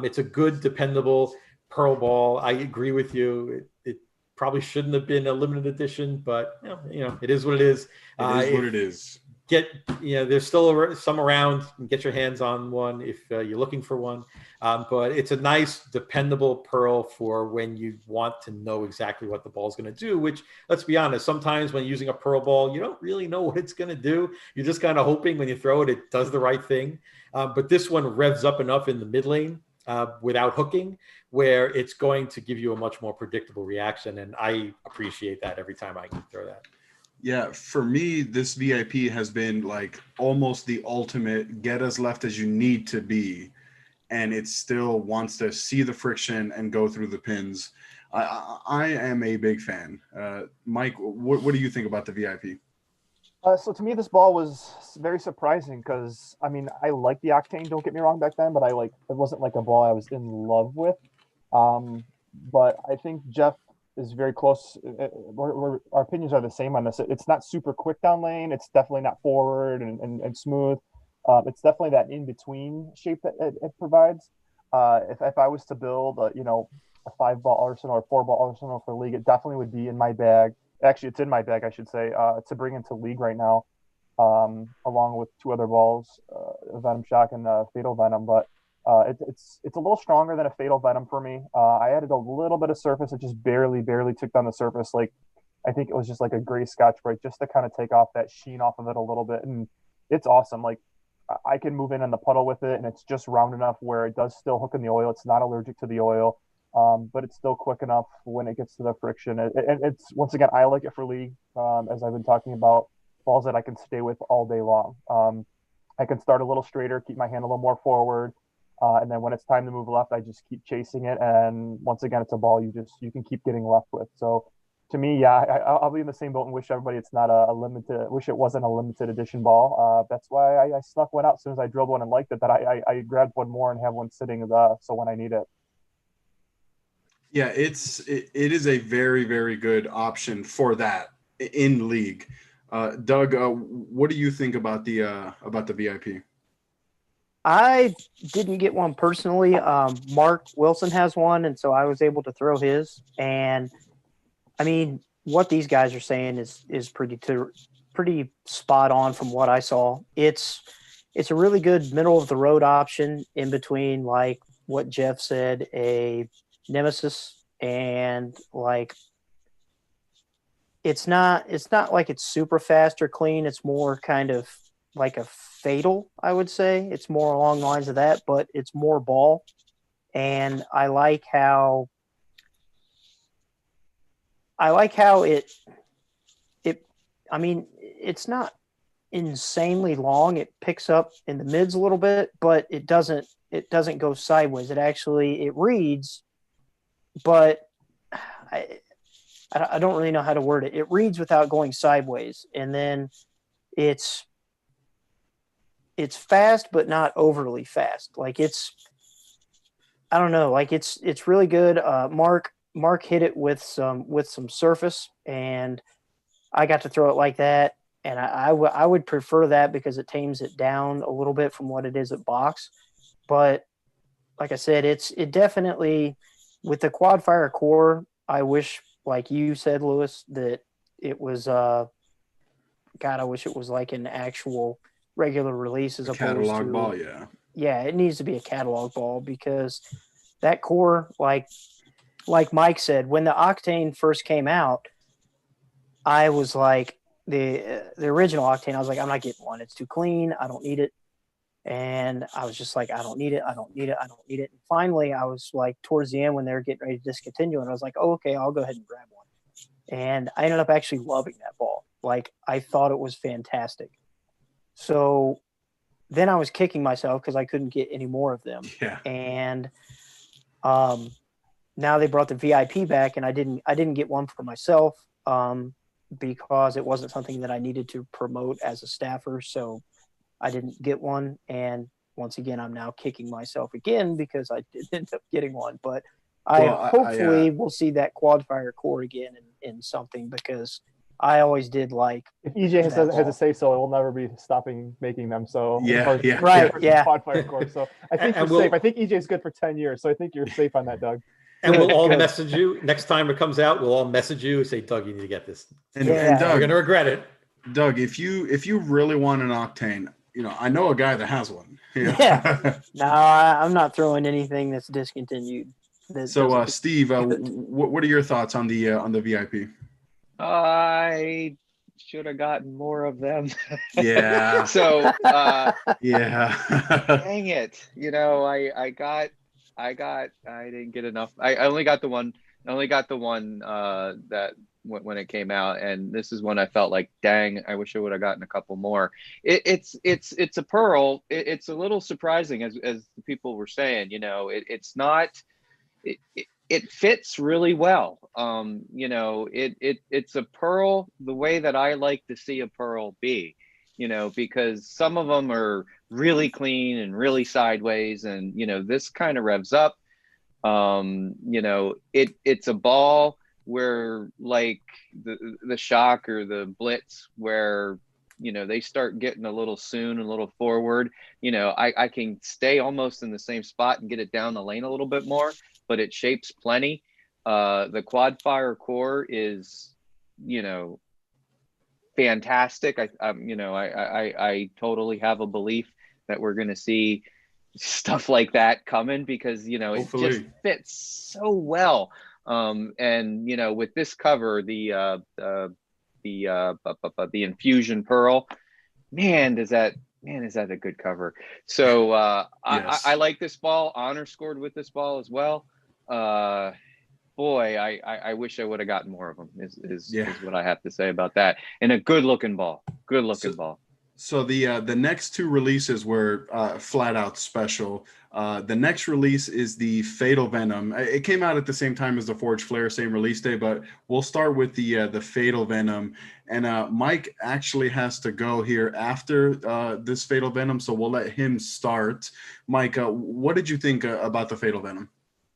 It's a good, dependable pearl ball. I agree with you. It probably shouldn't have been a limited edition, but it is what it is. It is what it is. There's still some around. Get your hands on one if you're looking for one. But it's a nice, dependable pearl for when you want to know exactly what the ball is going to do, which, let's be honest, sometimes when using a pearl ball, you don't really know what it's going to do. You're just kind of hoping when you throw it, it does the right thing. But this one revs up enough in the mid lane without hooking, where it's going to give you a much more predictable reaction. And I appreciate that every time I can throw that. Yeah, for me, this VIP has been like almost the ultimate get as left as you need to be, and it still wants to see the friction and go through the pins. I am a big fan. Mike, what do you think about the VIP? So to me, this ball was very surprising because, I mean, I like the Octane, don't get me wrong, back then, but it wasn't like a ball I was in love with. But I think Jeff is very close. Our opinions are the same on this. It's not super quick down lane. It's definitely not forward and smooth. It's definitely that in-between shape that it provides. If I was to build a 5-ball arsenal or 4-ball arsenal for League, it definitely would be in my bag. Actually, it's in my bag, I should say, to bring into League right now, along with 2 other balls, Venom Shock and Fatal Venom. But it's a little stronger than a Fatal Venom for me. I added a little bit of surface. It just barely took down the surface. Like, I think it was just like a gray Scotch Brite just to kind of take off that sheen off of it a little bit. And it's awesome. Like, I can move in on the puddle with it, and it's just round enough where it does still hook in the oil. It's not allergic to the oil, but it's still quick enough when it gets to the friction. And it's, once again, I like it for league, as I've been talking about, balls that I can stay with all day long. I can start a little straighter, keep my hand a little more forward, and then when it's time to move left, I just keep chasing it. And once again, it's a ball you can keep getting left with. So to me, yeah, I'll be in the same boat and wish everybody it's not a limited. Wish it wasn't a limited edition ball. That's why I snuck one out as soon as I drilled one and liked it. That I grabbed one more and have one sitting so when I need it. Yeah, it is a very, very good option for that in league. Doug, what do you think about the VIP? I didn't get one personally. Mark Wilson has one, and so I was able to throw his. And I mean, what these guys are saying is pretty spot on from what I saw. It's a really good middle of the road option in between, like what Jeff said, a Nemesis, and like it's not like it's super fast or clean. It's more kind of like a fatal, I would say. It's more along the lines of that, but it's more ball. And I like how it I mean, it's not insanely long. It picks up in the mids a little bit, but it doesn't go sideways. It reads, but I don't really know how to word it. It reads without going sideways. And then it's fast, but not overly fast. Like I don't know. Like it's really good. Mark hit it with some surface, and I got to throw it like that. And I would prefer that because it tames it down a little bit from what it is at box. But like I said, it definitely, with the quad fire core, I wish, like you said, Lewis, that it was God, I wish it was like an actual regular release as opposed Catalog to ball, yeah. Yeah, it needs to be a catalog ball because that core, like Mike said, when the Octane first came out, I was like, the original Octane, I was like, I'm not getting one. It's too clean. I don't need it. And I was just like, I don't need it. I don't need it. I don't need it. And finally, I was like, towards the end when they were getting ready to discontinue, and I was like, oh, okay, I'll go ahead and grab one. And I ended up actually loving that ball. Like, I thought it was fantastic. So then I was kicking myself because I couldn't get any more of them. Yeah. And now they brought the VIP back, and I didn't get one for myself because it wasn't something that I needed to promote as a staffer. So I didn't get one. And once again, I'm now kicking myself again because I did end up getting one. But hopefully we'll see that quad fire core again in something, because I always did like. If EJ has to say so, it will never be stopping making them. So right, quad fire core. So I think you're safe. I think EJ is good for 10 years, so I think you're safe on that, Doug. And we'll all message you next time it comes out. We'll all message you and say, Doug, you need to get this. And Doug, you're gonna regret it. Doug, if you really want an Octane, I know a guy that has one. Yeah. No, I'm not throwing anything that's discontinued. So, Steve, what are your thoughts on the VIP? I should have gotten more of them. Yeah. So, yeah. Dang it! I didn't get enough. I only got the one. That when it came out, and this is when I felt like, dang, I wish I would have gotten a couple more. It's a pearl. It's a little surprising, as the people were saying. It's not. It fits really well. It's a pearl the way that I like to see a pearl be. Because some of them are really clean and really sideways, and this kind of revs up. It's a ball where, like the shock or the blitz, where they start getting a little soon, a little forward. I can stay almost in the same spot and get it down the lane a little bit more, but it shapes plenty. The quad fire core is fantastic. I totally have a belief that we're going to see stuff like that coming, because Hopefully. It just fits so well. And with this cover, the infusion pearl, man, does that Man, is that a good cover? So Yes. I like this ball. Honor scored with this ball as well. Boy, I wish I would have gotten more of them. Is what I have to say about that. And a good looking ball. Good looking ball. So the next two releases were flat out special. The next release is the Fatal Venom. It came out at the same time as the Forge Flare, same release day, but we'll start with the Fatal Venom. And Mike actually has to go here after this Fatal Venom, so we'll let him start. Mike, what did you think about the Fatal Venom?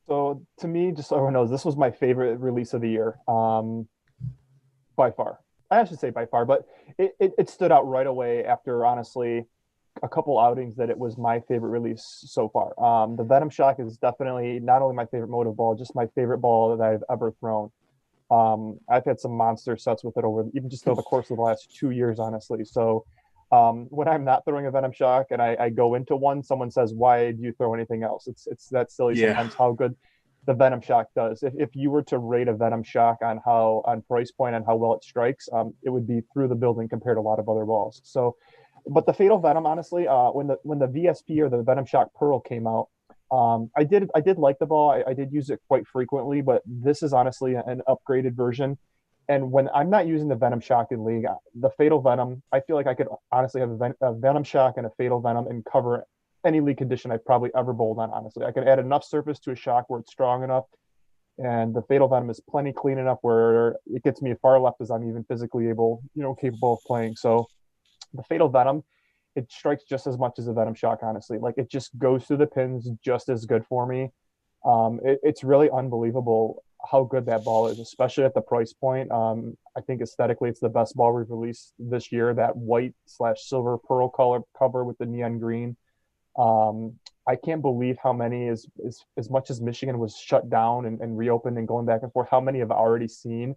So to me, just so everyone knows, this was my favorite release of the year, by far. I should say by far, but it stood out right away after, honestly, a couple outings that it was my favorite release so far. The Venom Shock is definitely not only my favorite Motiv ball, just my favorite ball that I've ever thrown. I've had some monster sets with it over even just over the course of the last 2 years, honestly. So when I'm not throwing a Venom Shock and I go into one, someone says, "Why do you throw anything else?" It's that silly sometimes how good the Venom Shock does. If you were to rate a Venom Shock on price point and how well it strikes, it would be through the building compared to a lot of other balls. So, but the Fatal Venom, honestly, when the VSP or the Venom Shock Pearl came out, I did like the ball. I did use it quite frequently, but this is honestly an upgraded version. And when I'm not using the Venom Shock in League, the Fatal Venom, I feel like I could honestly have a Venom Shock and a Fatal Venom and cover any league condition I've probably ever bowled on, honestly. I could add enough surface to a shock where it's strong enough, and the Fatal Venom is plenty clean enough where it gets me as far left as I'm even physically capable of playing. So the Fatal Venom, it strikes just as much as a Venom Shock, honestly. Like, it just goes through the pins just as good for me. It's really unbelievable how good that ball is, especially at the price point. I think aesthetically, it's the best ball we've released this year. That white/silver pearl color cover with the neon green. I can't believe how many as much as Michigan was shut down and reopened and going back and forth, how many have already seen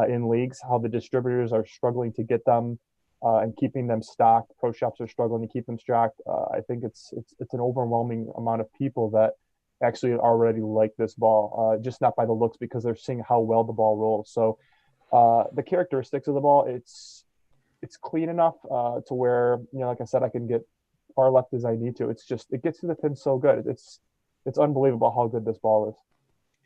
in leagues, how the distributors are struggling to get them and keeping them stocked. Pro shops are struggling to keep them stocked. I think it's an overwhelming amount of people that actually already like this ball, just not by the looks, because they're seeing how well the ball rolls. So the characteristics of the ball, it's clean enough to where, like I said, I can get far left as I need to. It's just, it gets to the pin so good. It's unbelievable how good this ball is.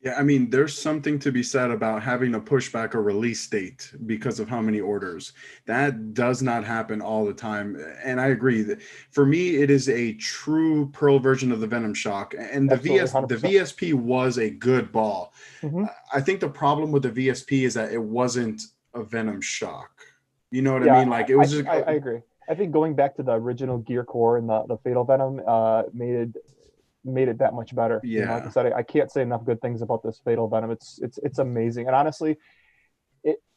Yeah, I mean, there's something to be said about having to push back a release date because of how many orders. That does not happen all the time. And I agree that for me, it is a true Pearl version of the Venom Shock. And the VSP was a good ball. Mm-hmm. I think the problem with the VSP is that it wasn't a Venom Shock. You know what I mean? Like, it was I agree. I think going back to the original Gear Core and the Fatal Venom made it that much better. Yeah. Like I said, I can't say enough good things about this Fatal Venom. It's amazing, and honestly,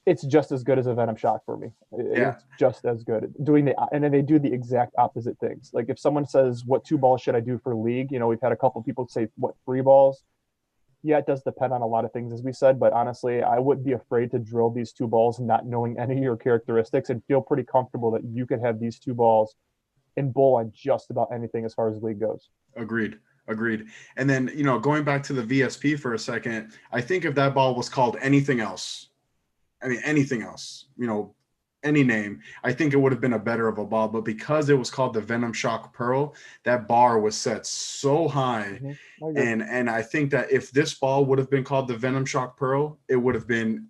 it's just as good as a Venom Shock for me. It's just as good. And then they do the exact opposite things. Like, if someone says, "What 2 balls should I do for League?" We've had a couple of people say, "What 3 balls?" Yeah, it does depend on a lot of things, as we said, but honestly, I wouldn't be afraid to drill these 2 balls not knowing any of your characteristics and feel pretty comfortable that you could have these 2 balls and bowl on just about anything as far as League goes. Agreed. And then, going back to the VSP for a second, I think if that ball was called anything else, any name, I think it would have been a better of a ball. But because it was called the Venom Shock Pearl, that bar was set so high. Mm-hmm. And I think that if this ball would have been called the Venom Shock Pearl, it would have been,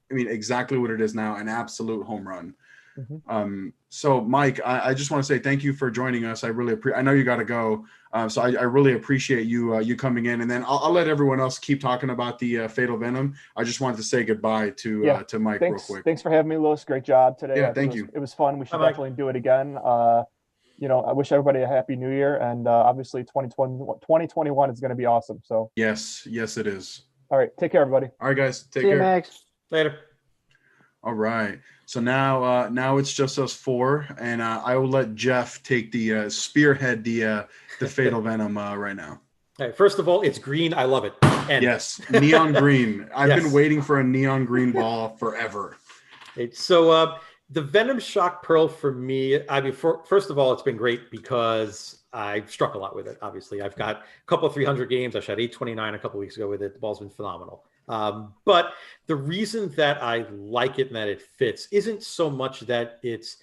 exactly what it is now, an absolute home run. Mm-hmm. So Mike, I just want to say thank you for joining us. I really I know you got to go. So I really appreciate you coming in, and then I'll let everyone else keep talking about the Fatal Venom. I just wanted to say goodbye to Mike real quick. Thanks for having me, Lewis. Great job today. Yeah, thank you. It was fun. We should definitely do it again. I wish everybody a happy new year, and obviously 2021 is going to be awesome. So yes, it is. All right, take care, everybody. All right, guys, take See care. you, Max. Later. All right. So now it's just us 4, and I will let Jeff take the spearhead the Fatal Venom right now. All right, first of all, it's green. I love it. Yes, neon green. I've been waiting for a neon green ball forever. So the Venom Shock Pearl for me, first of all, it's been great because I've struck a lot with it. Obviously, I've got a couple of 300 games. I shot 829 a couple of weeks ago with it. The ball's been phenomenal. But the reason that I like it and that it fits isn't so much that it's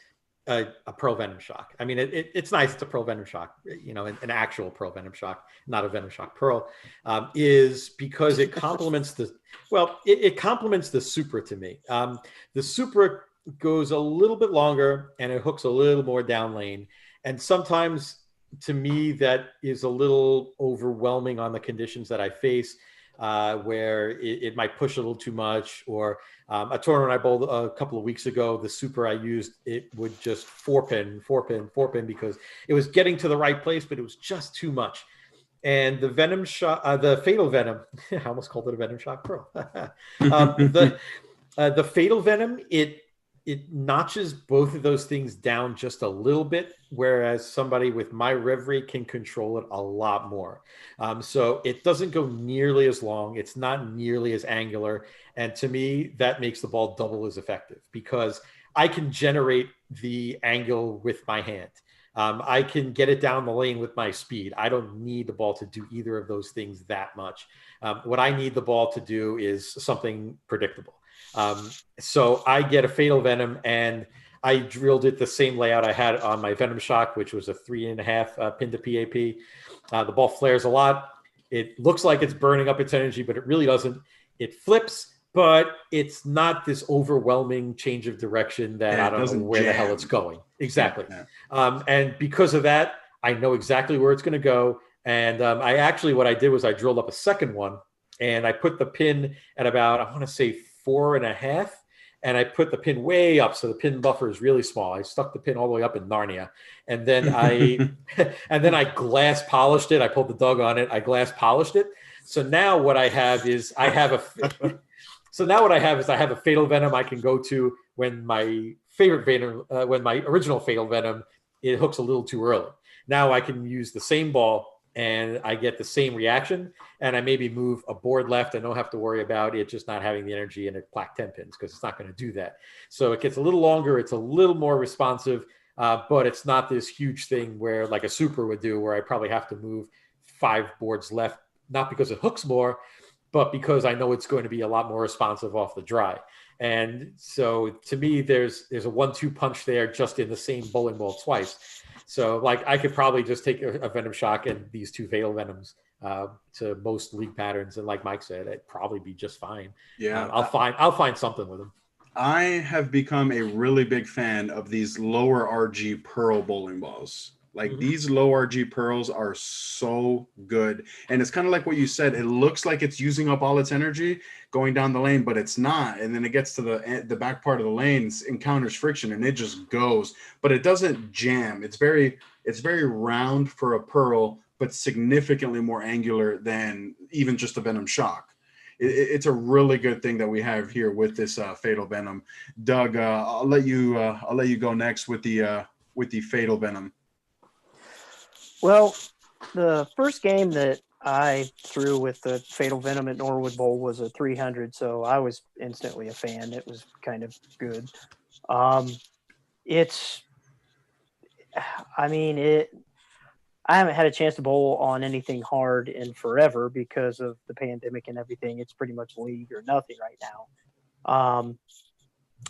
a Pearl Venom Shock. I mean, it's nice. It's a Pearl Venom Shock, an actual Pearl Venom Shock, not a Venom Shock Pearl, is because it complements it complements the Supra to me. The Supra goes a little bit longer and it hooks a little more down lane. And sometimes to me, that is a little overwhelming on the conditions that I face, where it might push a little too much. Or a tournament I bowled a couple of weeks ago, the Super I used, it would just four pin because it was getting to the right place, but it was just too much. And the Venom Shock, the Fatal Venom, I almost called it a Venom Shock Pro. The Fatal Venom, it notches both of those things down just a little bit, whereas somebody with my Reverie can control it a lot more. So it doesn't go nearly as long. It's not nearly as angular. And to me, that makes the ball double as effective because I can generate the angle with my hand. I can get it down the lane with my speed. I don't need the ball to do either of those things that much. What I need the ball to do is something predictable. So I get a Fatal Venom, and I drilled it the same layout I had on my Venom Shock, which was a 3.5 pin to PAP. The ball flares a lot. It looks like it's burning up its energy, but it really doesn't. It flips, but it's not this overwhelming change of direction that I don't know where the hell it's going. Exactly. Yeah. And because of that, I know exactly where it's going to go. And what I did was I drilled up a second one, and I put the pin at about, I want to say 4.5, and I put the pin way up, so the pin buffer is really small. I stuck the pin all the way up in Narnia, and then I glass polished it. I pulled the dug on it. I glass polished it. So now what I have is I have a Fatal Venom I can go to when my favorite Venom, when my original Fatal Venom, it hooks a little too early. Now I can use the same ball and I get the same reaction, and I maybe move a board left. I don't have to worry about it just not having the energy in a plaque 10 pins because it's not going to do that. So it gets a little longer. It's a little more responsive, but it's not this huge thing where like a Super would do where I probably have to move 5 boards left, not because it hooks more, but because I know it's going to be a lot more responsive off the dry. And so to me, there's a 1-2 punch there just in the same bowling ball twice. So like I could probably just take a Venom Shock and these 2 Fatal Venoms to most league patterns, and like Mike said, it'd probably be just fine. Yeah, I'll find something with them. I have become a really big fan of these lower RG Pearl bowling balls. Like these low RG Pearls are so good. And it's kind of like what you said. It looks like it's using up all its energy going down the lane, but it's not. And then it gets to the back part of the lane, encounters friction, and it just goes. But it doesn't jam. It's very round for a Pearl, but significantly more angular than even just a Venom Shock. It's a really good thing that we have here with this Fatal Venom. Doug, I'll let you go next with the Fatal Venom. Well, the first game that I threw with the Fatal Venom at Norwood Bowl was a 300, so I was instantly a fan. It was kind of good. I haven't had a chance to bowl on anything hard in forever because of the pandemic and everything. It's pretty much league or nothing right now.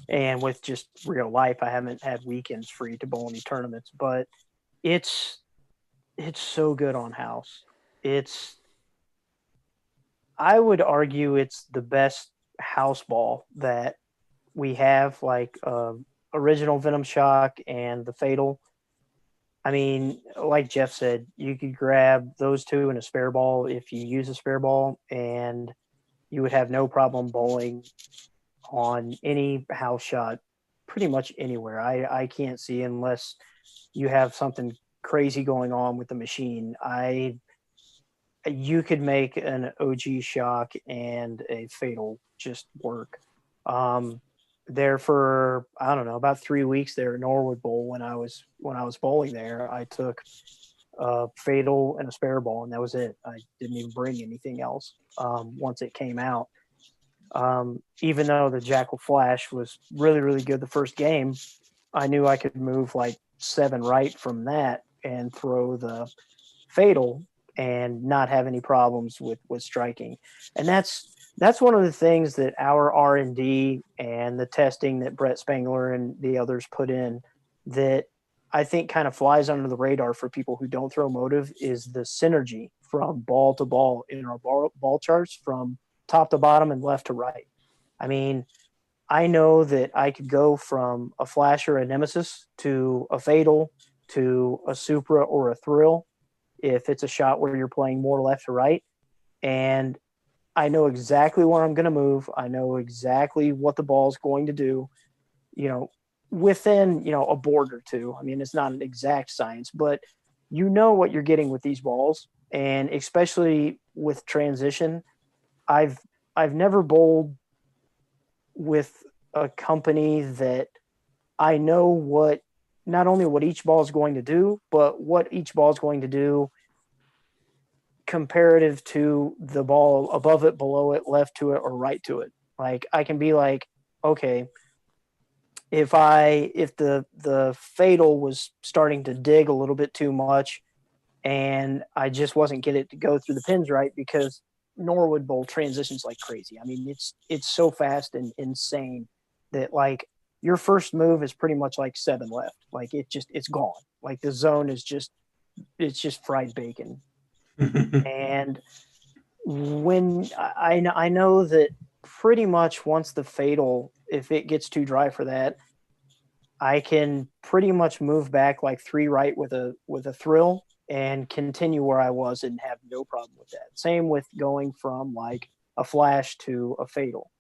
And with just real life, I haven't had weekends free to bowl any tournaments, but it's so good on house. I would argue it's the best house ball that we have, like original Venom Shock and the Fatal. I mean, like Jeff said, you could grab those 2 in a spare ball if you use a spare ball, and you would have no problem bowling on any house shot pretty much anywhere. I can't see, unless you have something crazy going on with the machine, you could make an OG Shock and a Fatal just work. There for, I don't know, about 3 weeks there at Norwood Bowl when I was bowling there, I took a Fatal and a spare ball, and that was it. I didn't even bring anything else once it came out. Even though the Jackal Flash was really, really good the first game, I knew I could move like 7 right from that and throw the Fatal and not have any problems with striking. And that's one of the things that our R&D and the testing that Brett Spangler and the others put in that I think kind of flies under the radar for people who don't throw Motive is the synergy from ball to ball in our ball charts from top to bottom and left to right. I mean, I know that I could go from a Flash or a Nemesis to a Fatal to a Supra or a Thrill if it's a shot where you're playing more left to right. And I know exactly where I'm going to move. I know exactly what the ball's going to do, within, a board or two. I mean, it's not an exact science, but you know what you're getting with these balls. And especially with transition, I've never bowled with a company that I know not only what each ball is going to do, but what each ball is going to do comparative to the ball above it, below it, left to it, or right to it. Like I can be like, okay, if the Fatal was starting to dig a little bit too much and I just wasn't getting it to go through the pins right, because Norwood Bowl transitions like crazy. I mean, it's so fast and insane that like your first move is pretty much like 7 left. Like it's gone. Like the zone is it's just fried bacon. And when I know that pretty much once the Fatal, if it gets too dry for that, I can pretty much move back like 3 right with a Thrill and continue where I was and have no problem with that. Same with going from like a Flash to a Fatal.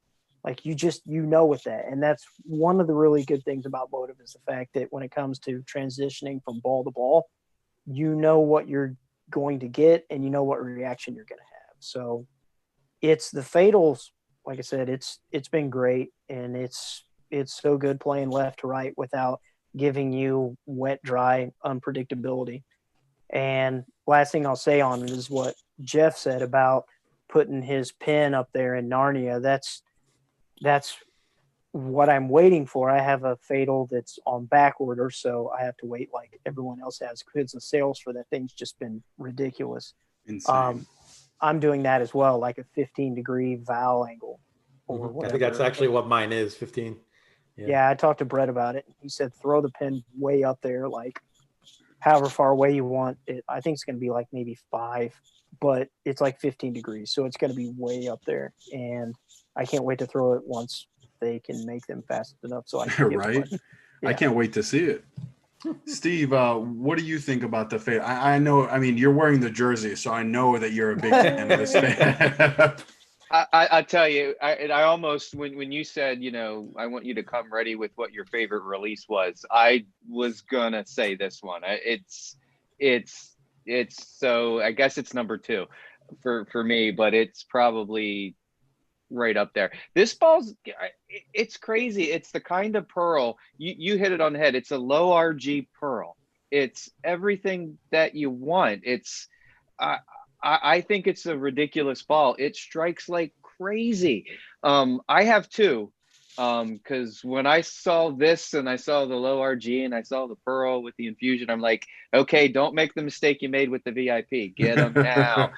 Like you with that. And that's one of the really good things about Motive is the fact that when it comes to transitioning from ball to ball, you know what you're going to get and you know what reaction you're going to have. So it's the Fatals, like I said, it's been great, and it's so good playing left to right without giving you wet, dry unpredictability. And last thing I'll say on it is what Jeff said about putting his pin up there in Narnia. That's what I'm waiting for. I have a Fatal that's on back order, so I have to wait like everyone else has, because the sales for that thing's just been ridiculous. Insane. I'm doing that as well, like a 15-degree valve angle or whatever. I think that's actually what mine is, 15. Yeah, I talked to Brett about it. He said throw the pin way up there, like however far away you want it. I think it's going to be like maybe 5, but it's like 15 degrees, so it's going to be way up there. And I can't wait to throw it once they can make them fast enough so I can get right. one. Yeah. I can't wait to see it. Steve, what do you think about the Fatal? I know, I mean, you're wearing the jersey, so I know that you're a big fan of this fan. I tell you, I almost, when you said, I want you to come ready with what your favorite release was, I was gonna say this one. It's so, I guess it's number 2 for me, but it's probably right up there. This ball's, it's crazy. It's the kind of pearl, you hit it on the head. It's a low RG pearl. It's everything that you want. It's I think it's a ridiculous ball. It strikes like crazy. I have 2, because when I saw this and I saw the low RG and I saw the pearl with the infusion, I'm like, okay, don't make the mistake you made with the VIP. Get them now.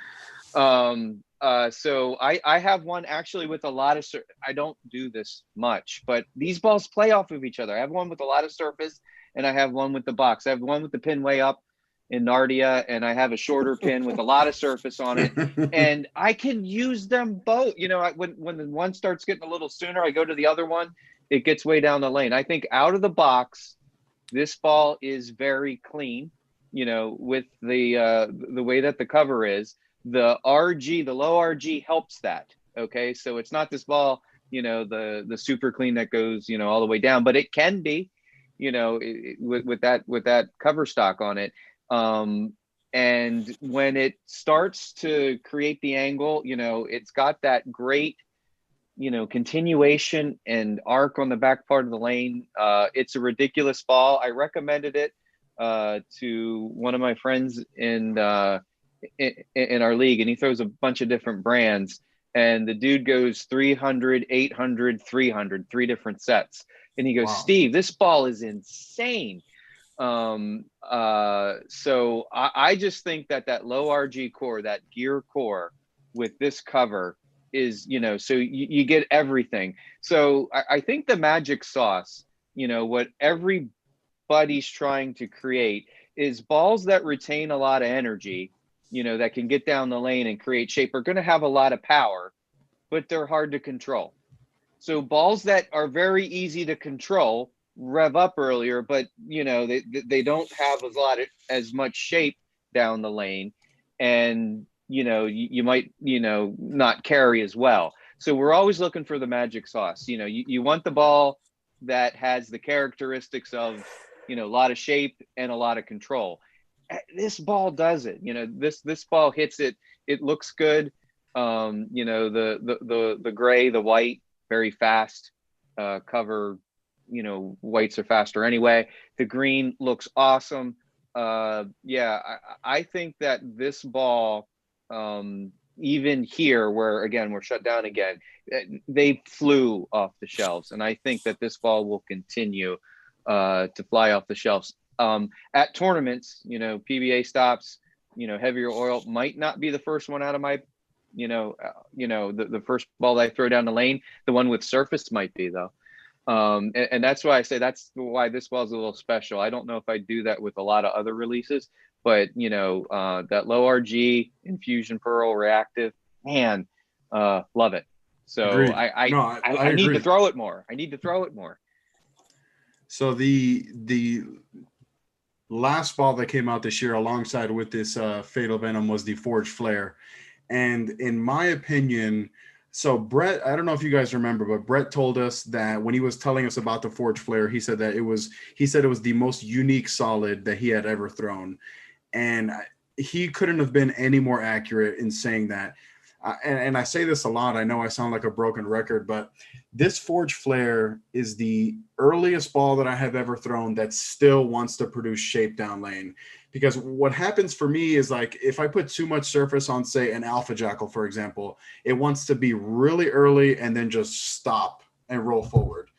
So I have one actually with a lot of, I don't do this much, but these balls play off of each other. I have one with a lot of surface and I have one with the box. I have one with the pin way up in Nardia, and I have a shorter pin with a lot of surface on it, and I can use them both. When the one starts getting a little sooner, I go to the other one. It gets way down the lane. I think out of the box, this ball is very clean. With the way that the cover is, the RG, the low RG helps that. Okay, so it's not this ball, the super clean that goes, all the way down, but it can be, with that cover stock on it. And when it starts to create the angle, it's got that great, continuation and arc on the back part of the lane. It's a ridiculous ball. I recommended it to one of my friends in our league, and he throws a bunch of different brands, and the dude goes 300, 800, 300, 3 different sets. And he goes, wow, Steve, this ball is insane. So I just think that low RG core, that gear core with this cover is, so you get everything. So I think the magic sauce, what every Buddy's trying to create is balls that retain a lot of energy, you know, that can get down the lane and create shape are going to have a lot of power, but they're hard to control. So balls that are very easy to control rev up earlier, but you know, they don't have as much shape down the lane, and you know, you might, you know, not carry as well. So we're always looking for the magic sauce. You know, you want the ball that has the characteristics of, you know, a lot of shape and a lot of control. This ball does it. You know, this ball hits it. It looks good. You know, the gray, the white, very fast cover. You know, whites are faster anyway. The green looks awesome. Yeah, I think that this ball, even here where again we're shut down again, they flew off the shelves, and I think that this ball will continue to fly off the shelves. At tournaments, you know, PBA stops, you know, heavier oil might not be the first one out of my, the first ball that I throw down the lane. The one with surface might be though. And that's why I say that's why this ball is a little special. I don't know if I do that with a lot of other releases, but you know, that low RG infusion pearl reactive, man, love it. So Agreed. I need to throw it more. I need to throw it more. So the last ball that came out this year alongside with this Fatal Venom was the Forged Flare. And in my opinion, so Brett, I don't know if you guys remember, but Brett told us that when he was telling us about the Forged Flare, he said it was the most unique solid that he had ever thrown. And he couldn't have been any more accurate in saying that. And I say this a lot. I know I sound like a broken record, but this Forged Flare is the earliest ball that I have ever thrown that still wants to produce shape down lane. Because what happens for me is, like, if I put too much surface on, say, an Alpha Jackal, for example, it wants to be really early and then just stop and roll forward.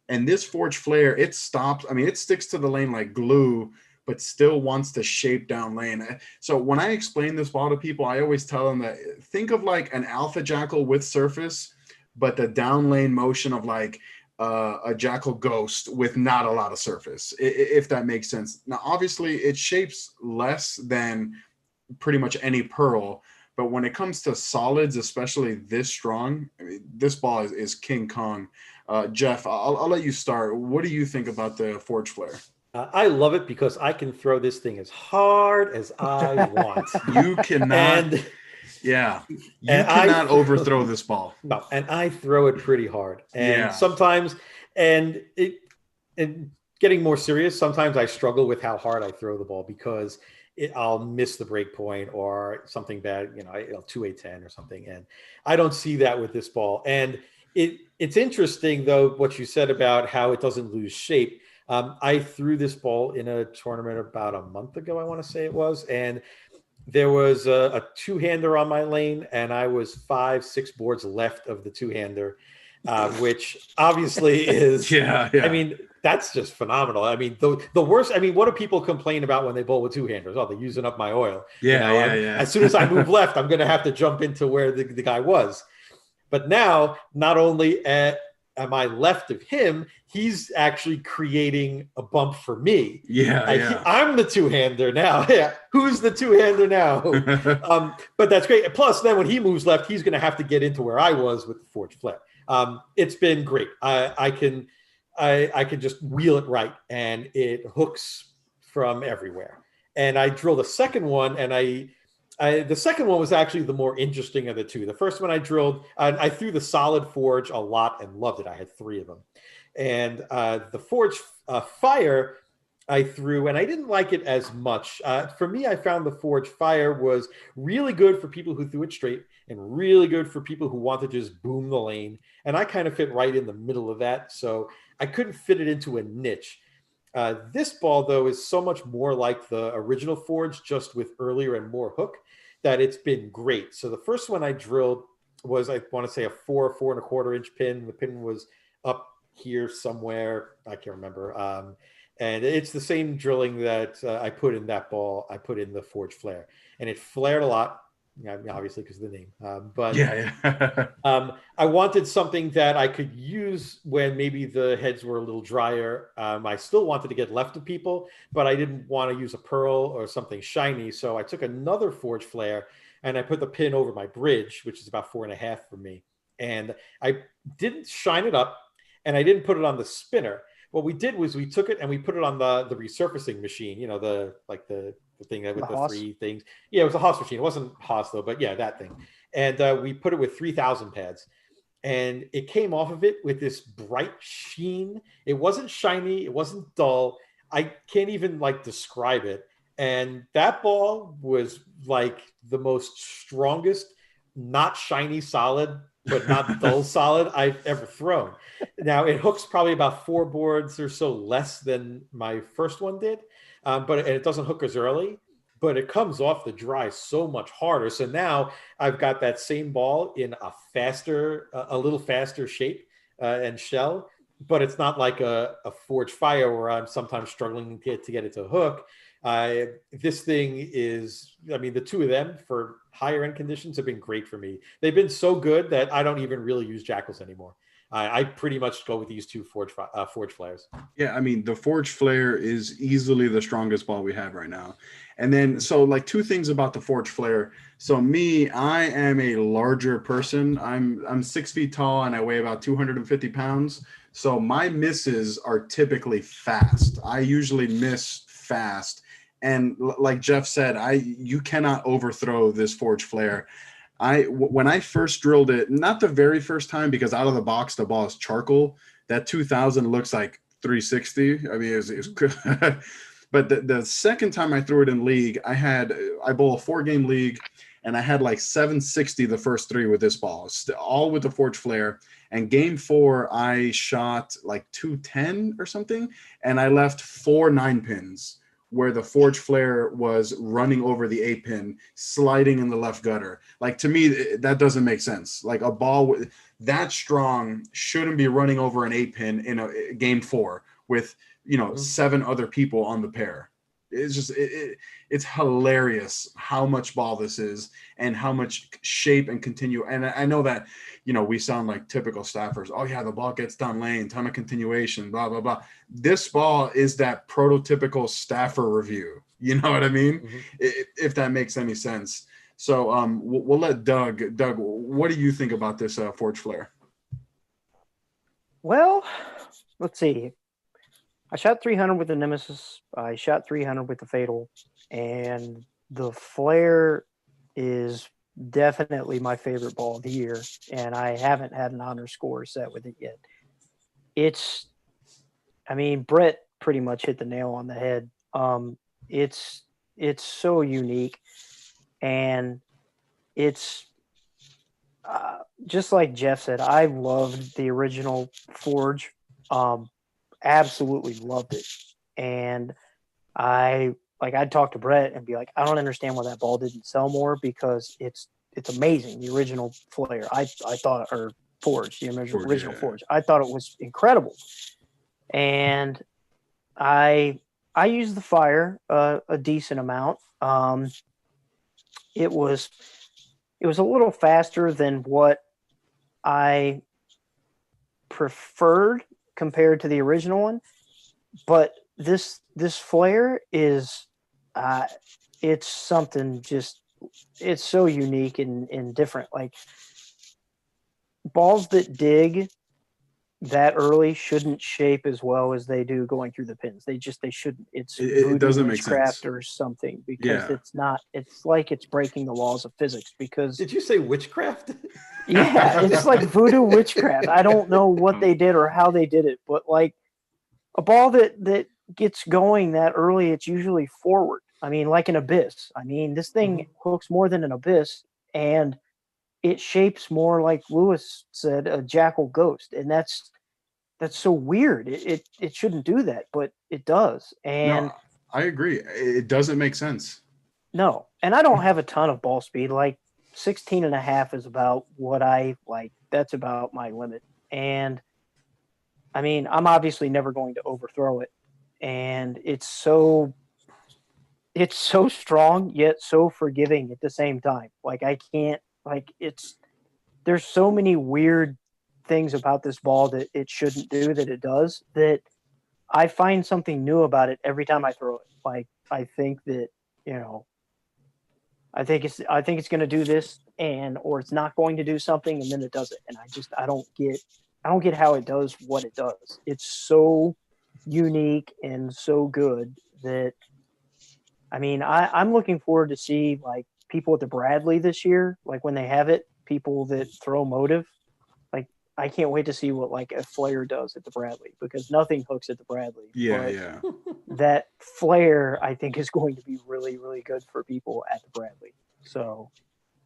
And this Forged Flare, it stops. I mean, it sticks to the lane like glue, but still wants to shape down lane. So when I explain this ball to people, I always tell them that think of like an Alpha Jackal with surface, but the down lane motion of like a Jackal Ghost with not a lot of surface, if that makes sense. Now, obviously, it shapes less than pretty much any pearl, but when it comes to solids, especially this strong, I mean, this ball is King Kong. Jeff, I'll let you start. What do you think about the Forged Flare? I love it because I can throw this thing as hard as I want. You cannot. Cannot overthrow this ball. No, and I throw it pretty hard. And getting more serious, sometimes I struggle with how hard I throw the ball because I'll miss the break point or something bad, 2-8-10 or something. And I don't see that with this ball. And it's interesting, though, what you said about how it doesn't lose shape. I threw this ball in a tournament about a month ago, I want to say it was, and there was a two-hander on my lane, and I was 5-6 boards left of the two-hander, which obviously is, I mean, that's just phenomenal. I mean, the worst, I mean, what do people complain about when they bowl with two-handers? Oh, they're using up my oil. As soon as I move left, I'm going to have to jump into where the guy was. But now, not only am I left of him, he's actually creating a bump for me. I'm the two-hander now. Who's the two-hander now? But that's great. Plus, then when he moves left, he's going to have to get into where I was with the Forged Flare. It's been great. I can just wheel it right, and it hooks from everywhere. And I drilled a second one, and the second one was actually the more interesting of the two. The first one I drilled, I threw the solid forge a lot and loved it. I had 3 of them. And the forge fire I threw, and I didn't like it as much. For me, I found the forge fire was really good for people who threw it straight and really good for people who want to just boom the lane. And I kind of fit right in the middle of that. So I couldn't fit it into a niche. This ball, though, is so much more like the original forge, just with earlier and more hook, that it's been great. So the first one I drilled was, I want to say, a 4.25 inch pin. The pin was up here somewhere. I can't remember. And it's the same drilling that I put in that ball. I put in the Forged Flare, and it flared a lot. obviously because of the name. But Yeah. I wanted something that I could use when maybe the heads were a little drier. I still wanted to get left of people, but I didn't want to use a pearl or something shiny. So I took another forge flare and I put the pin over my bridge, which is about 4.5 for me. And I didn't shine it up and I didn't put it on the spinner. What we did was we took it and we put it on the resurfacing machine, the thing with the Haas? 3 things. Yeah, it was a Haas machine. It wasn't Haas though, but yeah, that thing. And we put it with 3,000 pads. And it came off of it with this bright sheen. It wasn't shiny. It wasn't dull. I can't even describe it. And that ball was like the most strongest, not shiny solid, but not dull solid I've ever thrown. Now it hooks probably about 4 boards or so less than my first one did, and it doesn't hook as early, but it comes off the dry so much harder. So now I've got that same ball in a little faster shape and shell, but it's not like a Forge Fire where I'm sometimes struggling to get it to hook. This thing is, the 2 of them for higher end conditions have been great for me. They've been so good that I don't even really use Jackals anymore. I pretty much go with these 2 Forge Flares. Yeah, the Forge Flare is easily the strongest ball we have right now. And then, so 2 things about the Forge Flare. So me, I am a larger person. I'm 6 feet tall and I weigh about 250 pounds. So my misses are typically fast. I usually miss fast. And like Jeff said, you cannot overthrow this Forge Flare. When I first drilled it, not the very first time, because out of the box the ball is charcoal. That 2000 looks like 360. It's but the second time I threw it in league, I bowl a 4-game league, and I had 760 the first 3 with this ball, all with the Forge Flare. And game 4, I shot 210 or something, and I left 4 9-pins where the Forge Flare was running over the 8-pin, sliding in the left gutter. To me, that doesn't make sense. A ball that strong shouldn't be running over an 8-pin in a game 4 with 7 other people on the pair. It's just it's hilarious how much ball this is and how much shape and continue. And I know that we sound like typical staffers. Oh yeah, the ball gets down lane, ton of continuation, blah blah blah. This ball is that prototypical staffer review. You know what I mean? Mm-hmm. If that makes any sense. So we'll let Doug. What do you think about this Forge Flare? Well, let's see. I shot 300 with the Nemesis. I shot 300 with the Fatal, and the Flare is definitely my favorite ball of the year, and I haven't had an honor score set with it yet. Brett pretty much hit the nail on the head. It's so unique, and it's just like Jeff said, I loved the original Forge. Absolutely loved it. And I'd talk to Brett and be like, I don't understand why that ball didn't sell more, because it's amazing. The original Flare, I thought, or Forge, the original Forge, I thought it was incredible. And I used the Fire a decent amount. It was a little faster than what I preferred compared to the original one, but this Flare is it's something it's so unique and different. Balls that dig that early shouldn't shape as well as they do going through the pins. They shouldn't. It doesn't make sense or something, because it's not. It's like it's breaking the laws of physics. Because did you say witchcraft? Yeah, it's like voodoo witchcraft. I don't know what they did or how they did it, but a ball that gets going that early, it's usually forward. Like an abyss. This thing hooks more than an abyss, and it shapes more, like Lewis said, a Jackal Ghost, and that's so weird. It shouldn't do that, but it does. And no, I agree. It doesn't make sense. No, and I don't have a ton of ball speed. 16.5 is about what I like. That's about my limit. And I'm obviously never going to overthrow it. And it's it's so strong yet so forgiving at the same time. Like I can't like there's so many weird things about this ball that it shouldn't do that it does, that I find something new about it every time I throw it. Like I think that, you know, I think it's going to do this, or it's not going to do something, and then it does it. And I don't get how it does what it does. It's so unique and so good that, I mean, I'm looking forward to see like people at the Bradley this year, like when they have it, people that throw Motiv. Like I can't wait to see what like a flare does at the Bradley, because nothing hooks at the Bradley. Yeah, but yeah. That flare I think is going to be really, really good for people at the Bradley. So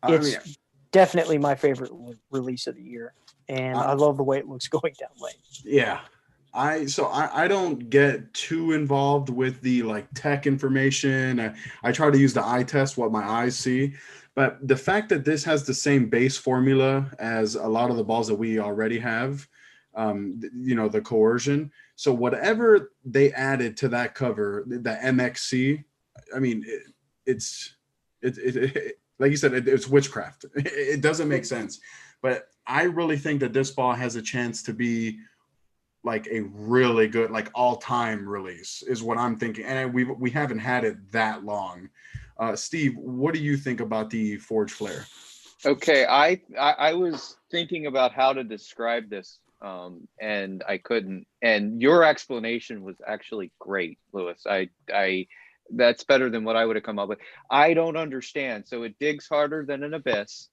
it's definitely my favorite release of the year, and I love the way it looks going down lane. Yeah. I don't get too involved with the like tech information. I try to use the eye test, what my eyes see. But the fact that this has the same base formula as a lot of the balls that we already have, you know, the coercion. So whatever they added to that cover, the MXC, I mean, it's like you said, it's witchcraft. It doesn't make sense. But I really think that this ball has a chance to be like a really good, like all-time release is what I'm thinking. And we haven't had it that long. Steve, what do you think about the Forge Flare? Okay, I was thinking about how to describe this, and I couldn't. And your explanation was actually great, Lewis. I that's better than what I would have come up with. I don't understand. So it digs harder than an abyss,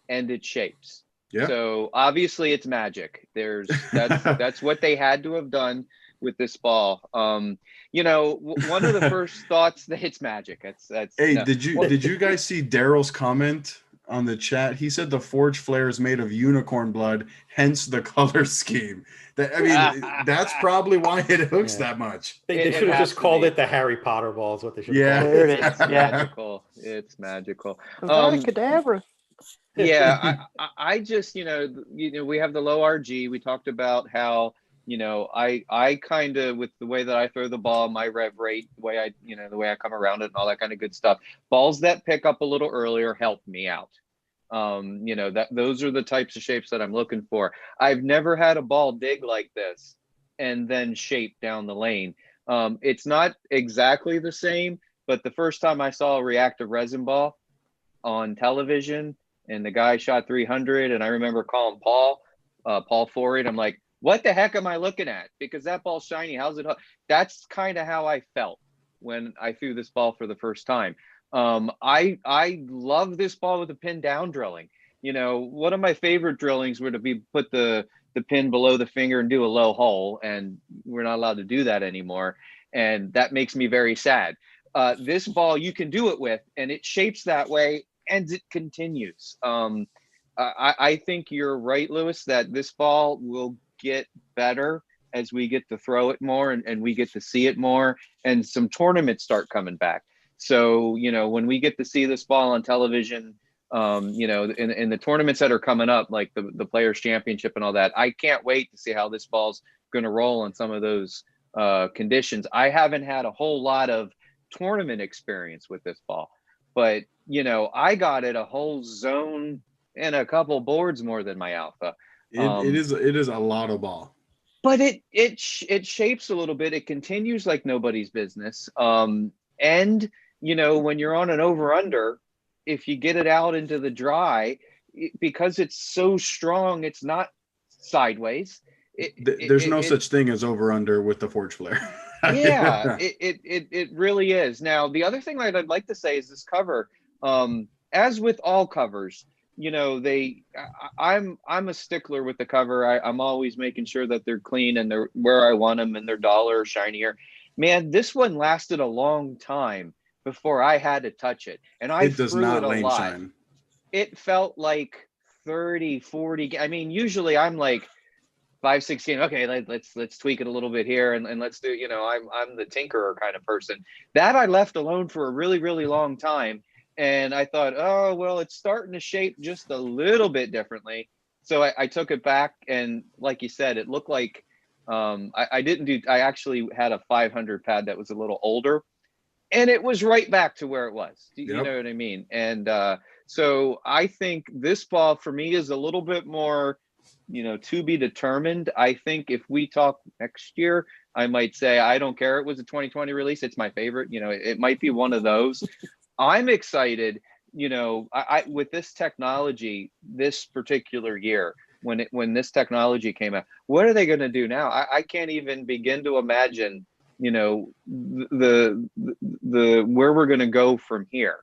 and it shapes. Yeah. So obviously it's magic. That's what they had to have done with this ball. You know, one of the first thoughts that it's magic. That's Hey, no. did you guys see Daryl's comment on the chat? He said the Forge Flare is made of unicorn blood, hence the color scheme. That, I mean, that's probably why it hooks that much. They should have just called it the Harry Potter ball. Is what they should have called There it. it is. It's magical. It's magical. Cadabra. Yeah, I just, you know, we have the low RG. We talked about how, you know, I kind of, with the way that I throw the ball, my rev rate, the way I come around it and all that kind of good stuff, balls that pick up a little earlier help me out. You know, those are the types of shapes that I'm looking for. I've never had a ball dig like this and then shape down the lane. It's not exactly the same, but the first time I saw a reactive resin ball on television, and the guy shot 300, and I remember calling Paul for it. I'm like, what the heck am I looking at? Because that ball's shiny. How's it? That's kind of how I felt when I threw this ball for the first time. I love this ball with the pin down drilling. You know, one of my favorite drillings were to be put the pin below the finger and do a low hole, and we're not allowed to do that anymore. And that makes me very sad. This ball you can do it with, and it shapes that way, and it continues. I think you're right, Lewis, that this ball will get better as we get to throw it more and we get to see it more, and some tournaments start coming back. So, you know, when we get to see this ball on television, you know, in the tournaments that are coming up, like the Players Championship and all that, I can't wait to see how this ball's going to roll on some of those conditions. I haven't had a whole lot of tournament experience with this ball, but you know, I got it a whole zone and a couple boards more than my alpha. It is a lot of ball, but it shapes a little bit. It continues like nobody's business. And you know, when you're on an over under, if you get it out into the dry, because it's so strong, it's not sideways. There's no such thing as over under with the Forge Flare. Yeah, it really is. Now, the other thing that I'd like to say is this cover. As with all covers, you know, I'm a stickler with the cover. I'm always making sure that they're clean and they're where I want them and they're duller or shinier. Man, this one lasted a long time before I had to touch it, and it does not lane lot. shine. It felt like 30, 40. I mean, usually I'm like 5, 16. Okay, let's tweak it a little bit here and let's do. You know, I'm the tinkerer kind of person. That I left alone for a really, really long time. And I thought, oh, well, it's starting to shape just a little bit differently. So I took it back. And like you said, it looked like I actually had a 500 pad that was a little older. and it was right back to where it was. You Yep. know what I mean? And so I think this ball for me is a little bit more, to be determined. I think if we talk next year, I might say, I don't care. It was a 2020 release. It's my favorite. It might be one of those. I'm excited, I with this technology, this particular year, when this technology came out, what are they going to do now? I can't even begin to imagine, the where we're going to go from here.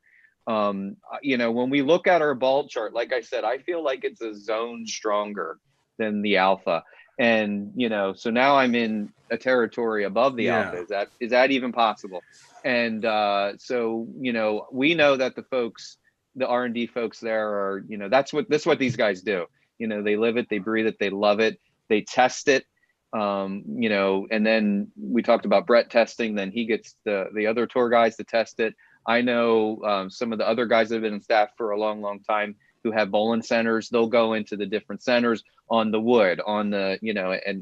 When we look at our ball chart, like I said, I feel like it's a zone stronger than the alpha. And, so now I'm in a territory above the alpha. Is that even possible? And so, we know that the R&D folks there are, that's what these guys do. They live it, they breathe it, they love it, they test it. And then we talked about Brett testing, then he gets the other tour guys to test it. I know some of the other guys that have been in staff for a long, long time who have bowling centers. They'll go into the different centers on the wood, on the,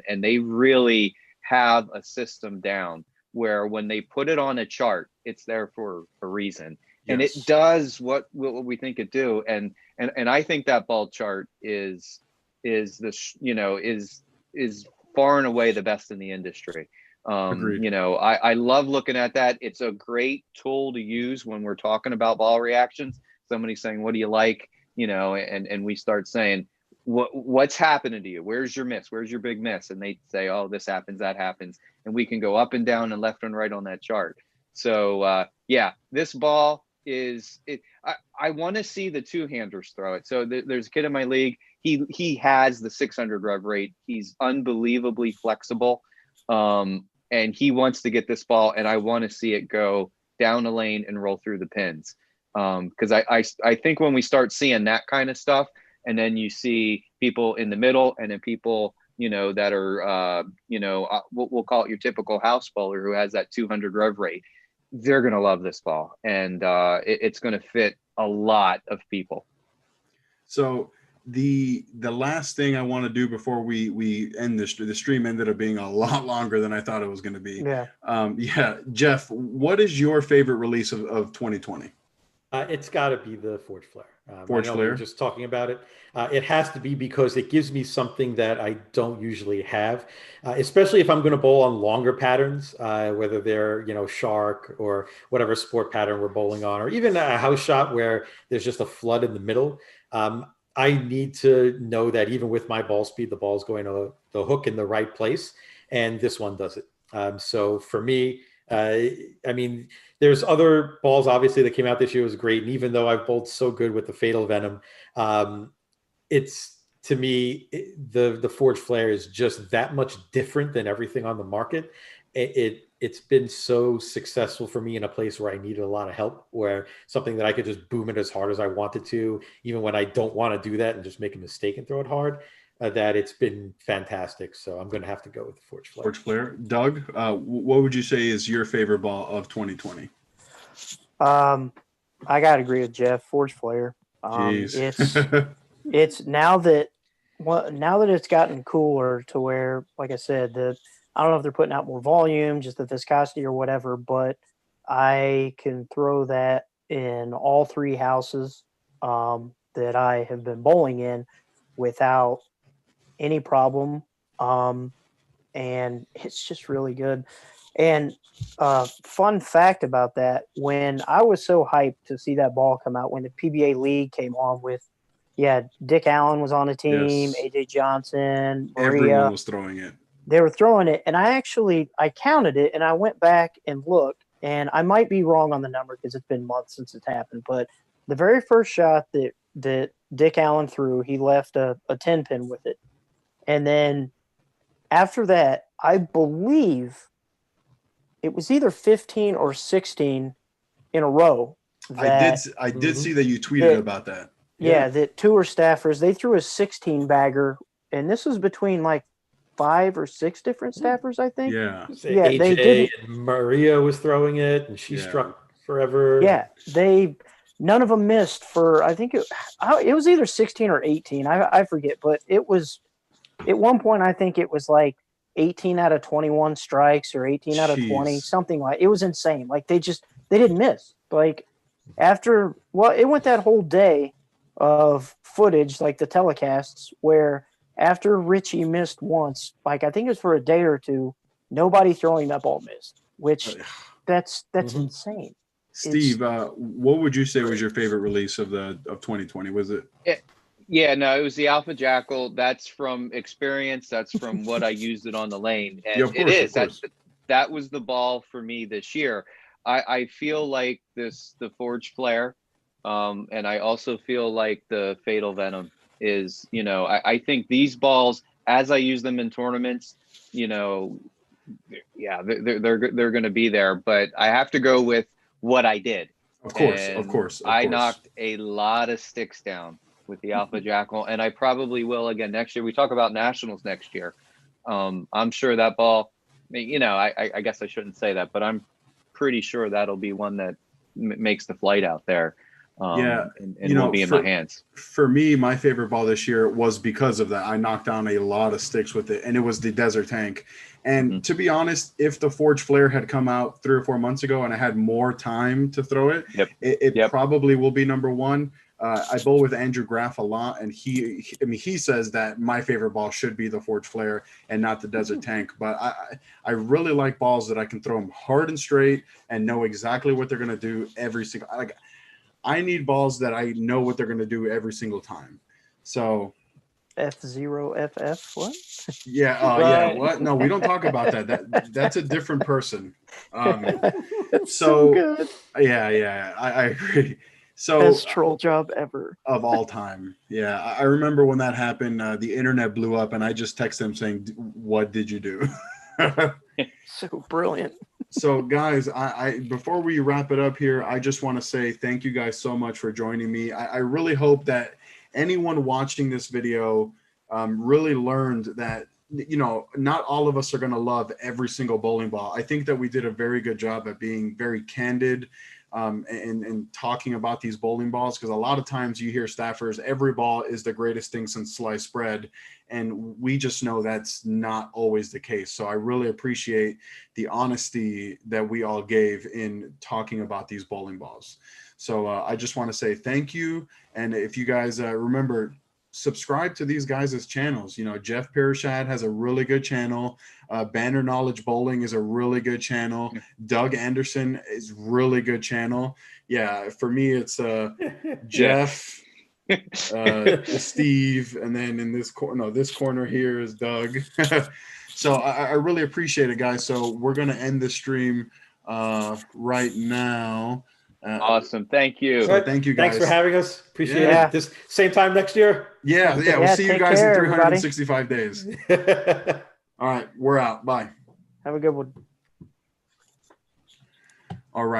and they really have a system down where when they put it on a chart, it's there for a reason. Yes. And it does what we think it do. And I think that ball chart is far and away the best in the industry. I love looking at that. It's a great tool to use when we're talking about ball reactions. Somebody's saying, what do you like? And we start saying, what's happening to you? Where's your miss? Where's your big miss? And they say, oh, this happens, that happens. And we can go up and down and left and right on that chart. So this ball is it. I want to see the two-handers throw it. So there's a kid in my league. He has the 600 rev rate. He's unbelievably flexible. And he wants to get this ball, and I want to see it go down the lane and roll through the pins. Because I think when we start seeing that kind of stuff, and then you see people in the middle, and then people, that are, we'll call it your typical house bowler who has that 200 rev rate, they're going to love this ball. And it's going to fit a lot of people. So the last thing I want to do before we end the stream ended up being a lot longer than I thought it was going to be. Jeff, what is your favorite release of 2020? It's got to be the Forge Flare. Forge Flare. We were just talking about it. It has to be because it gives me something that I don't usually have, especially if I'm going to bowl on longer patterns, whether they're shark or whatever sport pattern we're bowling on, or even a house shot where there's just a flood in the middle. I need to know that even with my ball speed, the ball's going to the hook in the right place, and this one does it. So for me, there's other balls obviously that came out this year. It was great, and even though I've bowled so good with the Fatal Venom, it's to me the Forge Flare is just that much different than everything on the market. It's been so successful for me in a place where I needed a lot of help, where something that I could just boom it as hard as I wanted to, even when I don't want to do that and just make a mistake and throw it hard. That it's been fantastic. So I'm going to have to go with the Forge Flare. Forge Flare. Doug, what would you say is your favorite ball of 2020? I got to agree with Jeff. Forge Flare. It's now that it's gotten cooler to where, like I said, I don't know if they're putting out more volume, just the viscosity or whatever, but I can throw that in all three houses that I have been bowling in without any problem. And it's just really good. And fun fact about that, when I was so hyped to see that ball come out, when the PBA League came on with, Dick Allen was on the team, yes. AJ Johnson, Maria. Everyone was throwing it. They were throwing it, and I counted it, and I went back and looked, and I might be wrong on the number because it's been months since it happened, but the very first shot that Dick Allen threw, he left a 10-pin with it. And then after that, I believe it was either 15 or 16 in a row. I did see that you tweeted about that. Yeah, that tour staffers, they threw a 16 bagger, and this was between like 5 or 6 different staffers, I think. Yeah. AJ they did. And Maria was throwing it, and she struck forever. Yeah, none of them missed for, I think it was either 16 or 18. I forget, but it was at one point, I think it was like 18 out of 21 strikes or 18 out of 20, something like it was insane. Like they didn't miss. Like after, well, it went that whole day of footage, like the telecasts, where after Richie missed once, like I think it was for a day or two, nobody throwing that ball missed, which that's insane. Steve, what would you say was your favorite release of 2020? Was it? Yeah, no, it was the Alpha Jackal. That's from experience. That's from what I used it on the lane, and Yeah, of course, of course. That was the ball for me this year. I feel like the Forge Flare, and I also feel like the Fatal Venom is, I think these balls, as I use them in tournaments, yeah, they're going to be there. But I have to go with what I did. Of course. I knocked a lot of sticks down with the Alpha Jackal, and I probably will again next year. We talk about nationals next year. I'm sure that ball, I guess I shouldn't say that, but I'm pretty sure that'll be one that makes the flight out there. And will be in my hands. For me, my favorite ball this year was because of that. I knocked down a lot of sticks with it, and it was the Desert Tank. And to be honest, if the Forge Flare had come out 3 or 4 months ago and I had more time to throw it, it probably will be number one. I bowl with Andrew Graff a lot, and he says that my favorite ball should be the Forge Flare and not the Desert Tank. But I really like balls that I can throw them hard and straight and know exactly what they're going to do every single. Like, I need balls that I know what they're going to do every single time. So F0FF, what? Yeah, yeah. What? No, we don't talk about that. That's a different person. So good. Yeah. I agree. So best troll job ever of all time. Yeah, I remember when that happened. The internet blew up, and I just texted him saying, "What did you do?" So brilliant. So guys, I before we wrap it up here, I just want to say thank you guys so much for joining me. I really hope that anyone watching this video really learned that, not all of us are going to love every single bowling ball. I think that we did a very good job at being very candid and talking about these bowling balls, because a lot of times you hear staffers, every ball is the greatest thing since sliced bread, and we just know that's not always the case. So I really appreciate the honesty that we all gave in talking about these bowling balls. So I just want to say thank you, and if you guys remember, subscribe to these guys' channels. Jeff Parashad has a really good channel. Banner Knowledge Bowling is a really good channel. Doug Anderson is really good channel. Yeah, for me it's Jeff, Steve, and then in this corner here is Doug. So I really appreciate it, guys. So we're gonna end the stream right now. Awesome. Thank you. So thank you guys. Thanks for having us. Appreciate it. This same time next year. Yeah. We'll see you guys in 365 everybody. days. All right. We're out. Bye. Have a good one. All right.